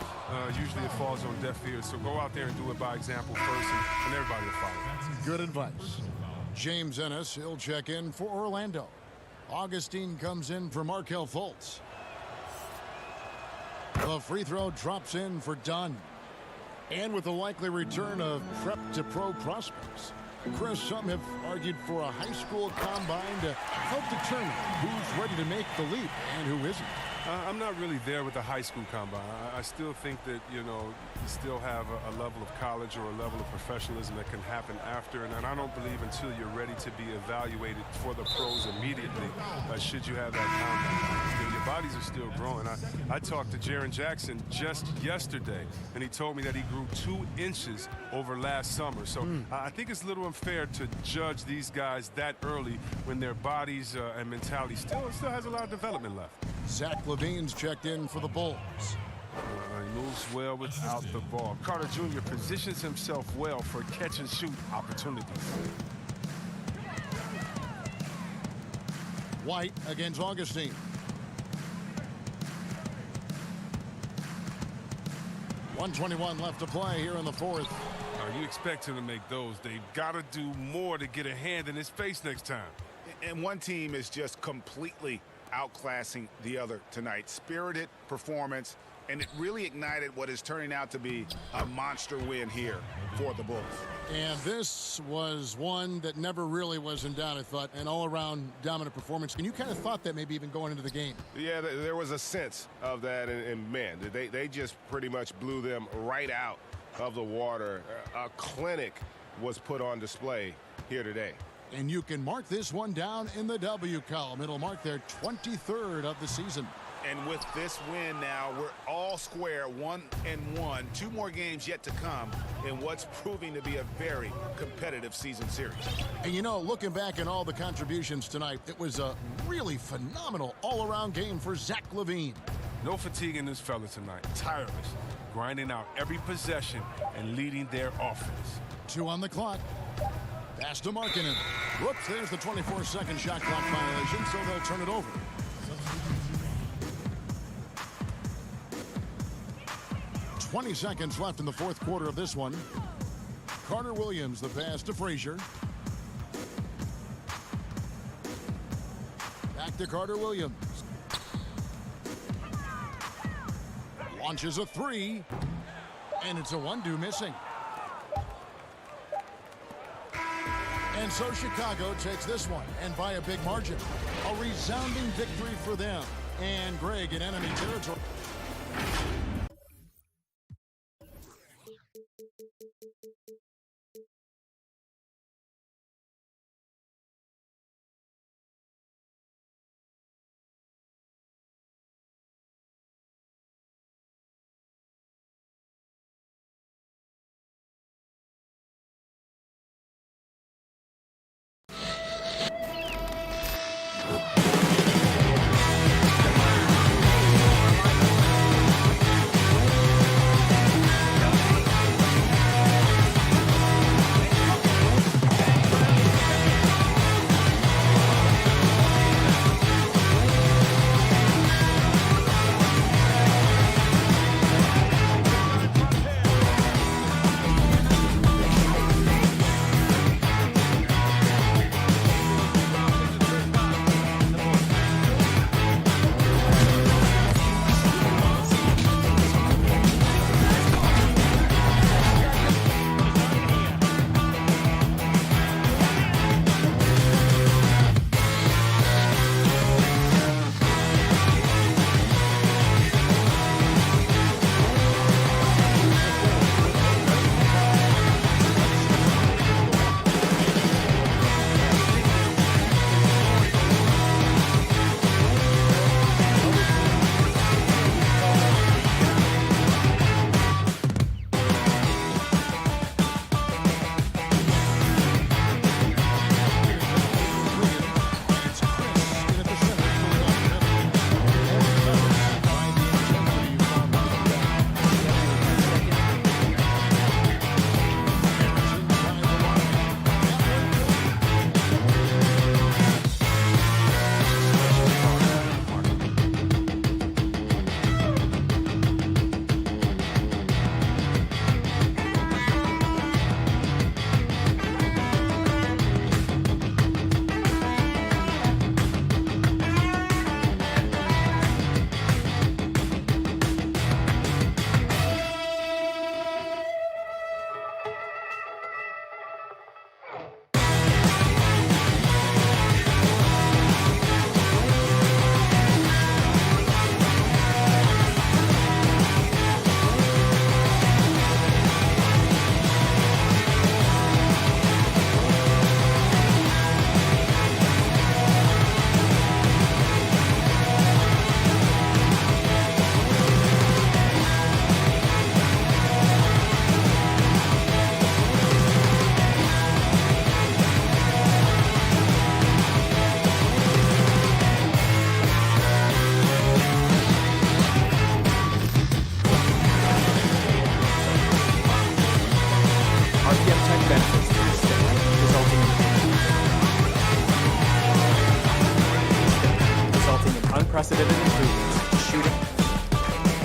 usually it falls on deaf ears. So go out there and do it by example first, and everybody will follow. Good advice. James Ennis, he'll check in for Orlando. Augustine comes in for Markelle Fultz. The free throw drops in for Dunn. And with the likely return of prep to pro prospects, Chris, some have argued for a high school combine to help determine who's ready to make the leap and who isn't. I'm not really there with the high school combine. I still think that, you still have a level of college or a level of professionalism that can happen after. And I don't believe until you're ready to be evaluated for the pros immediately, should you have that combine. Your bodies are still growing. I talked to Jaren Jackson just yesterday, and he told me that he grew 2 inches over last summer. So I think it's a little unfair to judge these guys that early when their bodies and mentality still has a lot of development left. Zach LaVine's checked in for the Bulls. He moves well without the ball. Carter Jr. positions himself well for catch-and-shoot opportunities. White against Augustine. .121 left to play here in the fourth. You expect him to make those. They've got to do more to get a hand in his face next time. And one team is just completely outclassing the other tonight. Spirited performance, and it really ignited what is turning out to be a monster win here for the Bulls. And this was one that never really was in doubt, I thought, an all-around dominant performance. And you kind of thought that maybe even going into the game. Yeah, there was a sense of that, and man, they just pretty much blew them right out of the water. A clinic was put on display here today. And you can mark this one down in the W column. It'll mark their 23rd of the season. And with this win now, we're all square, 1-1. 2 more games yet to come in what's proving to be a very competitive season series. And you know, looking back at all the contributions tonight, it was a really phenomenal all-around game for Zach LaVine. No fatigue in this fella tonight. Tireless, grinding out every possession and leading their offense. 2 on the clock. Pass to Markkanen. Whoops, there's the 24-second shot clock violation, so they'll turn it over. Substitution. 20 seconds left in the fourth quarter of this one. Carter Williams, the pass to Frazier. Back to Carter Williams. Launches a 3, and it's a one-do missing. And so Chicago takes this one, and by a big margin. A resounding victory for them. And Greg in enemy territory.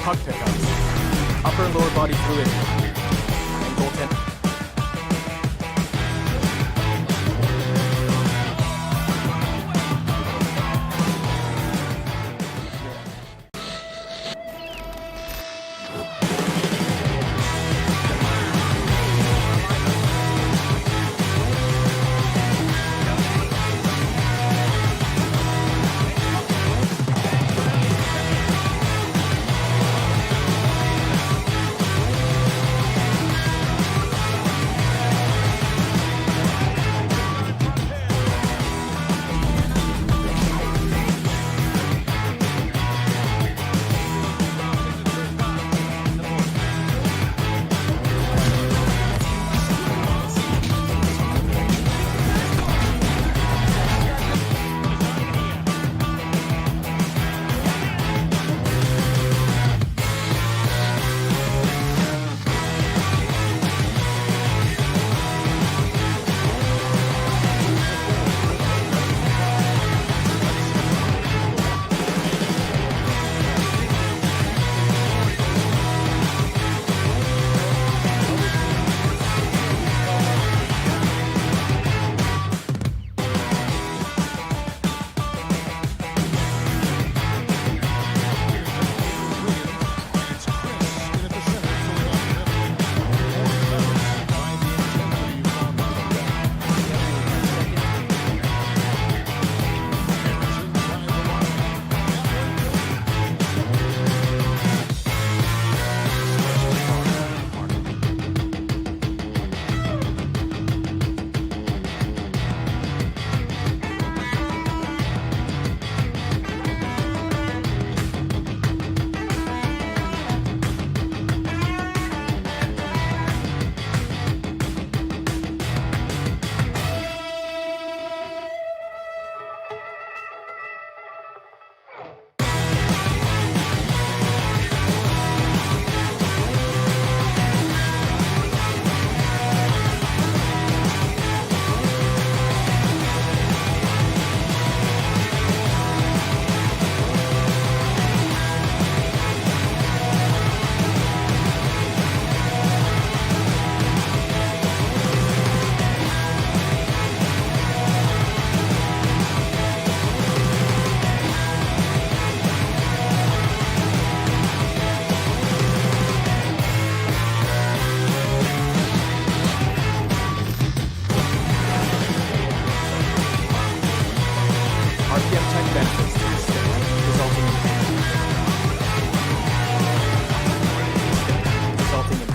puck pickups, upper and lower body fluid, and goaltending.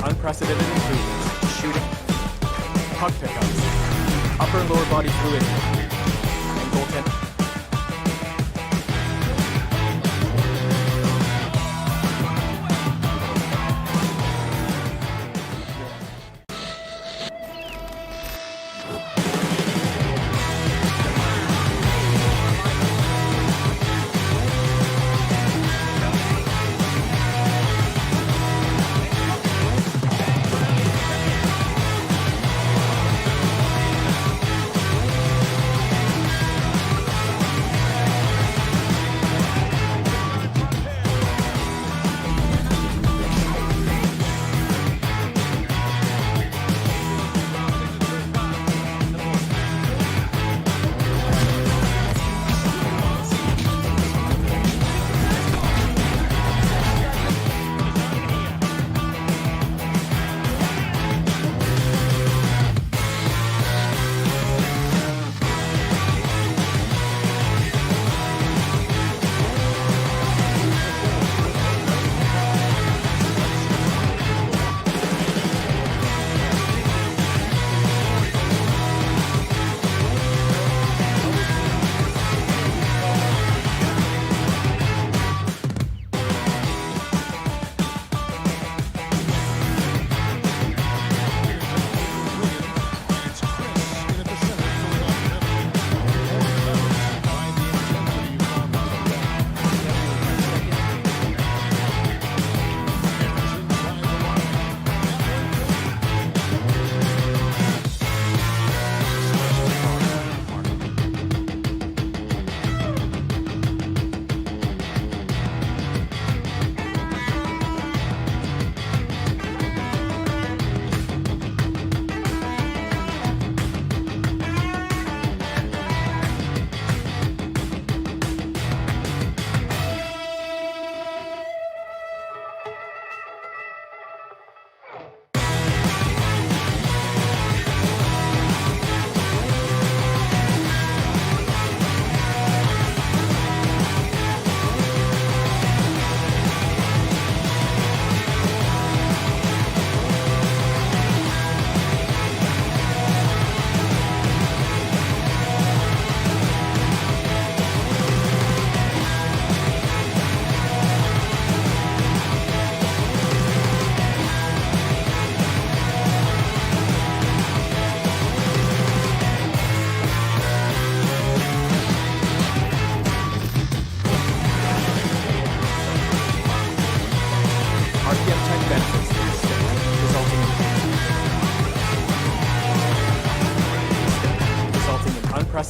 Unprecedented improvements to shooting, puck pickups, upper and lower body fluid, and goaltending.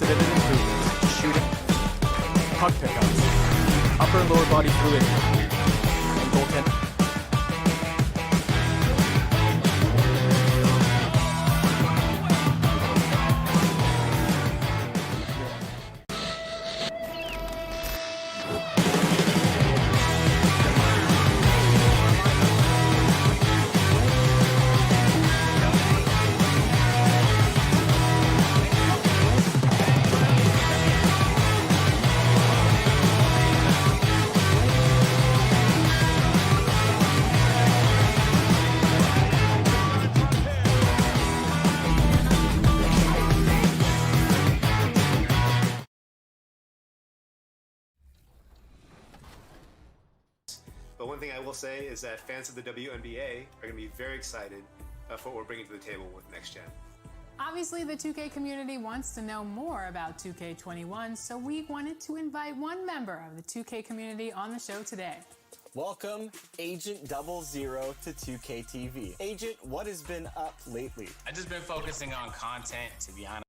exhibited improvements, shooting, puck pickups, upper and lower body fluidity, and goaltending. But one thing I will say is that fans of the WNBA are going to be very excited for what we're bringing to the table with Next Gen. Obviously, the 2K community wants to know more about 2K21, so we wanted to invite one member of the 2K community on the show today. Welcome, Agent 00 to 2K TV. Agent, what has been up lately? I've just been focusing on content, to be honest.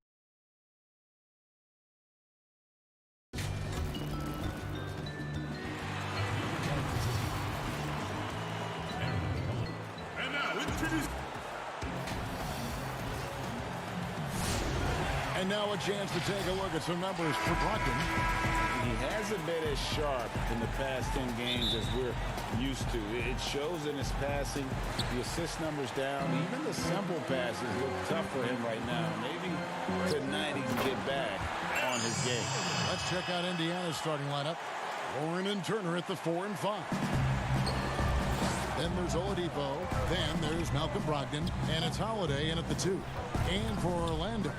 And now a chance to take a look at some numbers for Brockton. He hasn't been as sharp in the past 10 games as we're used to. It shows in his passing, the assist numbers down. Even the simple passes look tough for him right now. Maybe tonight he can get back on his game. Let's check out Indiana's starting lineup. Warren and Turner at the 4 and 5. Then there's Oladipo. Then there's Malcolm Brogdon. And it's Holiday in at the 2. And for Orlando,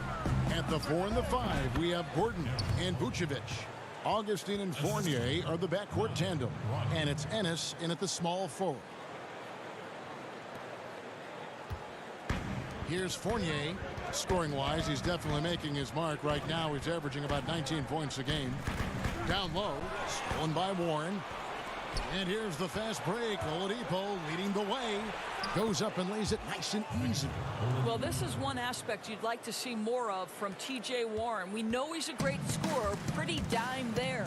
at the 4 and the 5, we have Gordon and Vucevic. Augustine and Fournier are the backcourt tandem. And it's Ennis in at the small forward. Here's Fournier. Scoring-wise, he's definitely making his mark. Right now, he's averaging about 19 points a game. Down low, stolen by Warren. And here's the fast break. Oladipo leading the way. Goes up and lays it nice and easy. Well, this is one aspect you'd like to see more of from T.J. Warren. We know he's a great scorer. Pretty dime there.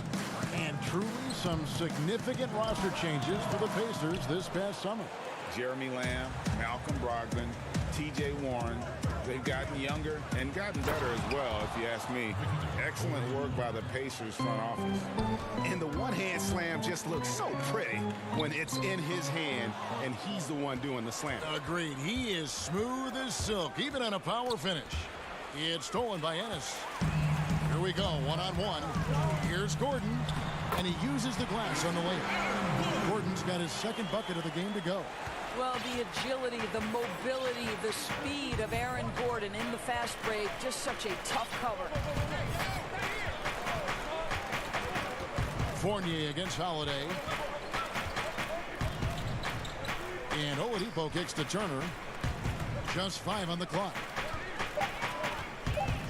And truly some significant roster changes for the Pacers this past summer. Jeremy Lamb, Malcolm Brogdon, T.J. Warren. They've gotten younger and gotten better as well, if you ask me. Excellent work by the Pacers front office. And the one-hand slam just looks so pretty when it's in his hand and he's the one doing the slam. Agreed. He is smooth as silk, even on a power finish. It's stolen by Ennis. Here we go, one-on-one. Here's Gordon, and he uses the glass on the layup. Gordon's got his second bucket of the game to go. Well, the agility, the mobility, the speed of Aaron Gordon in the fast break, just such a tough cover. Fournier against Holiday. And Oladipo kicks to Turner. Just 5 on the clock.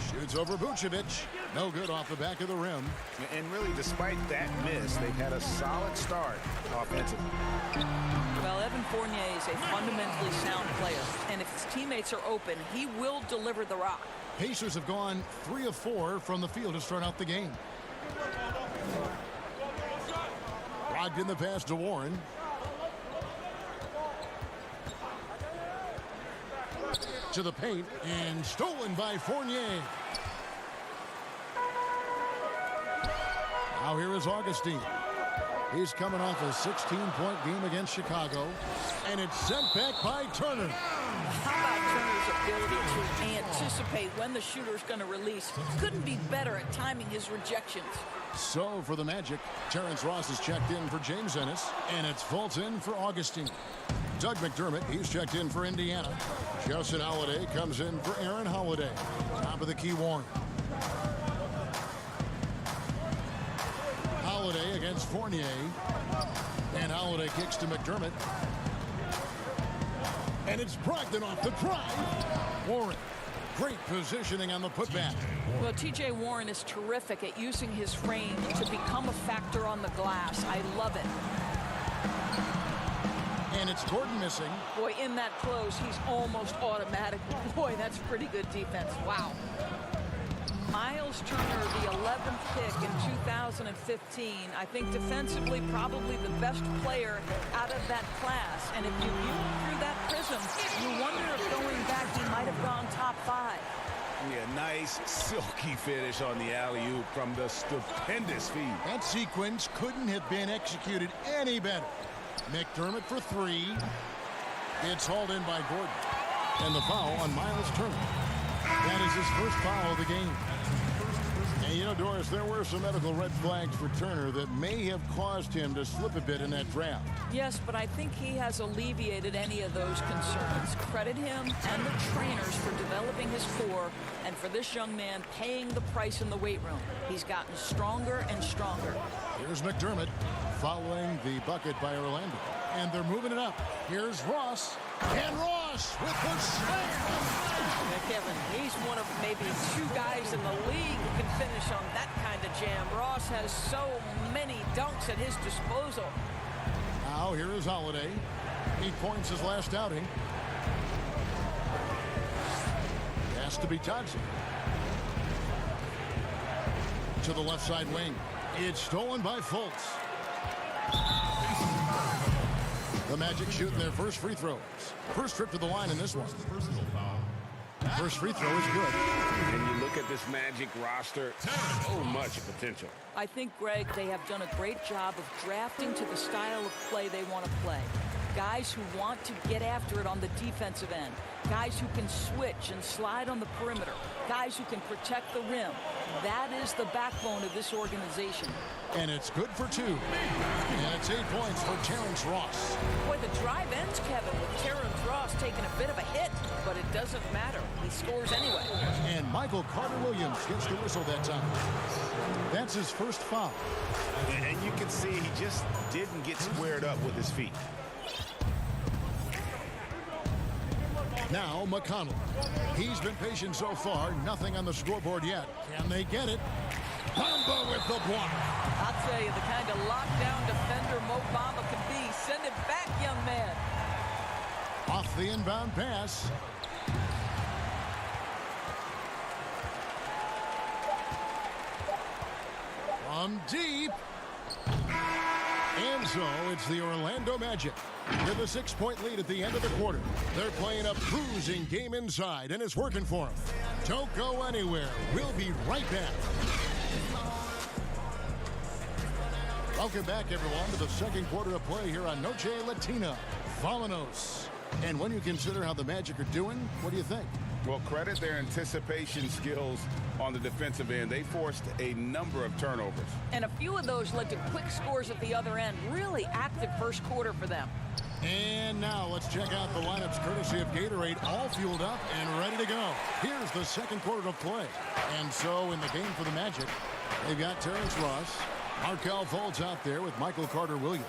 Shoots over Vucevic. No good off the back of the rim. And really, despite that miss, they've had a solid start offensively. Well, Evan Fournier is a fundamentally sound player, and if his teammates are open, he will deliver the rock. Pacers have gone 3 of 4 from the field to start out the game. Brogdon the pass to Warren. To the paint, and stolen by Fournier. Now here is Augustine. He's coming off a 16-point game against Chicago, and it's sent back by Turner. How about Turner's ability to anticipate when the shooter's going to release? Couldn't be better at timing his rejections. So for the Magic, Terrence Ross is checked in for James Ennis, and it's Fulton for Augustine. Doug McDermott, he's checked in for Indiana. Justin Holiday comes in for Aaron Holiday. Top of the key, Warren. Holiday against Fournier. And Holiday kicks to McDermott. And it's Brogdon off the drive. Warren, great positioning on the putback. Well, T.J. Warren is terrific at using his range to become a factor on the glass. I love it. And it's Gordon missing. Boy, in that close, he's almost automatic. Boy, that's pretty good defense. Wow. Miles Turner, the 11th pick in 2015. I think defensively probably the best player out of that class. And if you view it through that prism, you wonder if going back he might have gone top 5. Yeah, nice silky finish on the alley-oop from the stupendous feed. That sequence couldn't have been executed any better. McDermott for 3. It's hauled in by Gordon. And the foul on Miles Turner. That is his first foul of the game. And you know, Doris, there were some medical red flags for Turner that may have caused him to slip a bit in that draft. Yes, but I think he has alleviated any of those concerns. Credit him and the trainers for developing his core and for this young man paying the price in the weight room. He's gotten stronger and stronger. Here's McDermott following the bucket by Orlando. And they're moving it up. Here's Ross. And Ross with the slam. Kevin, he's one of maybe 2 guys in the league who can finish on that kind of jam. Ross has so many dunks at his disposal. Now here is Holiday. 8 points his last outing. Has to be Thompson. To the left side wing. It's stolen by Fultz. The Magic shooting their first free throws. First trip to the line in this one. First free throw is good. And you look at this Magic roster, so much potential. I think, Greg, they have done a great job of drafting to the style of play they want to play. Guys who want to get after it on the defensive end. Guys who can switch and slide on the perimeter. Guys who can protect the rim. That is the backbone of this organization. And it's good for 2. And it's 8 points for Terrence Ross. Boy, the drive ends, Kevin, with Terrence Ross taking a bit of a hit, but it doesn't matter. He scores anyway. And Michael Carter-Williams gets the whistle that time. That's his first foul. And you can see he just didn't get squared up with his feet. Now McConnell. He's been patient so far. Nothing on the scoreboard yet. Can they get it? Bamba with the block. I'll tell you, the kind of lockdown defender Mo Bamba can be. Send it back, young man. Off the inbound pass. From deep. And so it's the Orlando Magic with a 6-point lead at the end of the quarter. They're playing a cruising game inside, and it's working for them. Don't go anywhere. We'll be right back. Welcome back, everyone, to the second quarter of play here on Noche Latina. Vámonos. And when you consider how the Magic are doing, what do you think? Well, credit their anticipation skills on the defensive end. They forced a number of turnovers. And a few of those led to quick scores at the other end. Really active first quarter for them. And now let's check out the lineups courtesy of Gatorade, all fueled up and ready to go. Here's the second quarter of play. And so in the game for the Magic, they've got Terrence Ross, Markelle Fultz out there with Michael Carter-Williams.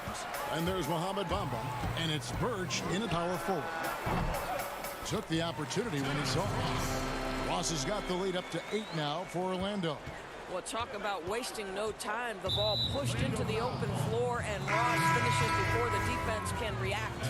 And there's Mohamed Bamba. And it's Birch in at power forward. Took the opportunity when he saw it. Ross has got the lead up to 8 now for Orlando. Well, talk about wasting no time. The ball pushed into the open floor, and Ross finishes before the defense can react.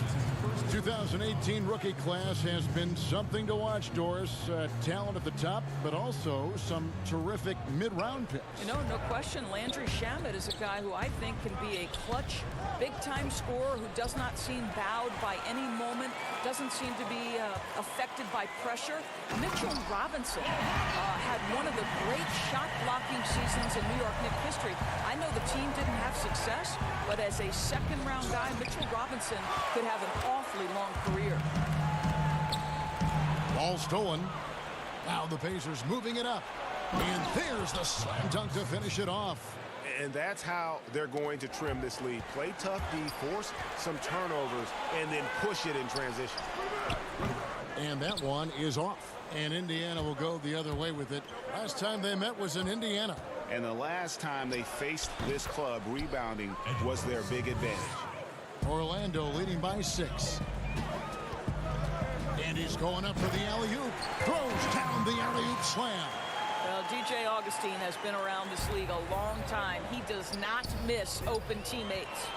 2018 rookie class has been something to watch, Doris. Talent at the top, but also some terrific mid-round picks. You know, no question, Landry Shamet is a guy who I think can be a clutch, big-time scorer who does not seem bowed by any moment, doesn't seem to be affected by pressure. Mitchell Robinson had one of the great shot-blocking seasons in New York Knicks history. I know the team didn't have success, but as a second-round guy, Mitchell Robinson could have an awfully long career. Ball stolen. Now the Pacers moving it up. And there's the slam dunk to finish it off. And that's how they're going to trim this lead. Play tough D, force some turnovers, and then push it in transition. And that one is off. And Indiana will go the other way with it. Last time they met was in Indiana. And the last time they faced this club, rebounding was their big advantage. Orlando leading by 6. And he's going up for the alley-oop. Throws down the alley-oop slam. Well, DJ Augustine has been around this league a long time. He does not miss open teammates.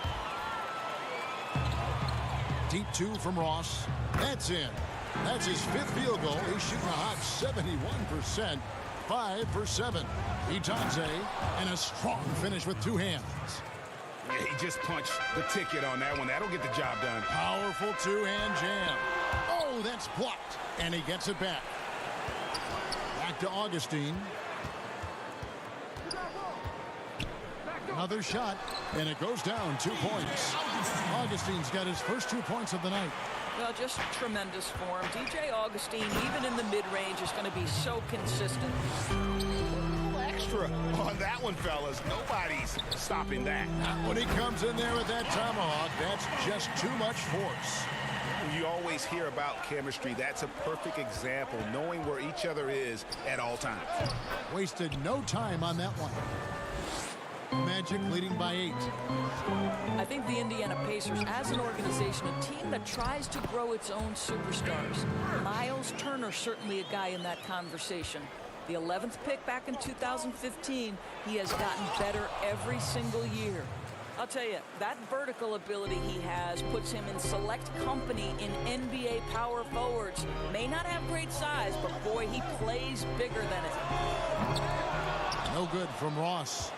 Deep 2 from Ross. That's in. That's his 5th field goal. He's shooting a hot 71%. 5 for 7. Itanze, and a strong finish with two hands. Yeah, he just punched the ticket on that one. That'll get the job done. Powerful two-hand jam. Oh, that's blocked. And he gets it back. Back to Augustine. Another shot, and it goes down 2 points. Augustine's got his first 2 points of the night. Well, just tremendous form. DJ Augustine, even in the mid-range, is going to be so consistent. Extra on that one, fellas. Nobody's stopping that. When he comes in there with that tomahawk, that's just too much force. You always hear about chemistry. That's a perfect example, knowing where each other is at all times. Wasted no time on that one. Magic leading by 8. I think the Indiana Pacers, as an organization, a team that tries to grow its own superstars. Miles Turner, certainly a guy in that conversation. The 11th pick back in 2015, he has gotten better every single year. I'll tell you, that vertical ability he has puts him in select company in NBA power forwards. May not have great size, but boy, he plays bigger than it. No good from Ross.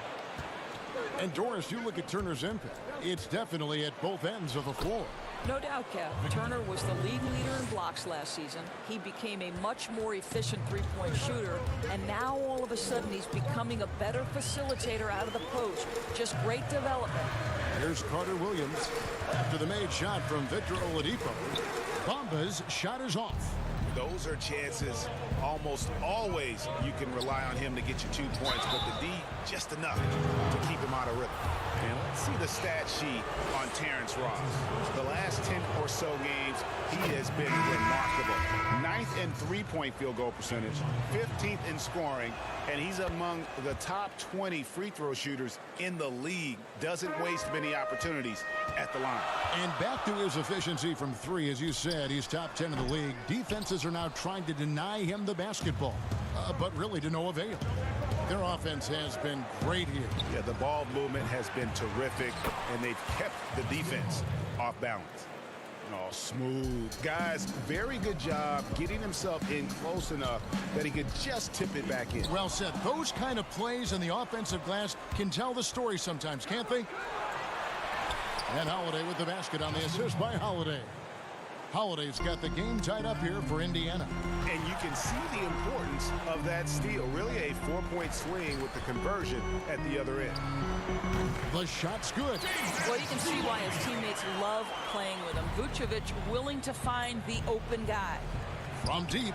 And Doris, you look at Turner's impact. It's definitely at both ends of the floor. No doubt, Kev. Turner was the league leader in blocks last season. He became a much more efficient three-point shooter, and now all of a sudden he's becoming a better facilitator out of the post. Just great development. Here's Carter Williams. After the made shot from Victor Oladipo, Bamba's shot is off. Those are chances almost always you can rely on him to get you 2 points, but the D just enough to keep him out of rhythm. And let's see the stat sheet on Terrence Ross. The last 10 or so games, he has been remarkable. 9th in three-point field goal percentage, 15th in scoring, and he's among the top 20 free throw shooters in the league. Doesn't waste many opportunities at the line. And back to his efficiency from 3, as you said, he's top 10 in the league. Defenses are now trying to deny him the basketball, but really to no avail. Their offense has been great here. Yeah, the ball movement has been terrific, and they've kept the defense off balance. Oh, smooth. Guys, very good job getting himself in close enough that he could just tip it back in. Well said. Those kind of plays in the offensive glass can tell the story sometimes, can't they? And Holiday with the basket on the assist by Holiday. Holiday's got the game tied up here for Indiana. And you can see the importance of that steal. Really a 4-point swing with the conversion at the other end. The shot's good. Well, you can see why his teammates love playing with him. Vucevic willing to find the open guy. From deep.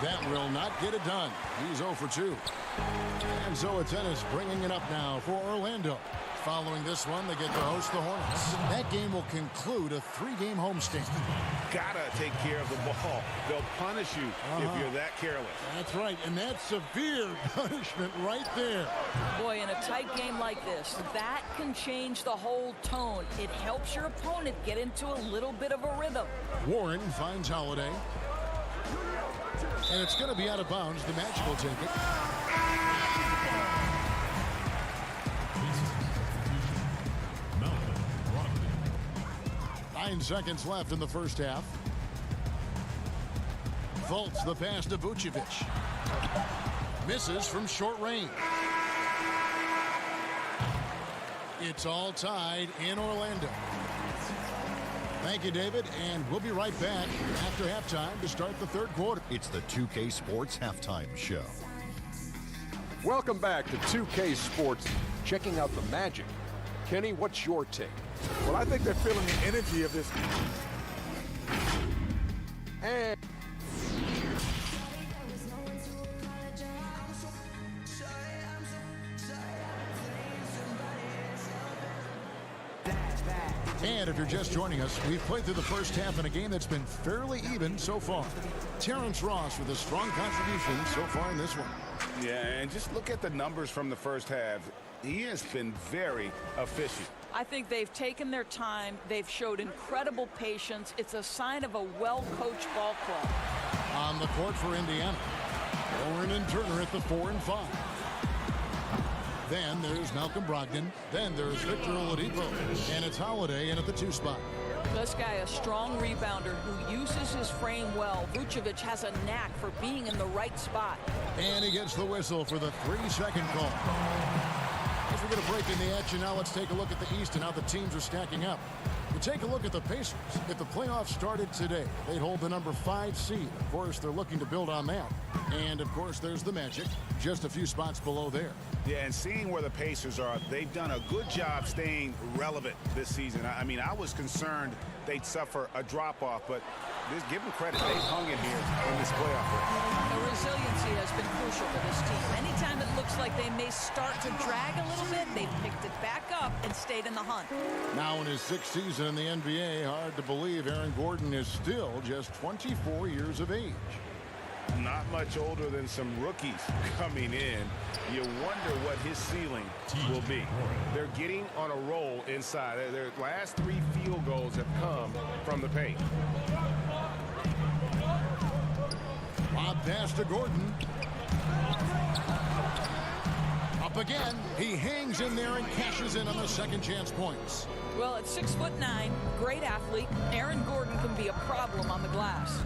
That will not get it done. He's 0 for 2. And so it's Ennis bringing it up now for Orlando. Following this one, they get to host the Hornets. That game will conclude a 3-game homestand. Gotta take care of the ball. They'll punish you if you're that careless. That's right, and that's severe punishment right there. Boy, in a tight game like this, that can change the whole tone. It helps your opponent get into a little bit of a rhythm. Warren finds Holiday. And it's going to be out of bounds. The Magic will take it. 9 seconds left in the first half. Fultz the pass to Vucevic. Misses from short range. It's all tied in Orlando. Thank you, David, and we'll be right back after halftime to start the third quarter. It's the 2K Sports Halftime Show. Welcome back to 2K Sports, checking out the Magic. Kenny, what's your take? Well, I think they're feeling the energy of this. And And if you're just joining us, we've played through the first half in a game that's been fairly even so far. Terrence Ross with a strong contribution so far in this one. Yeah, and just look at the numbers from the first half. He has been very efficient. I think they've taken their time. They've showed incredible patience. It's a sign of a well-coached ball club. On the court for Indiana, Warren and Turner at the 4 and 5. Then there's Malcolm Brogdon. Then there's Victor Oladipo. And it's Holiday in at the 2 spot. This guy, a strong rebounder who uses his frame well. Vucevic has a knack for being in the right spot. And he gets the whistle for the 3-second call. As we get a break in the action now, let's take a look at the East and how the teams are stacking up. We'll take a look at the Pacers. If the playoffs started today, they'd hold the number 5 seed. Of course, they're looking to build on that. And, of course, there's the Magic, just a few spots below there. Yeah, and seeing where the Pacers are, they've done a good job staying relevant this season. I mean, I was concerned they'd suffer a drop-off, but just give them credit. They've hung in here in this playoff race. The resiliency has been crucial for this team. Anytime it looks like they may start to drag a little bit, they've picked it back up and stayed in the hunt. Now in his 6th season in the NBA, hard to believe Aaron Gordon is still just 24 years of age. Not much older than some rookies coming in. You wonder what his ceiling will be. They're getting on a roll inside. Their last 3 field goals have come from the paint. Lob pass to Gordon. Up again. He hangs in there and cashes in on the second chance points. Well, at 6'9", great athlete, Aaron Gordon can be a problem on the glass.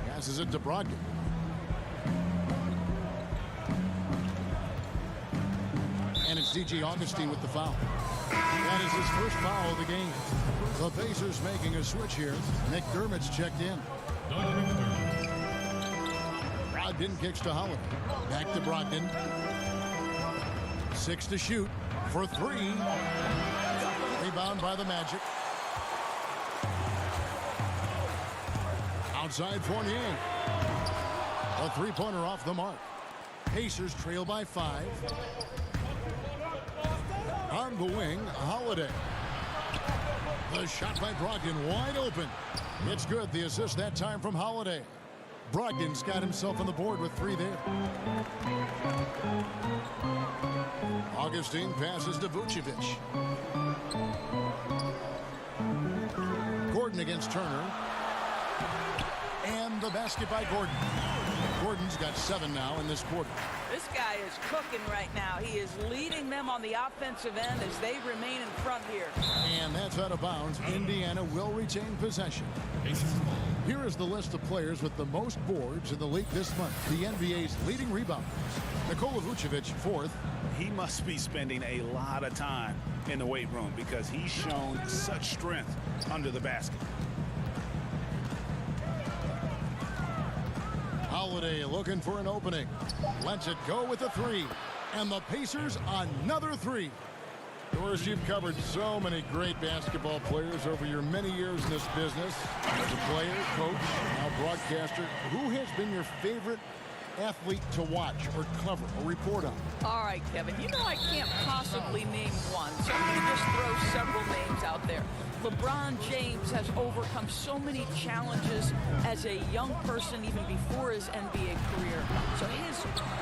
Passes it to Brogdon. And it's DJ Augustine with the foul. That is his first foul of the game. The Pacers making a switch here. McDermott's checked in. Brogdon kicks to Holiday. Back to Brogdon. 6 to shoot for 3. Rebound by the Magic. Outside Fournier. A 3-pointer off the mark. Pacers trail by 5. On the wing, Holiday. The shot by Brogdon wide open. It's good. The assist that time from Holiday. Brogdon's got himself on the board with 3 there. Augustine passes to Vucevic. Gordon against Turner. And the basket by Gordon. Gordon's got 7 now in this quarter. This guy is cooking right now. He is leading them on the offensive end as they remain in front here. And that's out of bounds. Indiana will retain possession. Here is the list of players with the most boards in the league this month. The NBA's leading rebounders. Nikola Vucevic, 4th. He must be spending a lot of time in the weight room because he's shown such strength under the basket. Holiday looking for an opening. Lets it go with a 3. And the Pacers another 3. Doris, you've covered so many great basketball players over your many years in this business. As a player, coach, now broadcaster, who has been your favorite athlete to watch or cover or report on? All right, Kevin, you know I can't possibly name one, so I'm going to just throw several names out there. LeBron James has overcome so many challenges as a young person even before his NBA career. So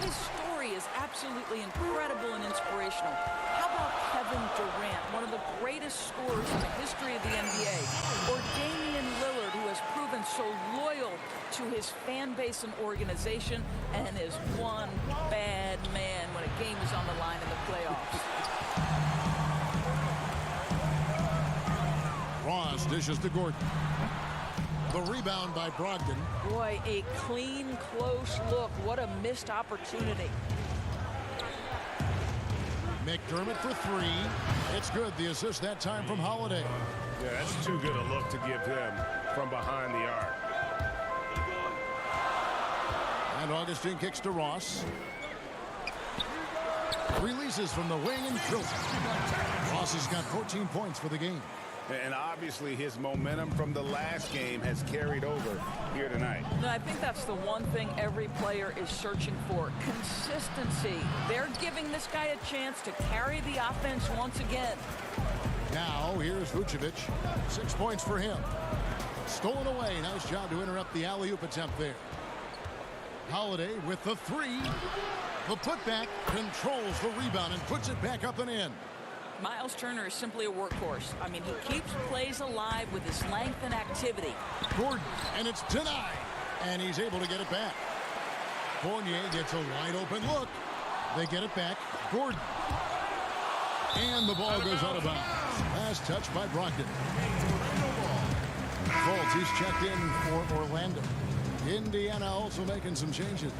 his story is absolutely incredible and inspirational. How about Kevin Durant, one of the greatest scorers in the history of the NBA? Or Damian Lillard, who has proven so loyal to his fan base and organization and is one bad man when a game is on the line in the playoffs. Ross dishes to Gordon. The rebound by Brogdon. Boy, a clean, close look. What a missed opportunity. McDermott for 3. It's good. The assist that time from Holiday. Yeah, that's too good a look to give him from behind the arc. And Augustine kicks to Ross. Releases from the wing and drills it. Ross has got 14 points for the game. And obviously his momentum from the last game has carried over here tonight. No, I think that's the one thing every player is searching for. Consistency. They're giving this guy a chance to carry the offense once again. Now here's Vucevic. 6 points for him. Stolen away. Nice job to interrupt the alley-oop attempt there. Holiday with the 3. The putback controls the rebound and puts it back up and in. Miles Turner is simply a workhorse. I mean, he keeps plays alive with his length and activity. Gordon, and it's denied. And he's able to get it back. Fournier gets a wide open look. They get it back. Gordon. And the ball goes out of bounds. Last touch by Brogdon. Fultz, he's checked in for Orlando. Indiana also making some changes.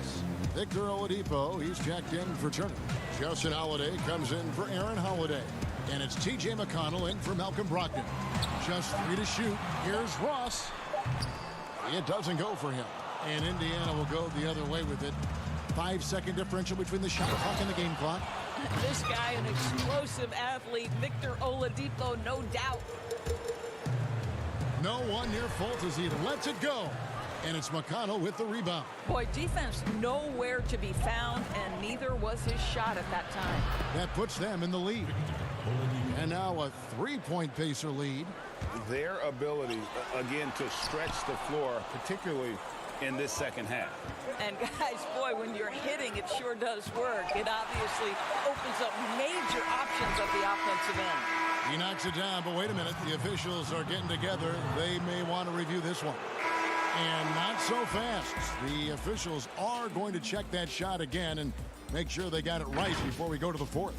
Victor Oladipo, he's checked in for Turner. Justin Holiday comes in for Aaron Holiday. And it's T.J. McConnell in for Malcolm Brogdon. Just 3 to shoot. Here's Ross. It doesn't go for him. And Indiana will go the other way with it. 5-second differential between the shot clock and the game clock. This guy, an explosive athlete, Victor Oladipo, no doubt. No one near Fultz as he lets it go. And it's McConnell with the rebound. Boy, defense nowhere to be found, and neither was his shot at that time. That puts them in the lead. And now a 3-point Pacer lead. Their ability, again, to stretch the floor, particularly in this second half. And guys, boy, when you're hitting, it sure does work. It obviously opens up major options at the offensive end. He knocks it down, but wait a minute. The officials are getting together. They may want to review this one. And not so fast. The officials are going to check that shot again and make sure they got it right before we go to the fourth.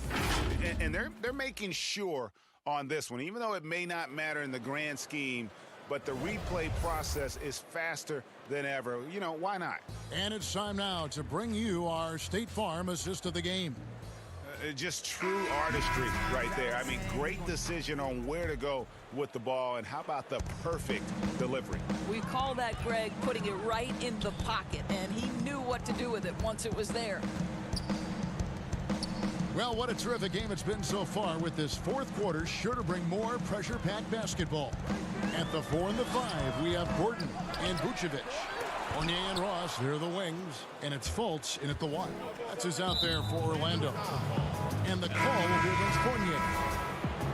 And they're making sure on this one, even though it may not matter in the grand scheme, but the replay process is faster than ever. You know, why not? And it's time now to bring you our State Farm assist of the game. Just true artistry right there. I mean, great decision on where to go with the ball, and how about the perfect delivery? We call that, Greg, putting it right in the pocket, and he knew what to do with it once it was there. Well, what a terrific game it's been so far, with this fourth quarter sure to bring more pressure-packed basketball. At the 4 and the 5, we have Gordon and Vucevic. Fournier and Ross, they're the wings, and it's Fultz in at the 1. That's who's out there for Orlando. And the call will be against Fournier.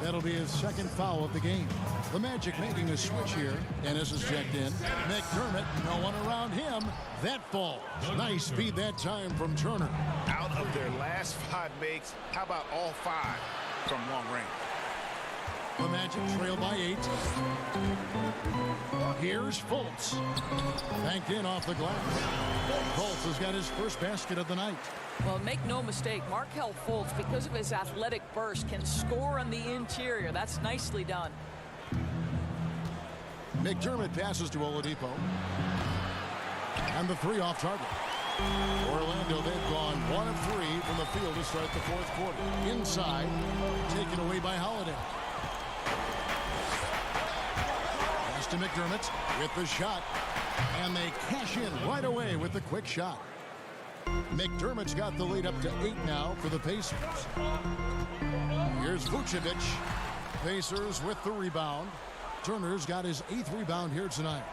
That'll be his second foul of the game. The Magic making a switch here. Ennis is checked in. McDermott, no one around him. That falls. Nice speed that time from Turner. Out of their last 5 makes, how about all 5 from long range? The Magic trail by 8. Here's Fultz. Banked in off the glass. Fultz has got his first basket of the night. Well, make no mistake, Markelle Fultz, because of his athletic burst, can score on the interior. That's nicely done. McDermott passes to Oladipo. And the 3 off target. Orlando, they've gone 1 of 3 from the field to start the fourth quarter. Inside, taken away by Holiday. Pass to McDermott with the shot. And they cash in right away with the quick shot. McDermott's got the lead up to 8 now for the Pacers. Here's Vucevic. Pacers with the rebound. Turner's got his 8th rebound here tonight.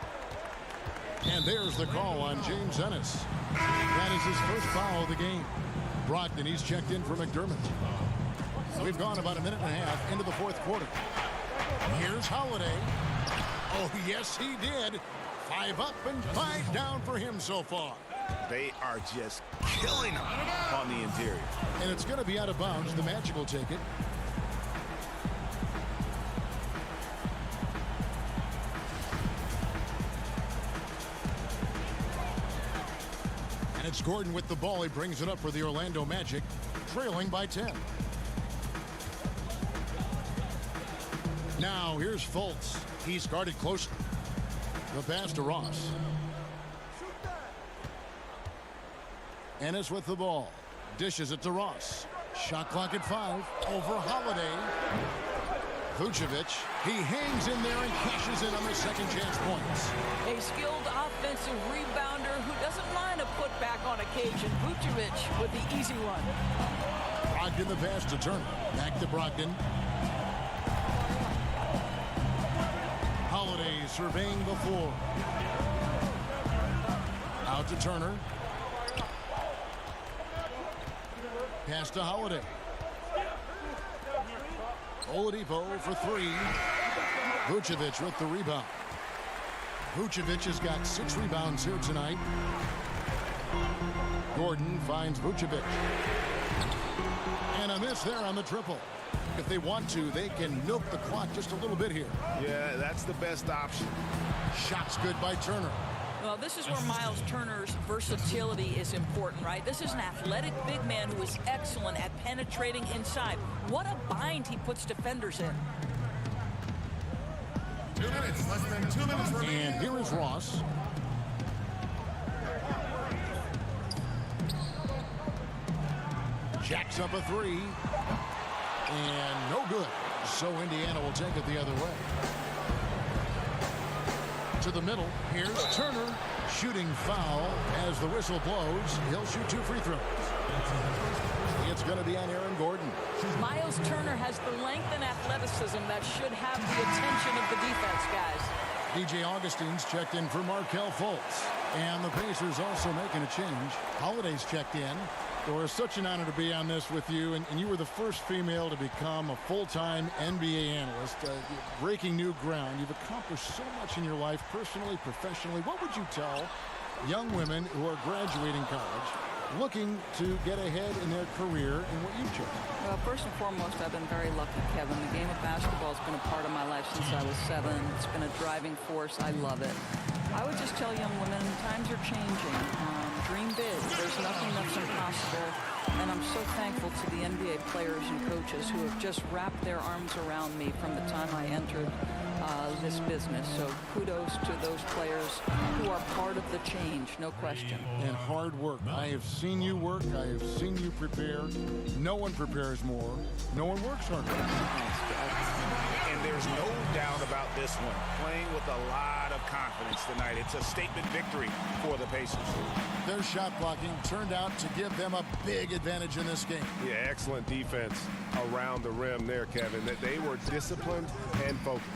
And there's the call on James Ennis. That is his first foul of the game. Brogdon, he's checked in for McDermott. We've gone about a minute and a half into the fourth quarter. Here's Holiday. Oh, yes, he did. 5 up and 5 down for him so far. They are just killing them on the interior. And it's going to be out of bounds. The Magic will take it. And it's Gordon with the ball. He brings it up for the Orlando Magic, trailing by 10. Now here's Fultz. He's guarded closely. The pass to Ross. Ennis with the ball. Dishes it to Ross. Shot clock at 5. Over Holiday. Vucevic. He hangs in there and cashes in on the second chance points. A skilled offensive rebounder who doesn't mind a putback on occasion. Vucevic with the easy one. Brogdon the pass to Turner. Back to Brogdon. Holiday surveying the floor. Out to Turner. Pass to Holiday. Oladipo for 3. Vucevic with the rebound. Vucevic has got 6 rebounds here tonight. Gordon finds Vucevic. And a miss there on the triple. If they want to, they can milk the clock just a little bit here. Yeah, that's the best option. Shots good by Turner. Well, this is where Miles Turner's versatility is important, right? This is an athletic big man who is excellent at penetrating inside. What a bind he puts defenders in. 2 minutes, less than 2 minutes remaining. And here is Ross. Jacks up a three. And no good. So Indiana will take it the other way. To the middle. Here's Turner. Shooting foul as the whistle blows. He'll shoot 2 free throws. It's going to be on Aaron Gordon. Miles Turner has the length and athleticism that should have the attention of the defense, guys. DJ Augustine's checked in for Markelle Fultz. And the Pacers also making a change. Holiday's checked in. Doris, such an honor to be on this with you. And you were the first female to become a full-time NBA analyst. Breaking new ground. You've accomplished so much in your life, personally, professionally. What would you tell young women who are graduating college, looking to get ahead in their career in what you've chosen? Well, first and foremost, I've been very lucky, Kevin. The game of basketball has been a part of my life since I was 7. It's been a driving force. I love it. I would just tell young women, times are changing. Dream big. There's nothing that's impossible. And I'm so thankful to the NBA players and coaches who have just wrapped their arms around me from the time I entered this business. So kudos to those players who are part of the change, no question. And hard work. I have seen you work. I have seen you prepare. No one prepares more. No one works harder. And there's no doubt about this one. Playing with a lot of confidence tonight. It's a statement victory for the Pacers. Their shot blocking turned out to give them a big advantage in this game. Yeah, excellent defense around the rim there, Kevin. That they were disciplined and focused.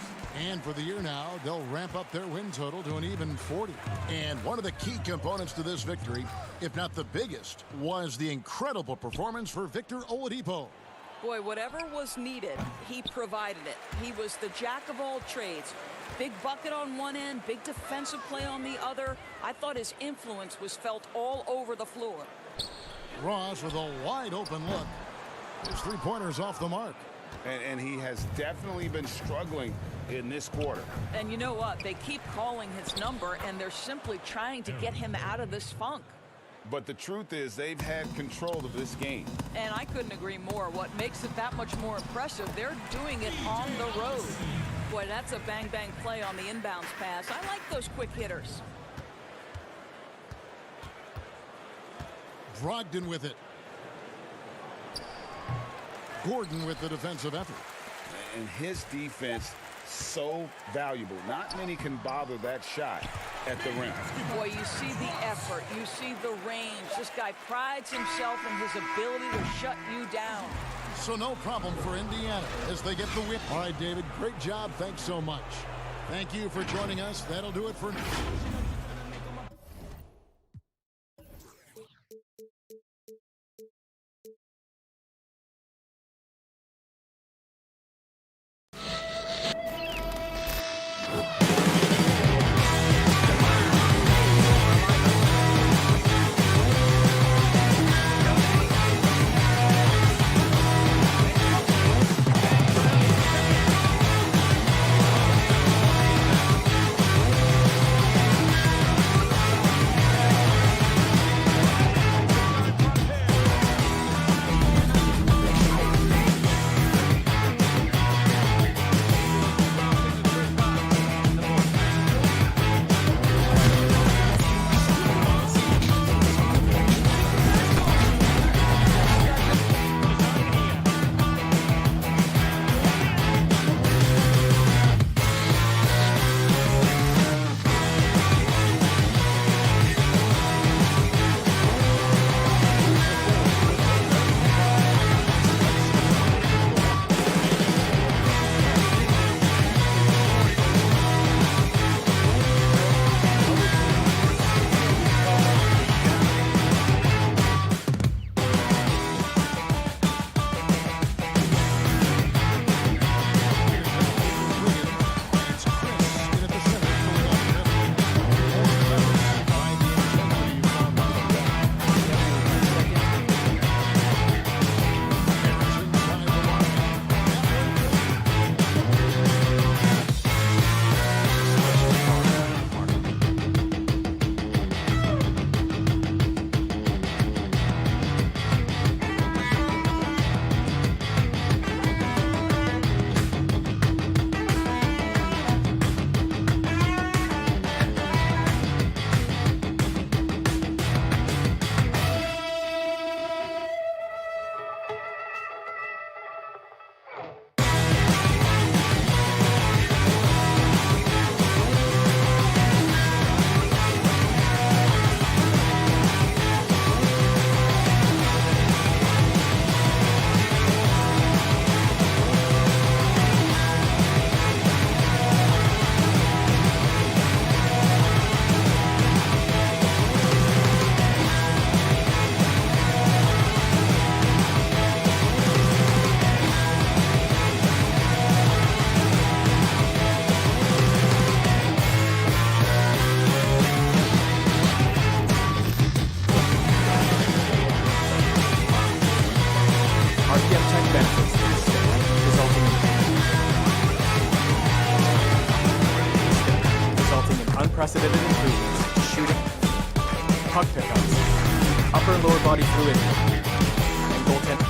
And for the year now, they'll ramp up their win total to an even 40. And one of the key components to this victory, if not the biggest, was the incredible performance for Victor Oladipo. Boy, whatever was needed, he provided it. He was the jack of all trades. Big bucket on one end, big defensive play on the other. I thought his influence was felt all over the floor. Ross with a wide open look. His three-pointers off the mark. And he has definitely been struggling in this quarter. And you know what? They keep calling his number, and they're simply trying to get him out of this funk. But the truth is they've had control of this game. And I couldn't agree more. What makes it that much more impressive, they're doing it on the road. Boy, that's a bang-bang play on the inbounds pass. I like those quick hitters. Brogdon with it. Gordon with the defensive effort. And his defense so valuable. Not many can bother that shot at the rim. Boy, you see the effort. You see the range. This guy prides himself in his ability to shut you down. So no problem for Indiana as they get the win. All right, David, great job. Thanks so much. Thank you for joining us. That'll do it for now. unprecedented improvements to shooting, puck pickups, upper and lower body fluidity, and goaltending.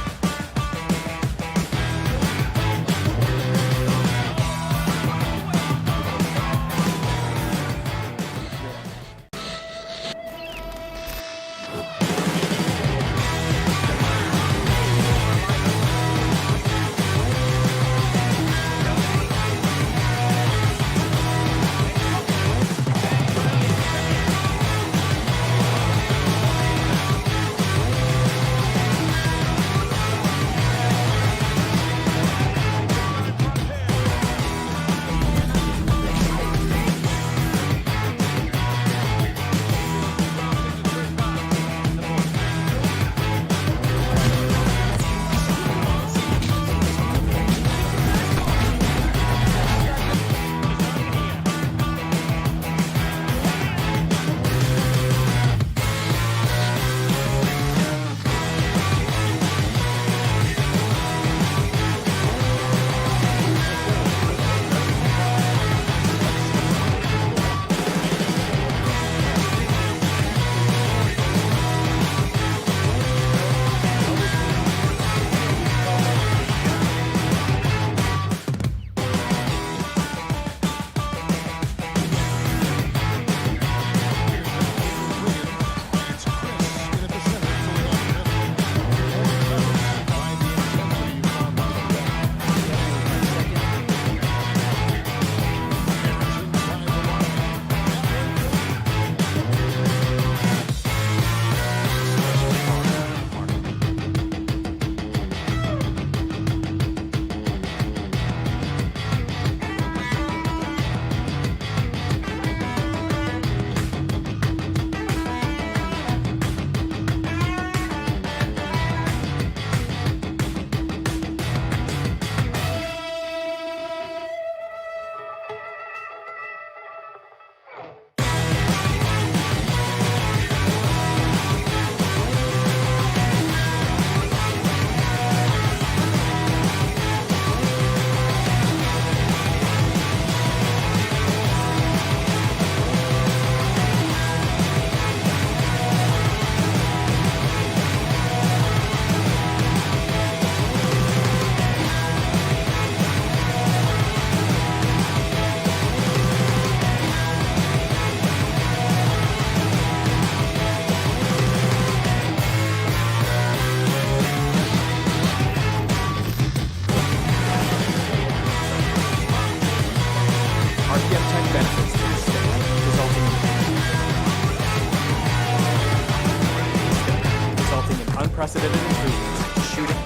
Unprecedented improvements to shooting,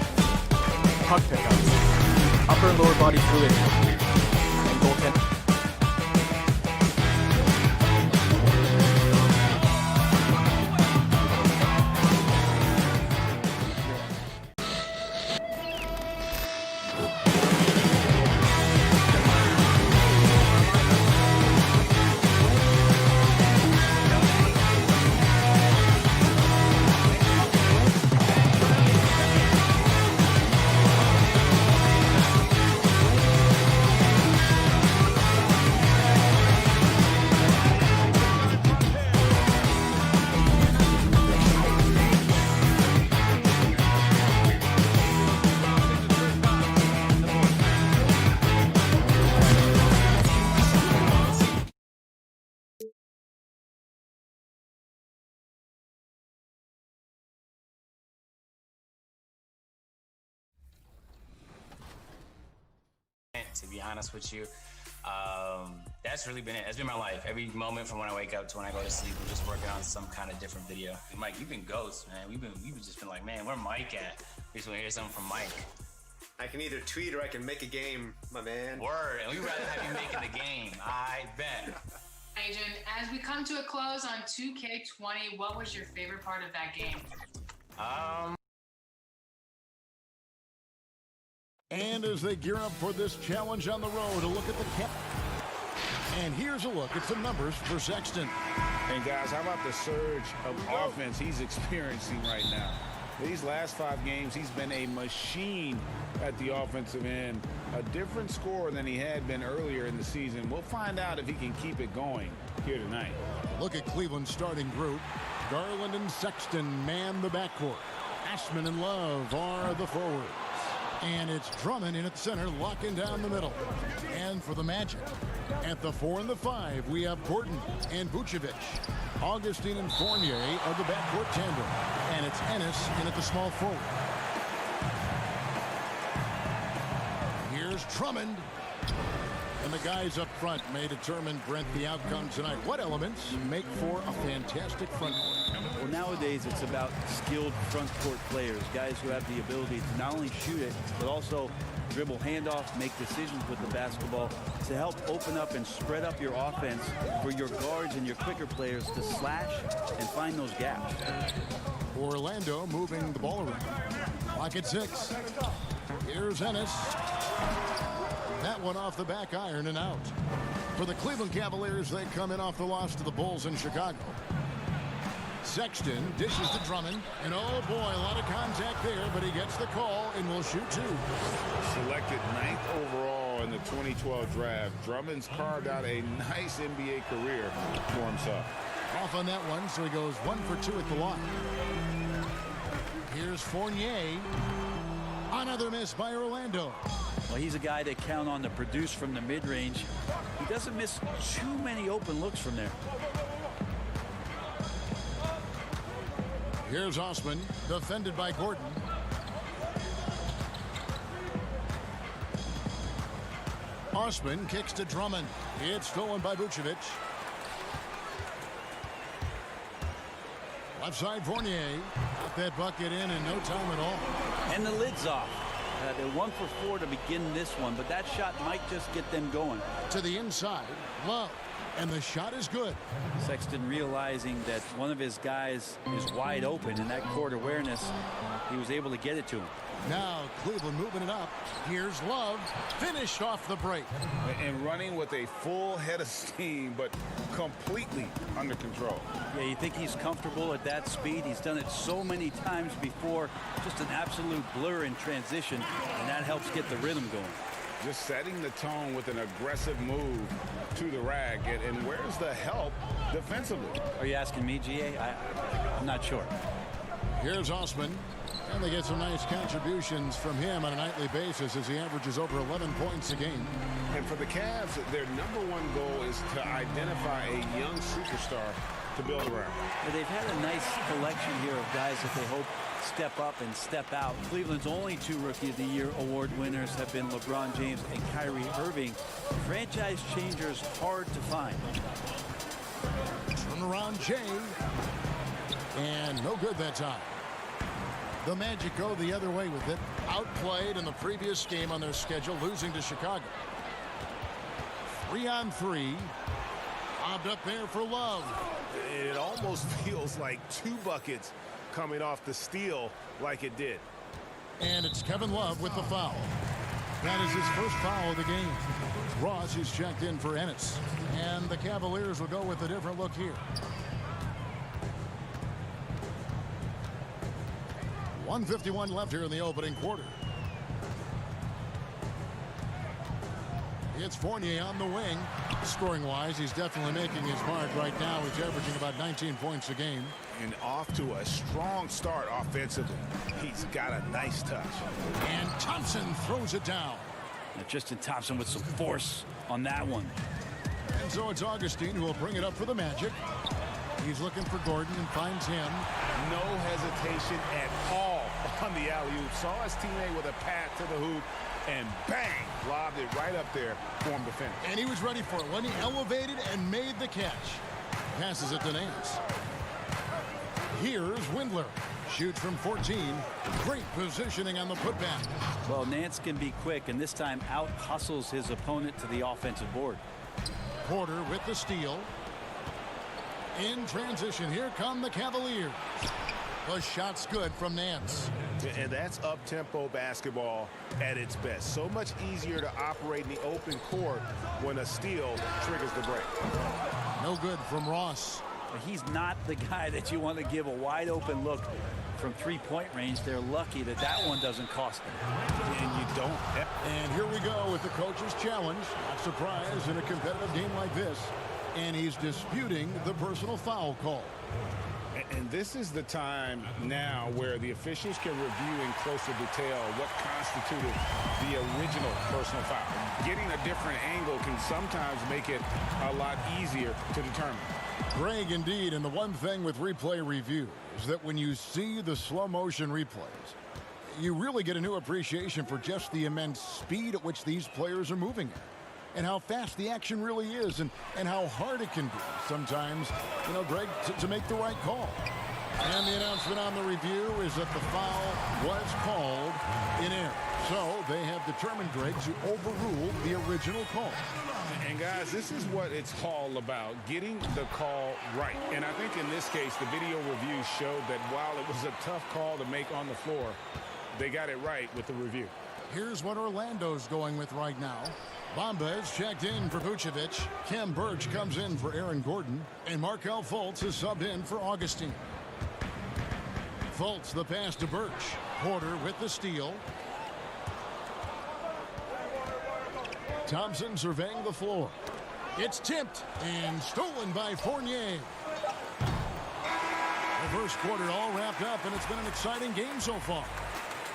puck pickups, upper and lower body fluidity, and goaltending. To be honest with you, that's really been it. That's been my life. Every moment from when I wake up to when I go to sleep, I'm just working on some kind of different video. Mike, you've been ghost, man. We've just been like, man, where Mike at? We just want to hear something from Mike. I can either tweet or I can make a game, my man. Word, and we'd rather have you making the game. I bet. Agent, as we come to a close on 2K20, what was your favorite part of that game? And as they gear up for this challenge on the road, a look at the cap. And here's a look at some numbers for Sexton. And guys, how about the surge of offense he's experiencing right now? These last 5 games, he's been a machine at the offensive end. A different scorer than he had been earlier in the season. We'll find out if he can keep it going. here tonight. Look at Cleveland's starting group. Garland and Sexton man the backcourt. Ashman and Love are the forwards. And it's Drummond in at the center, locking down the middle. And for the Magic, at the 4 and the 5, we have Gordon and Vucevic. Augustine and Fournier are the backcourt tandem. And it's Ennis in at the small forward. Here's Drummond. And the guys up front may determine, Brent, the outcome tonight. What elements make for a fantastic front court? Well, nowadays it's about skilled front court players, guys who have the ability to not only shoot it, but also dribble handoff, make decisions with the basketball to help open up and spread up your offense for your guards and your quicker players to slash and find those gaps. Orlando moving the ball around. Clock at 6. Here's Ennis. That one off the back iron and out. For the Cleveland Cavaliers, they come in off the loss to the Bulls in Chicago. Sexton dishes to Drummond, and oh boy, a lot of contact there, but he gets the call and will shoot 2. Selected 9th overall in the 2012 draft, Drummond's carved out a nice NBA career for himself. Off on that one, so he goes 1 for 2 at the line. Here's Fournier. Another miss by Orlando. Well, he's a guy that count on to produce from the mid-range. He doesn't miss too many open looks from there. Here's Osman, defended by Gordon. Osman kicks to Drummond. It's stolen by Vucevic. Left side Fournier. Got that bucket in no time at all. And the lid's off. They're 1 for 4 to begin this one, but that shot might just get them going. To the inside, Love. And the shot is good. Sexton realizing that one of his guys is wide open, and that court awareness, he was able to get it to him. Now Cleveland moving it up. Here's Love, finished off the break. And running with a full head of steam, but completely under control. Yeah, you think he's comfortable at that speed. He's done it so many times before. Just an absolute blur in transition, and that helps get the rhythm going. Just setting the tone with an aggressive move to the rack. And where's the help defensively? Are you asking me, GA? I'm not sure. Here's Osman. And they get some nice contributions from him on a nightly basis as he averages over 11 points a game. And for the Cavs, their #1 goal is to identify a young superstar to build around. Yeah, they've had a nice collection here of guys that they hope step up and step out. Cleveland's only 2 Rookie of the Year award winners have been LeBron James and Kyrie Irving. Franchise changers hard to find. Turn around Jay. And no good that time. The Magic go the other way with it. Outplayed in the previous game on their schedule, losing to Chicago. 3 on 3. Lobbed up there for Love. It almost feels like 2 buckets coming off the steal like it did. And it's Kevin Love with the foul. That is his first foul of the game. Ross is checked in for Ennis. And the Cavaliers will go with a different look here. 1:51 left here in the opening quarter. It's Fournier on the wing. Scoring-wise, he's definitely making his mark right now. He's averaging about 19 points a game. And off to a strong start offensively. He's got a nice touch. And Thompson throws it down. Tristan Thompson with some force on that one. And so it's Augustine who will bring it up for the Magic. He's looking for Gordon and finds him. No hesitation at all on the alley-oop. Saw his teammate with a pat to the hoop, and bang, lobbed it right up there for him to finish. And he was ready for it when he elevated and made the catch. Passes it to Nance. Here's Windler. Shoots from 14. Great positioning on the putback. Well, Nance can be quick, and this time out-hustles his opponent to the offensive board. Porter with the steal. In transition, here come the Cavaliers. The shot's good from Nance. And that's up-tempo basketball at its best. So much easier to operate in the open court when a steal triggers the break. No good from Ross. He's not the guy that you want to give a wide-open look from three-point range. They're lucky that that one doesn't cost them. And you don't. And here we go with the coach's challenge. Not surprised in a competitive game like this. And he's disputing the personal foul call. And this is the time now where the officials can review in closer detail what constituted the original personal foul. Getting a different angle can sometimes make it a lot easier to determine. Greg, indeed, and the one thing with replay review is that when you see the slow motion replays, you really get a new appreciation for just the immense speed at which these players are moving at. And how fast the action really is, and how hard it can be sometimes, Greg, to make the right call. And the announcement on the review is that the foul was called in error. So they have determined, Greg, to overrule the original call. And guys, this is what it's all about, getting the call right. And I think in this case, the video review showed that while it was a tough call to make on the floor, they got it right with the review. Here's what Orlando's going with right now. Bamba is checked in for Vucevic. Kem Birch comes in for Aaron Gordon. And Markelle Fultz is subbed in for Augustine. Fultz the pass to Birch. Porter with the steal. Thompson surveying the floor. It's tipped and stolen by Fournier. The first quarter all wrapped up, and it's been an exciting game so far.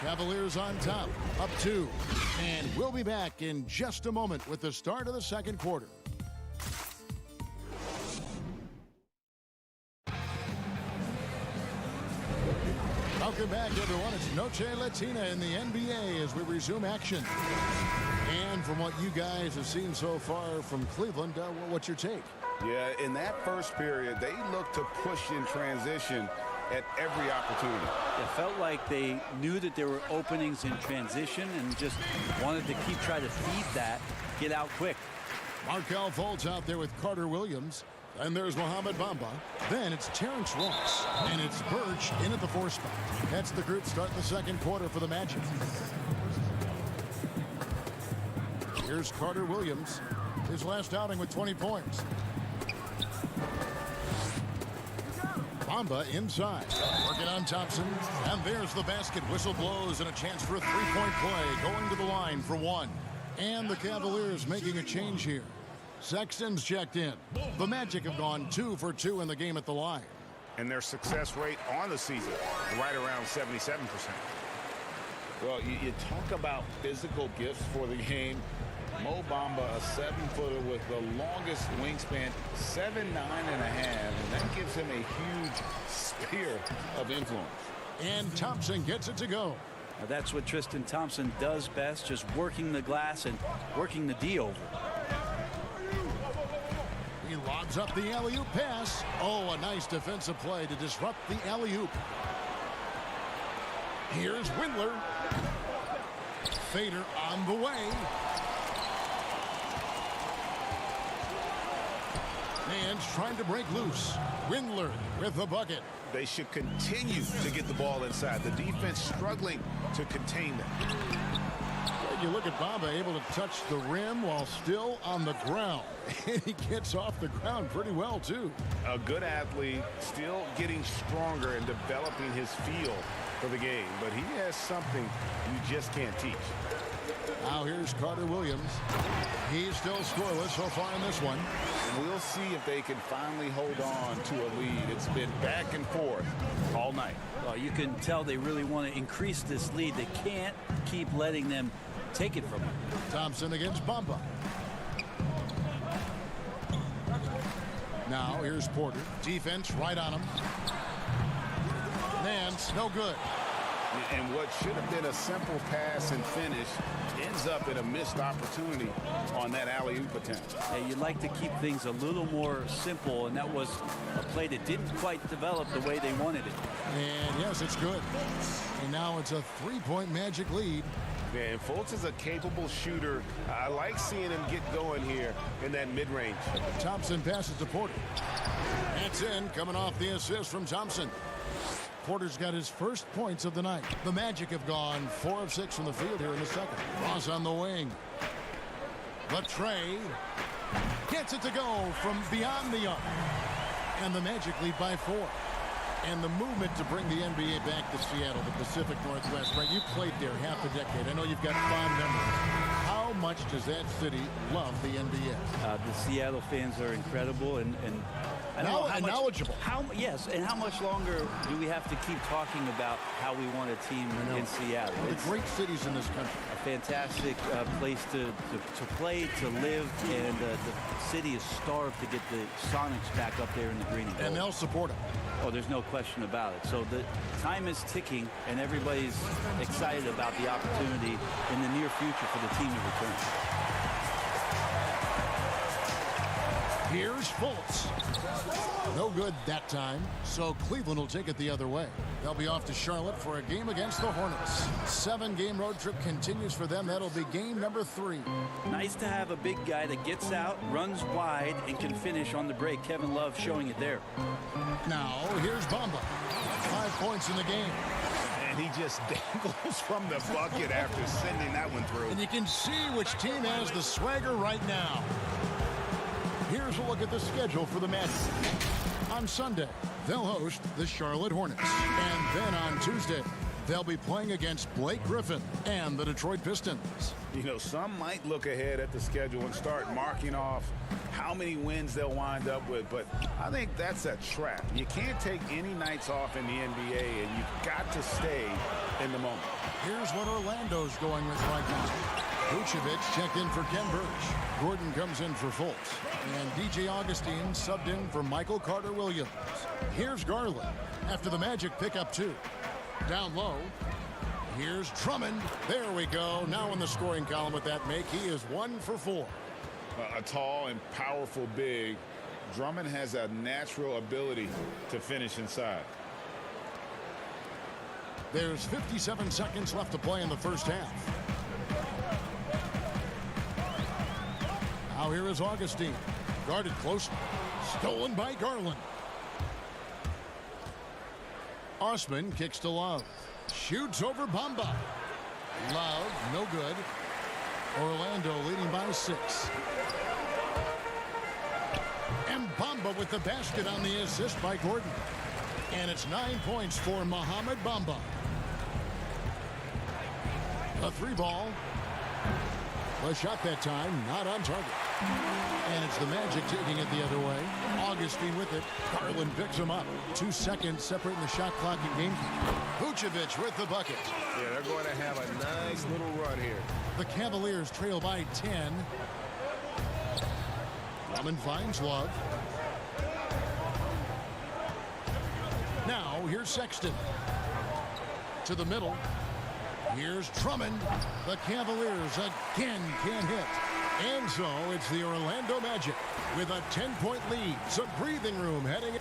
Cavaliers on top, up 2. And we'll be back in just a moment with the start of the second quarter. Welcome back, everyone. It's Noche Latina in the NBA as we resume action. And from what you guys have seen so far from Cleveland, what's your take? Yeah, in that first period, they looked to push in transition at every opportunity. It felt like they knew that there were openings in transition and just wanted to keep trying to feed that, get out quick. Markelle Fultz out there with Carter Williams. And there's Mohamed Bamba. Then it's Terrence Ross. And it's Birch in at the 4 spot. That's the group starting the second quarter for the Magic. Here's Carter Williams. His last outing with 20 points. Bamba inside. Working on Thompson. And there's the basket. Whistle blows and a chance for a three-point play. Going to the line for 1. And the Cavaliers making a change here. Sexton's checked in. The Magic have gone 2 for 2 in the game at the line. And their success rate on the season, right around 77%. Well, you talk about physical gifts for the game. Mo Bamba, a 7-footer with the longest wingspan, 7'9.5", and that gives him a huge sphere of influence. And Thompson gets it to go. Now that's what Tristan Thompson does best, just working the glass and working the D over. He lobs up the alley-oop pass. Oh, a nice defensive play to disrupt the alley-oop. Here's Windler. Fader on the way. Man's trying to break loose. Windler with the bucket. They should continue to get the ball inside. The defense struggling to contain them. You look at Bamba able to touch the rim while still on the ground. And he gets off the ground pretty well, too. A good athlete, still getting stronger and developing his feel for the game. But he has something you just can't teach. Now here's Carter Williams. He's still scoreless so far in this one. And we'll see if they can finally hold on to a lead. It's been back and forth all night. Well, you can tell they really want to increase this lead. They can't keep letting them take it from him. Thompson against Bamba. Now here's Porter. Defense right on him. Nance, no good. And what should have been a simple pass and finish ends up in a missed opportunity on that alley-oop attempt. Hey, you'd like to keep things a little more simple, and that was a play that didn't quite develop the way they wanted it. And yes, it's good. And now it's a 3-point Magic lead. Yeah, and Fultz is a capable shooter. I like seeing him get going here in that mid-range. Thompson passes to Porter. That's in, coming off the assist from Thompson. Porter's got his first points of the night. The Magic have gone 4 of 6 from the field here in the second. Ross on the wing. Latrey gets it to go from beyond the arc. And the Magic lead by 4. And the movement to bring the NBA back to Seattle, the Pacific Northwest, right? You played there half a decade. I know you've got fond memories. How much does that city love the NBA? The Seattle fans are incredible and I don't know how much, knowledgeable. Yes, and how much longer do we have to keep talking about how we want a team in Seattle? One of the great cities in this country. A fantastic place to play, to live, and the city is starved to get the Sonics back up there in the green and gold. And they'll support it. Oh, there's no question about it. So the time is ticking, and everybody's excited about the opportunity in the near future for the team to return. Here's Fultz. No good that time, so Cleveland will take it the other way. They'll be off to Charlotte for a game against the Hornets. 7-game road trip continues for them. That'll be game number 3. Nice to have a big guy that gets out, runs wide, and can finish on the break. Kevin Love showing it there. Now, here's Bamba. 5 points in the game. And he just dangles from the bucket after sending that one through. And you can see which team has the swagger right now. Here's a look at the schedule for the Magic. On Sunday, they'll host the Charlotte Hornets. And then on Tuesday, they'll be playing against Blake Griffin and the Detroit Pistons. You know, some might look ahead at the schedule and start marking off how many wins they'll wind up with, but I think that's a trap. You can't take any nights off in the NBA, and you've got to stay in the moment. Here's what Orlando's going with right now. Vucevic checked in for Ken Burch. Gordon comes in for Fultz. And DJ Augustine subbed in for Michael Carter-Williams. Here's Garland after the Magic pick up 2. Down low, here's Drummond. There we go. Now in the scoring column with that make, he is 1 for 4. A tall and powerful big. Drummond has a natural ability to finish inside. There's 57 seconds left to play in the first half. Now here is Augustine. Guarded closely. Stolen by Garland. Osman kicks to Love. Shoots over Bamba. Love, no good. Orlando leading by 6. And Bamba with the basket on the assist by Gordon. And it's 9 points for Mohamed Bamba. A 3-ball. The shot that time, not on target. And it's the Magic taking it the other way. Augustine with it. Garland picks him up. 2 seconds separating the shot clock and game. Vucevic with the bucket. Yeah, they're going to have a nice little run here. The Cavaliers trail by 10. Drummond finds Love. Now, here's Sexton. To the middle. Here's Drummond. The Cavaliers again can't hit. And so it's the Orlando Magic with a 10-point lead. Some breathing room heading in.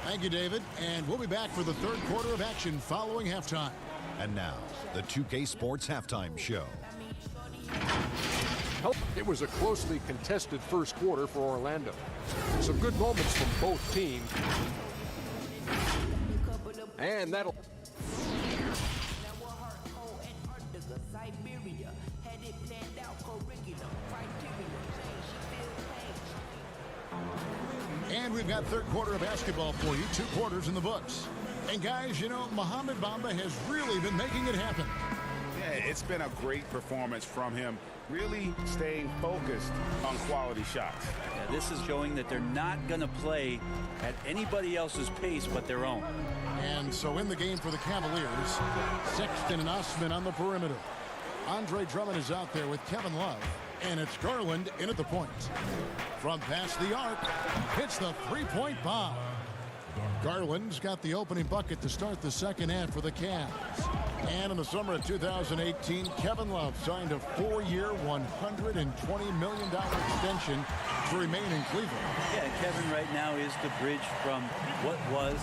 Thank you, David. And we'll be back for the third quarter of action following halftime. And now, the 2K Sports Halftime Show. It was a closely contested first quarter for Orlando. Some good moments from both teams. And that'll... And we've got third quarter of basketball for you. 2 quarters in the books. And guys, you know, Mohamed Bamba has really been making it happen. Yeah, it's been a great performance from him. Really staying focused on quality shots. Yeah, this is showing that they're not going to play at anybody else's pace but their own. And so in the game for the Cavaliers, Sexton and Osman on the perimeter. Andre Drummond is out there with Kevin Love. And it's Garland in at the point. From past the arc, hits the 3-point bomb. Garland's got the opening bucket to start the second half for the Cavs. And in the summer of 2018, Kevin Love signed a 4-year, $120 million extension to remain in Cleveland. Yeah, Kevin right now is the bridge from what was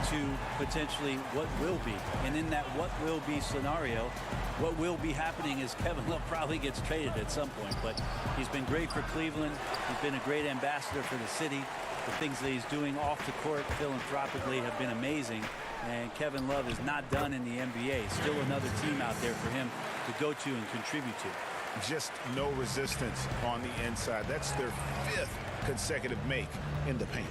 to potentially what will be. And in that what will be scenario, what will be happening is Kevin Love probably gets traded at some point. But he's been great for Cleveland. He's been a great ambassador for the city. The things that he's doing off the court philanthropically have been amazing. And Kevin Love is not done in the NBA. Still another team out there for him to go to and contribute to. Just no resistance on the inside. That's their 5th consecutive make in the paint.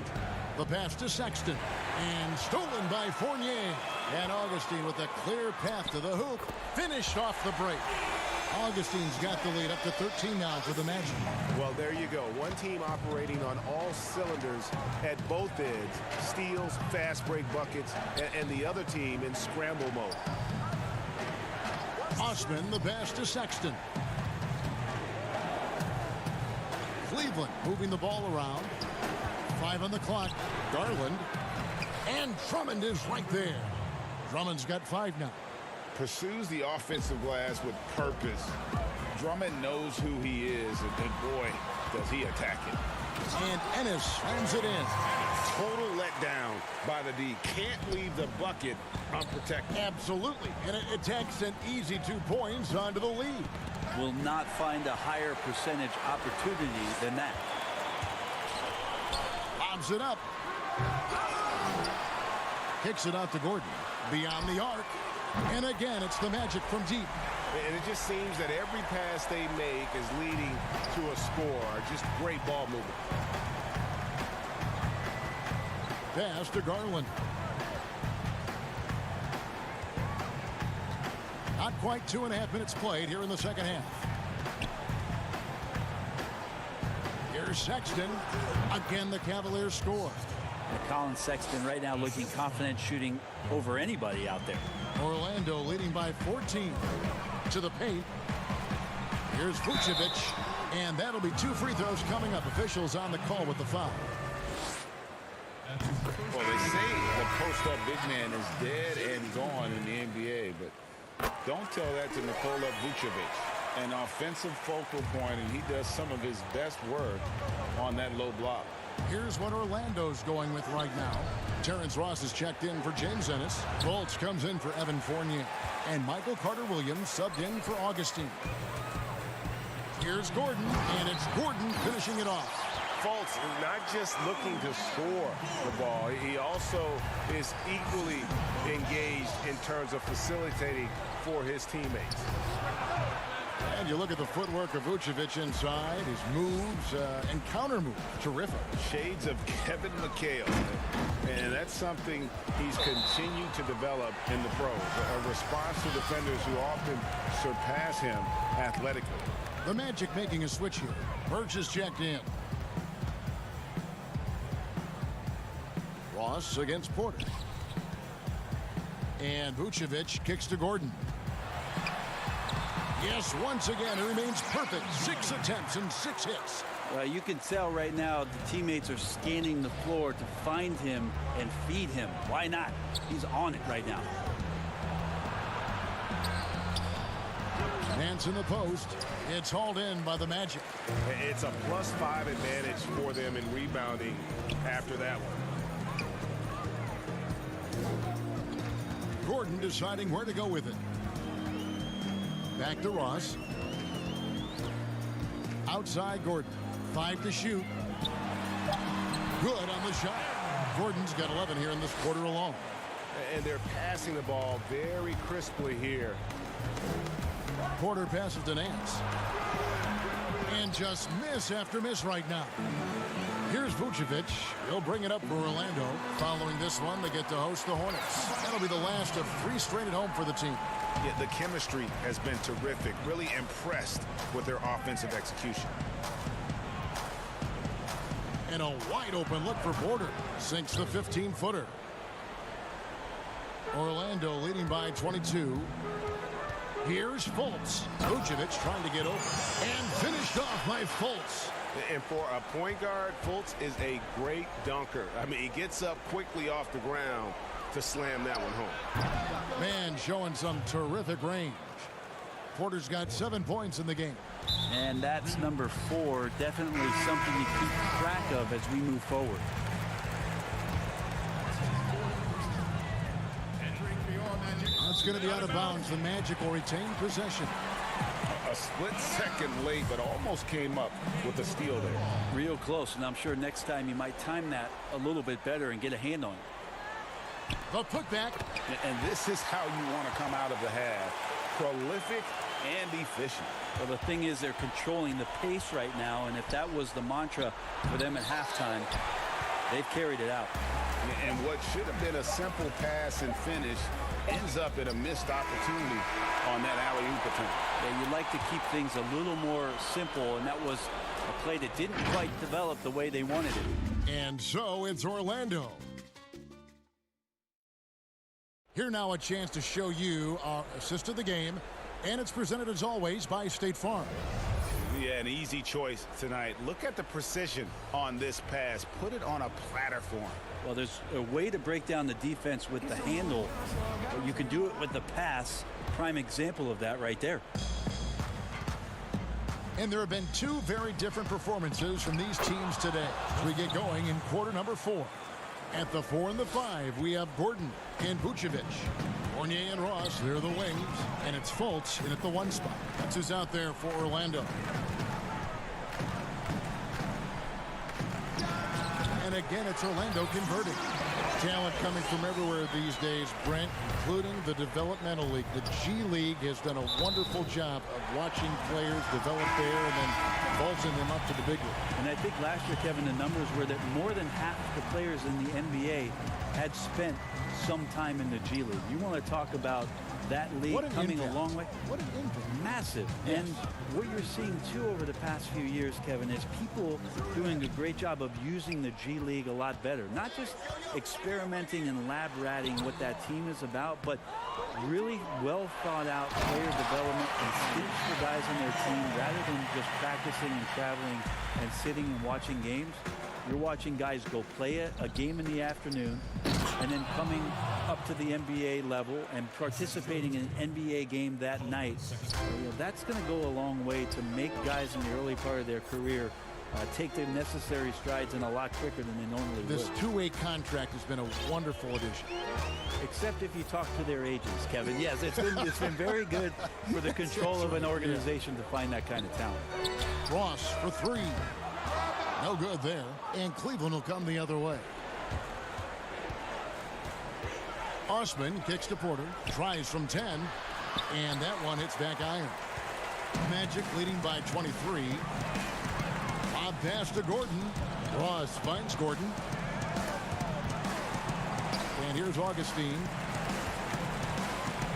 The pass to Sexton. And stolen by Fournier. And Augustine with a clear path to the hoop. Finished off the break. Augustine's got the lead up to 13 now for the Magic. Well, there you go. One team operating on all cylinders at both ends. Steals, fast break buckets, and the other team in scramble mode. Osman, the pass to Sexton. Cleveland moving the ball around. 5 on the clock. Garland. And Drummond is right there. Drummond's got 5 now. Pursues the offensive glass with purpose. Drummond knows who he is, and boy, does he attack it. And Ennis slams it in. Total letdown by the D. Can't leave the bucket unprotected. Absolutely. And it takes an easy 2 points onto the lead. Will not find a higher percentage opportunity than that. Lobs it up. Kicks it out to Gordon. Beyond the arc. And again, it's the Magic from deep. And it just seems that every pass they make is leading to a score. Just great ball movement. Pass to Garland. Not quite 2.5 minutes played here in the second half. Here's Sexton. Again, the Cavaliers score. Colin Sexton right now looking confident shooting over anybody out there. Orlando leading by 14 to the paint. Here's Vucevic, and that'll be 2 free throws coming up. Officials on the call with the foul. Well, they say the post-up big man is dead and gone in the NBA, but don't tell that to Nikola Vucevic. An offensive focal point, and he does some of his best work on that low block. Here's what Orlando's going with right now. Terrence Ross is checked in for James Ennis. Fultz comes in for Evan Fournier. And Michael Carter-Williams subbed in for Augustine. Here's Gordon, and it's Gordon finishing it off. Fultz is not just looking to score the ball. He also is equally engaged in terms of facilitating for his teammates. And you look at the footwork of Vucevic inside, his moves and counter moves. Terrific. Shades of Kevin McHale. And that's something he's continued to develop in the pros. A response to defenders who often surpass him athletically. The Magic making a switch here. Burks is checked in. Ross against Porter. And Vucevic kicks to Gordon. Yes, once again, it remains perfect. 6 attempts and 6 hits. You can tell right now the teammates are scanning the floor to find him and feed him. Why not? He's on it right now. Nance in the post. It's hauled in by the Magic. It's a +5 advantage for them in rebounding after that one. Gordon deciding where to go with it. Back to Ross. Outside Gordon. 5 to shoot. Good on the shot. Gordon's got 11 here in this quarter alone. And they're passing the ball very crisply here. Porter passes to Nance. And just miss after miss right now. Here's Vucevic. He'll bring it up for Orlando. Following this one, they get to host the Hornets. That'll be the last of 3 straight at home for the team. Yeah, the chemistry has been terrific. Really impressed with their offensive execution. And a wide open look for Porter. Sinks the 15-footer. Orlando leading by 22. Here's Fultz. Vucevic trying to get over. And finished off by Fultz. And for a point guard, Fultz is a great dunker. I mean, he gets up quickly off the ground to slam that one home. Man showing some terrific range. Porter's got 7 points in the game. And that's number 4. Definitely something to keep track of as we move forward. That's going to be out of bounds. The Magic will retain possession. A split second late, but almost came up with a steal there. Real close, and I'm sure next time you might time that a little bit better and get a hand on it. The putback. And this is how you want to come out of the half. Prolific and efficient. Well, the thing is they're controlling the pace right now, and if that was the mantra for them at halftime, they've carried it out. And what should have been a simple pass and finish ends up in a missed opportunity on that alley-oop attempt. Yeah, you like to keep things a little more simple, and that was a play that didn't quite develop the way they wanted it. And so it's Orlando. Here now a chance to show you our assist of the game, and it's presented as always by State Farm. Yeah, an easy choice tonight. Look at the precision on this pass. Put it on a platter form. Well, there's a way to break down the defense with the handle, but you can do it with the pass. Prime example of that right there. And there have been two very different performances from these teams today as we get going in quarter number 4. At the 4 and the 5, we have Gordon and Vucevic. Fournier and Ross, they're the wings. And it's Fultz in at the 1 spot. That's who's out there for Orlando. And again, it's Orlando converting. Talent coming from everywhere these days, Brent, including the developmental league. The G League has done a wonderful job of watching players develop there and then vaulting them up to the big league. And I think last year, Kevin, the numbers were that more than half the players in the NBA had spent some time in the G League. You want to talk about that league coming a long way? What an impact. Massive. Yes. And what you're seeing, too, over the past few years, Kevin, is people doing a great job of using the G League a lot better. Not just experimenting and lab ratting what that team is about, but really well thought out player development and stints for guys on their team rather than just practicing and traveling and sitting and watching games. You're watching guys go play a game in the afternoon and then coming up to the NBA level and participating in an NBA game that night. You know, that's going to go a long way to make guys in the early part of their career take the necessary strides in a lot quicker than they normally would. This two-way contract has been a wonderful addition. Except if you talk to their agents, Kevin. Yes, it's been very good for the control of an organization to find that kind of talent. Ross for 3. No good there. And Cleveland will come the other way. Osman kicks to Porter. Tries from 10. And that one hits back iron. Magic leading by 23. Lob pass to Gordon. Ross finds Gordon. And here's Augustine.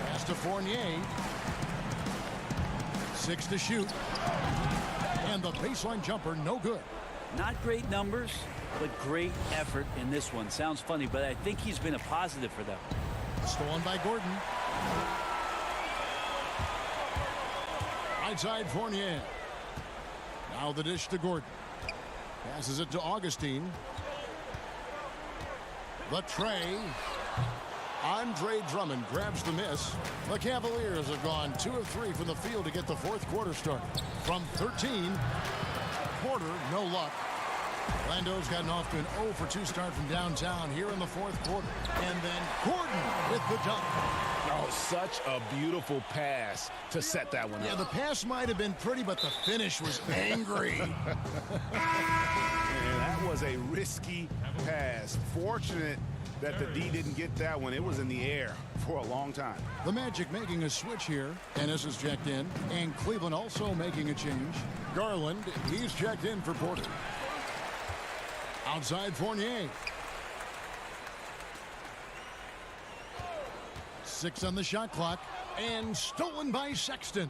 Pass to Fournier. 6 to shoot. And the baseline jumper, no good. Not great numbers, but great effort in this one. Sounds funny, but I think he's been a positive for them. Stolen by Gordon. Right side Fournier. Now the dish to Gordon. Passes it to Augustine. The tray. Andre Drummond grabs the miss. The Cavaliers have gone 2 of 3 from the field to get the fourth quarter started. From 13, Porter, no luck. Orlando's gotten off to an 0 for 2 start from downtown here in the fourth quarter. And then Gordon with the dunk. Oh, such a beautiful pass to set that one up. Yeah, the pass might have been pretty, but the finish was angry. And that was a risky pass. Fortunate that the D didn't get that one. It was in the air for a long time. The Magic making a switch here. Ennis is checked in. And Cleveland also making a change. Garland, he's checked in for Porter. Outside Fournier. 6 on the shot clock. And stolen by Sexton.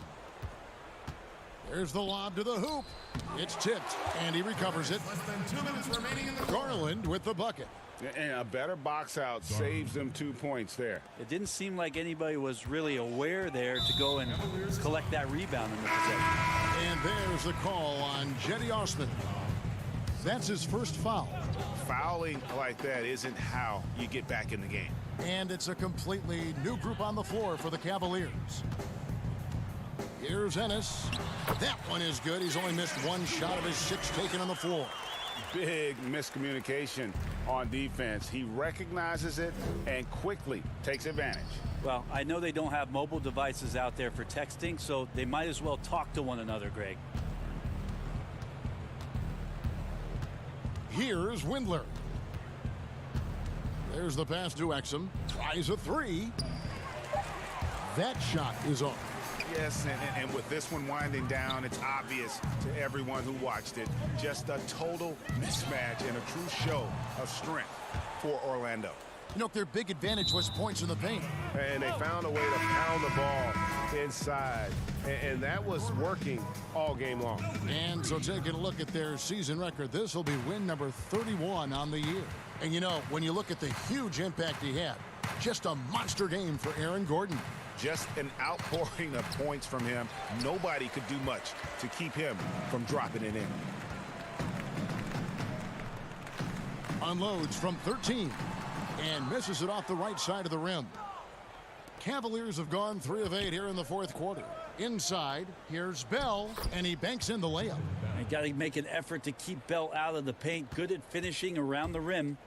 There's the lob to the hoop. It's tipped. And he recovers it. Less than 2 minutes remaining in the Garland with the bucket. And a better box out saves them 2 points there. It didn't seem like anybody was really aware there to go and collect that rebound in the possession. And there's the call on Jetty Osman. That's his first foul. Fouling like that isn't how you get back in the game. And it's a completely new group on the floor for the Cavaliers. Here's Ennis. That one is good. He's only missed 1 shot of his 6 taken on the floor. Big miscommunication on defense. He recognizes it and quickly takes advantage. Well, I know they don't have mobile devices out there for texting, so they might as well talk to one another, Greg. Here's Windler. There's the pass to Exum. Tries a 3. That shot is off. Yes, and with this one winding down, it's obvious to everyone who watched it. Just a total mismatch and a true show of strength for Orlando. You know, their big advantage was points in the paint. And they found a way to pound the ball inside. And that was working all game long. And so taking a look at their season record, this will be win number 31 on the year. And you know, when you look at the huge impact he had, just a monster game for Aaron Gordon. Just an outpouring of points from him. Nobody could do much to keep him from dropping it in. Unloads from 13 and misses it off the right side of the rim. Cavaliers have gone 3 of 8 here in the fourth quarter. Inside, here's Bell, and he banks in the layup. You got to make an effort to keep Bell out of the paint. Good at finishing around the rim.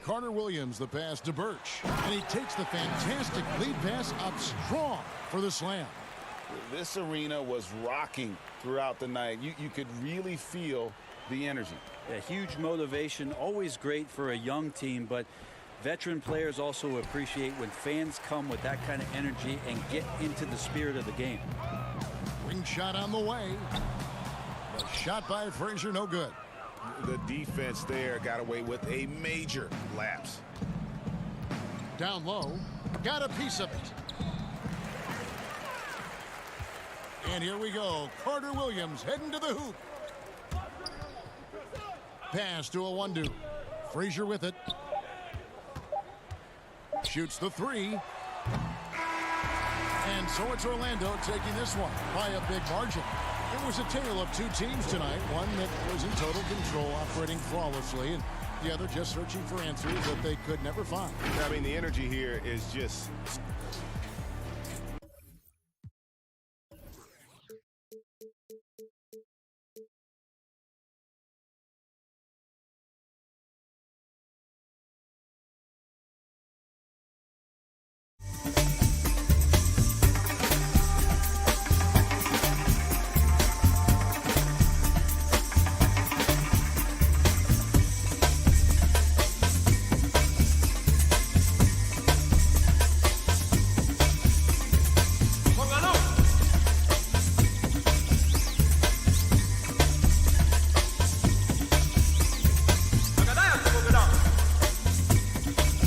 Carter Williams, the pass to Birch, and he takes the fantastic lead pass up strong for the slam. This arena was rocking throughout the night. You could really feel the energy. A huge motivation, always great for a young team, but veteran players also appreciate when fans come with that kind of energy and get into the spirit of the game. Ring shot on the way. The shot by Frazier, no good. The defense there got away with a major lapse. Down low, got a piece of it. And here we go. Carter Williams heading to the hoop. Pass to a 1-2. Frazier with it. Shoots the 3. And so it's Orlando taking this one by a big margin. It was a tale of 2 teams tonight. One that was in total control, operating flawlessly, and the other just searching for answers that they could never find. I mean, the energy here is just